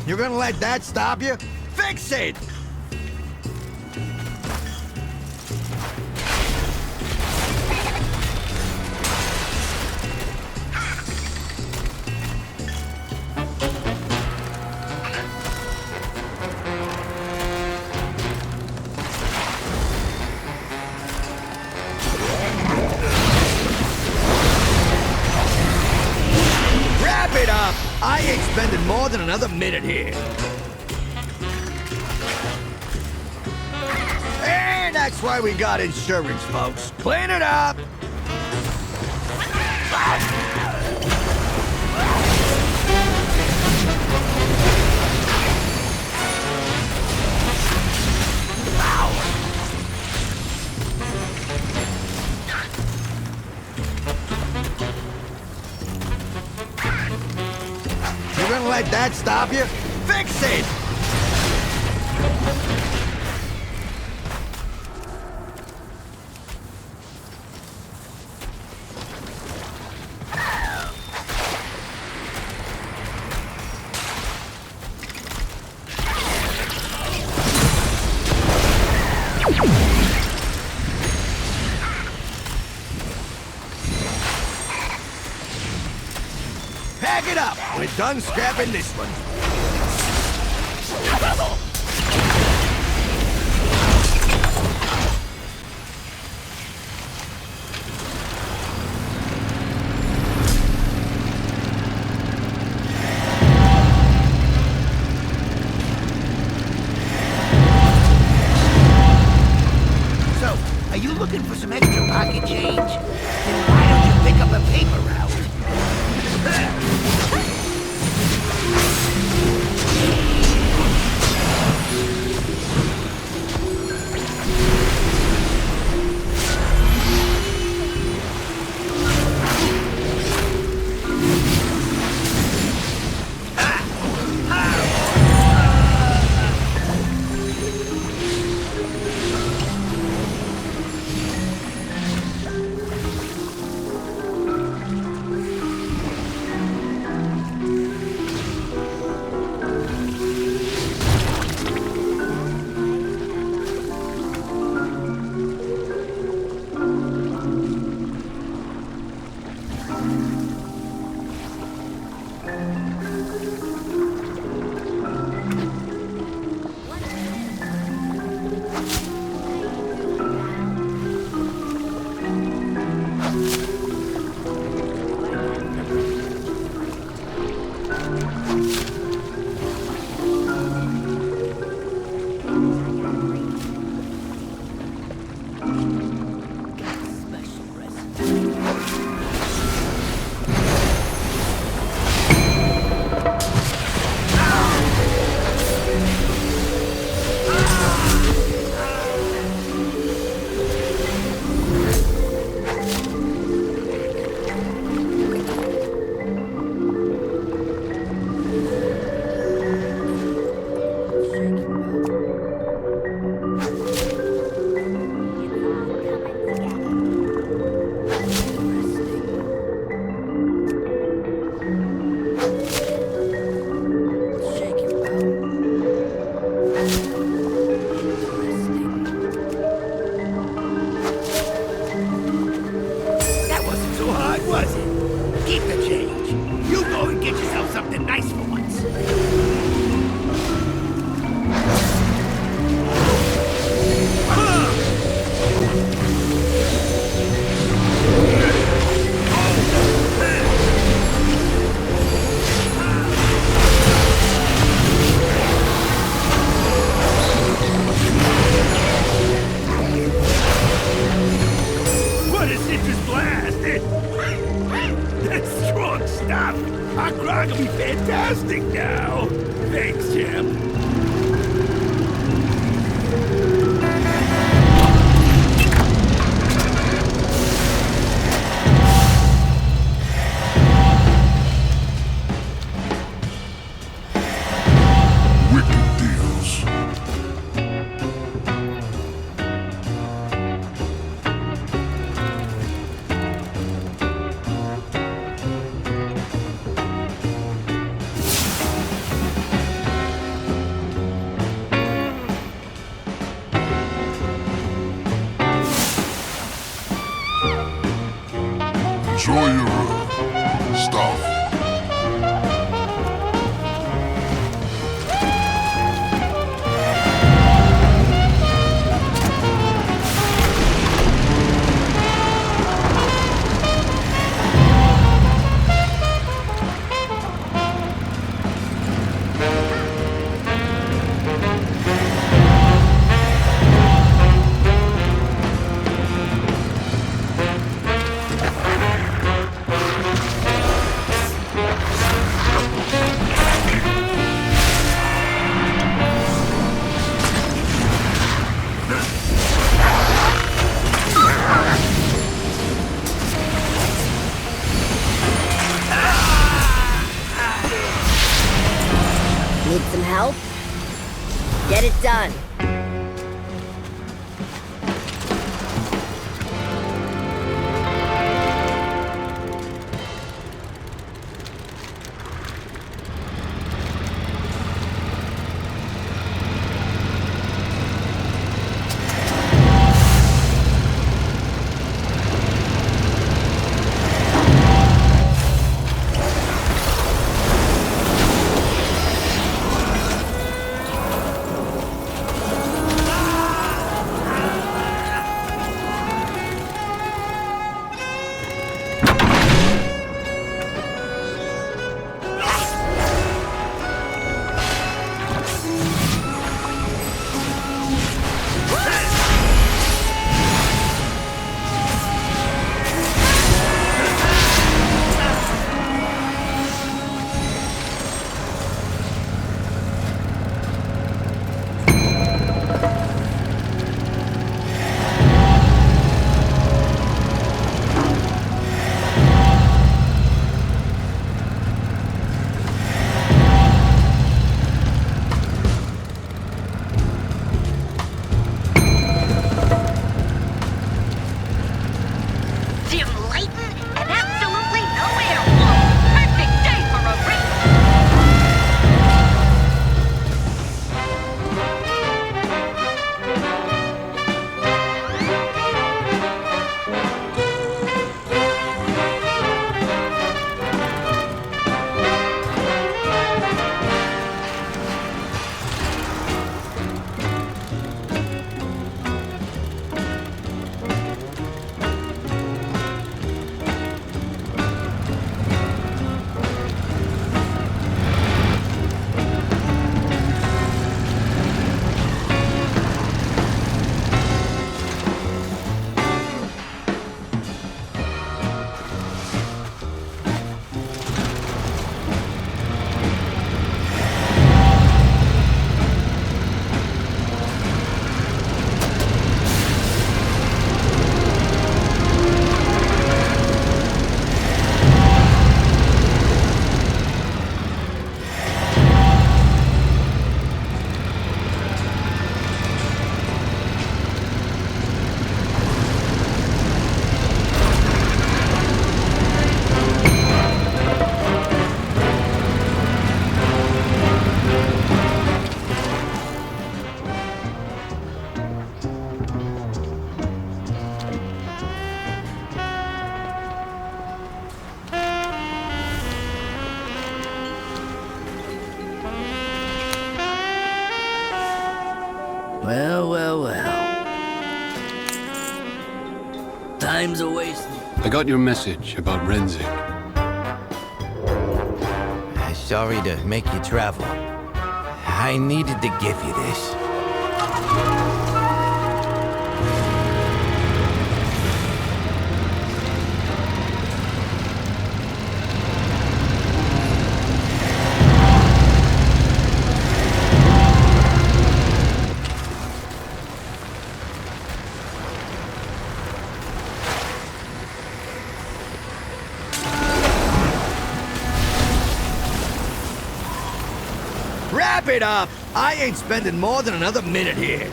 You're gonna let that stop you? Fix it! Wrap it up! I ain't spending more than another minute here. And that's why we got insurance, folks. Clean it up! You're gonna let that stop you? Fix it! Pack it up! We're done scrapping this one. So, are you looking for some extra pocket change? Then why don't you pick up a paper route? trusting now. Thanks, Jim. Enjoy your stuff. Need some help? Get it done. Well, well, well. Time's a wasting. I got your message about Renzik. Sorry to make you travel. I needed to give you this. Wrap it up! I ain't spending more than another minute here.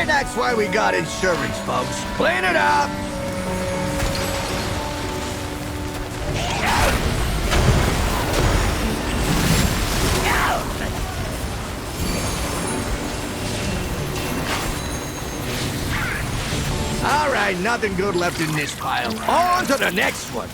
That's why we got insurance, folks. Clean it up! All right, nothing good left in this pile. On to the next one.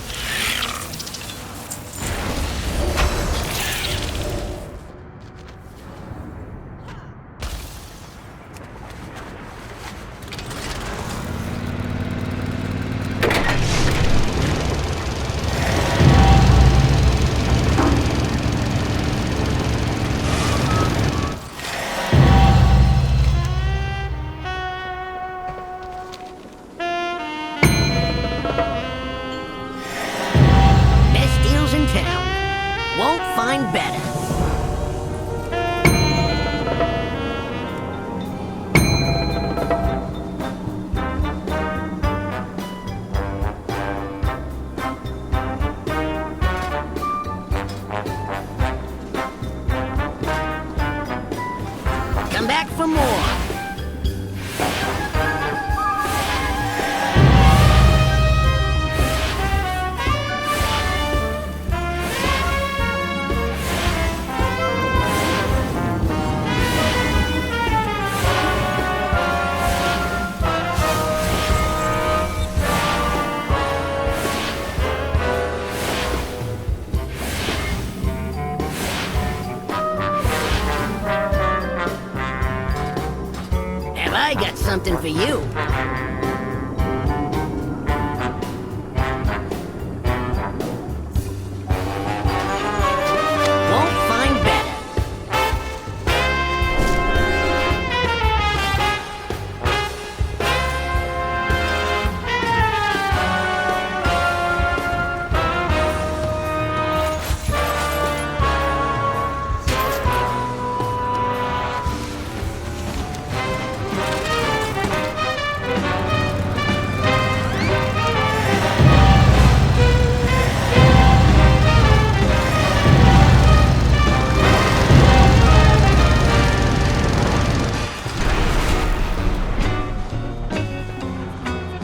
I got something for you. Won't find better.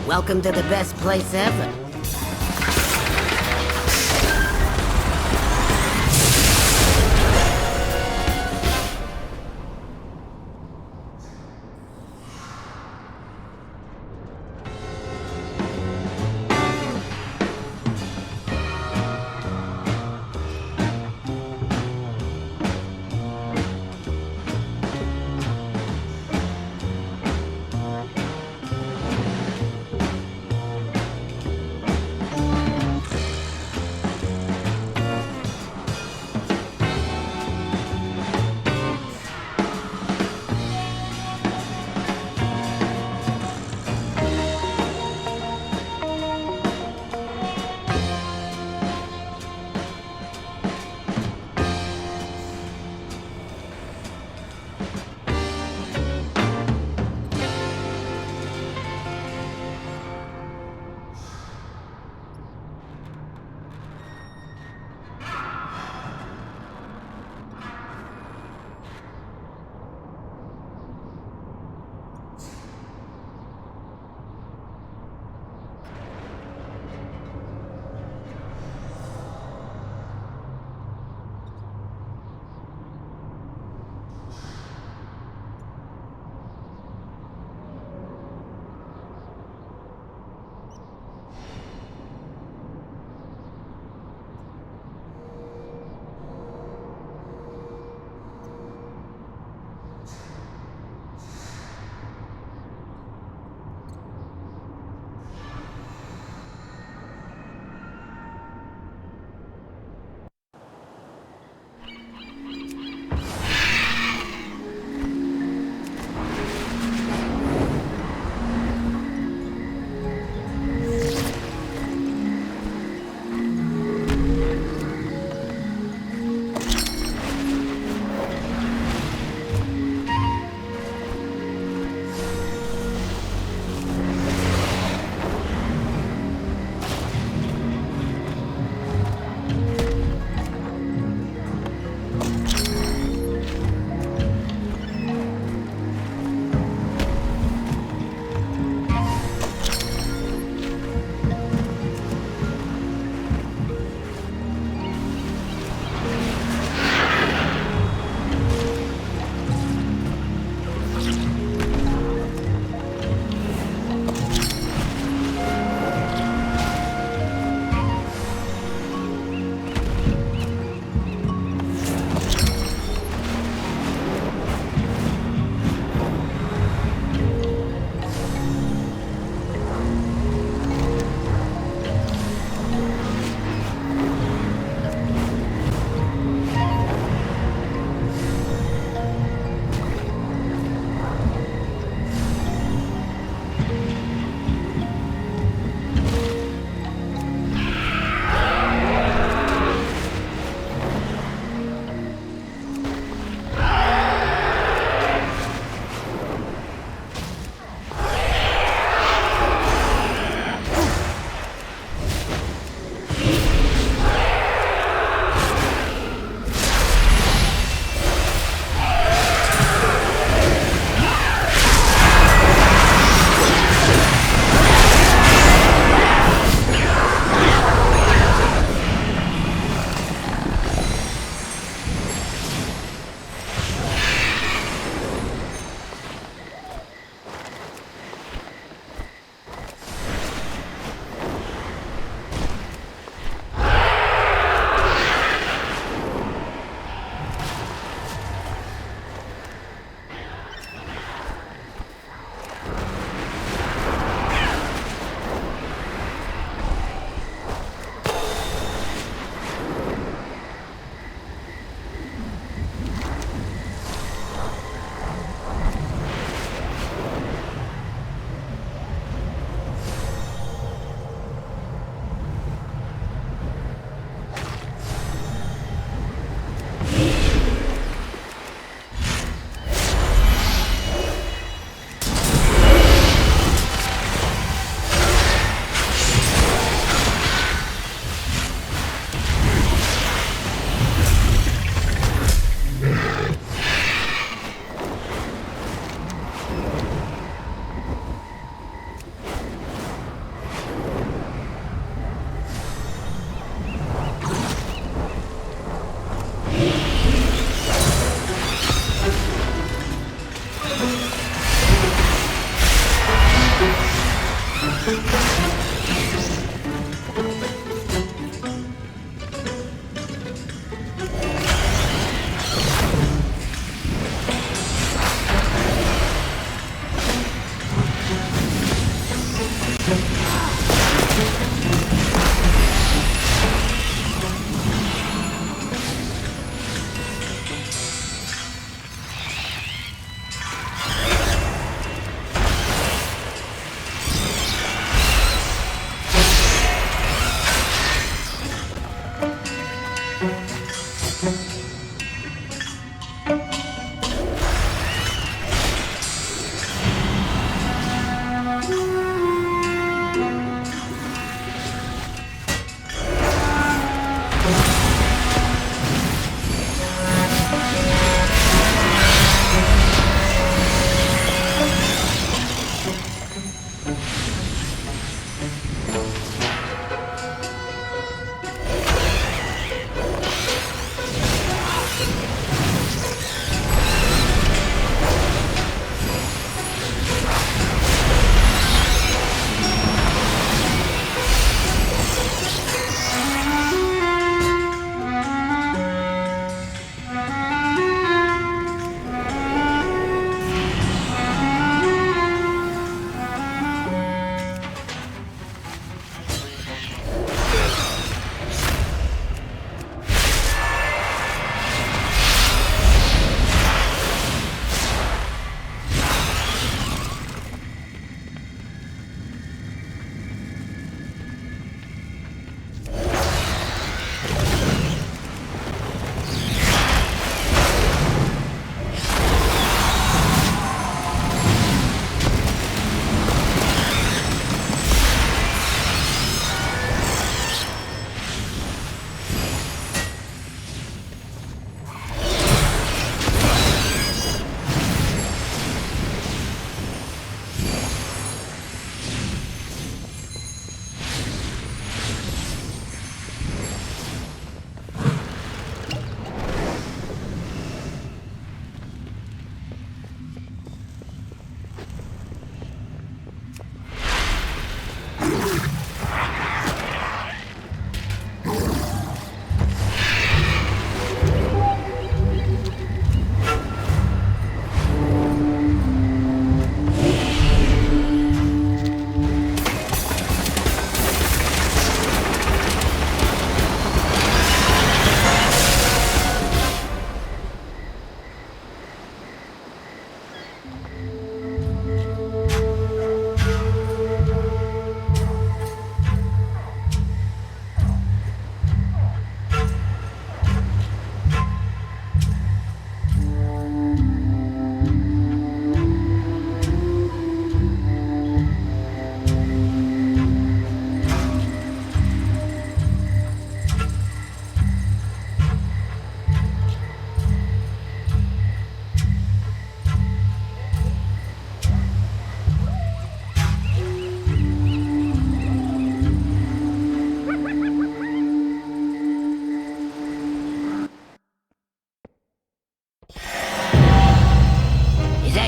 Welcome to the best place ever.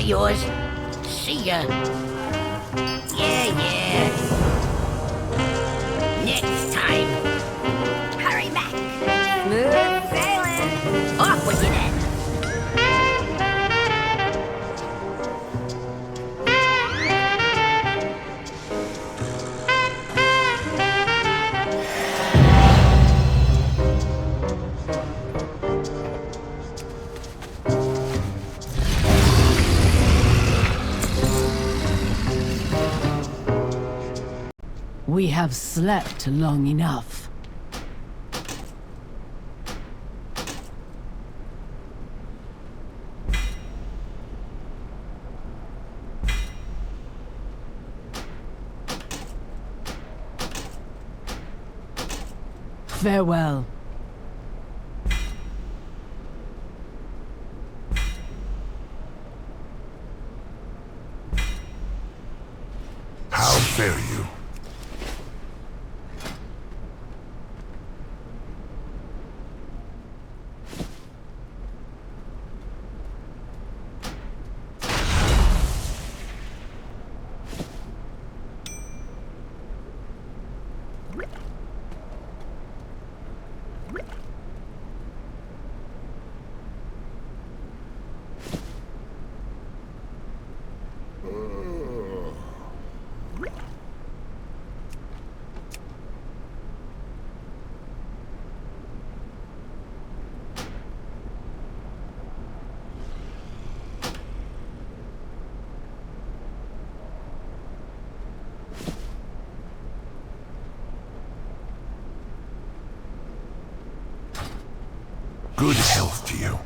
got yours. See ya. Yeah. Next time. Hurry back. Smooth sailing. Off with you then. We have slept long enough. Farewell. How fare you? Good health to you.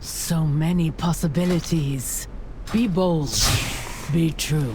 So many possibilities. Be bold. Be true.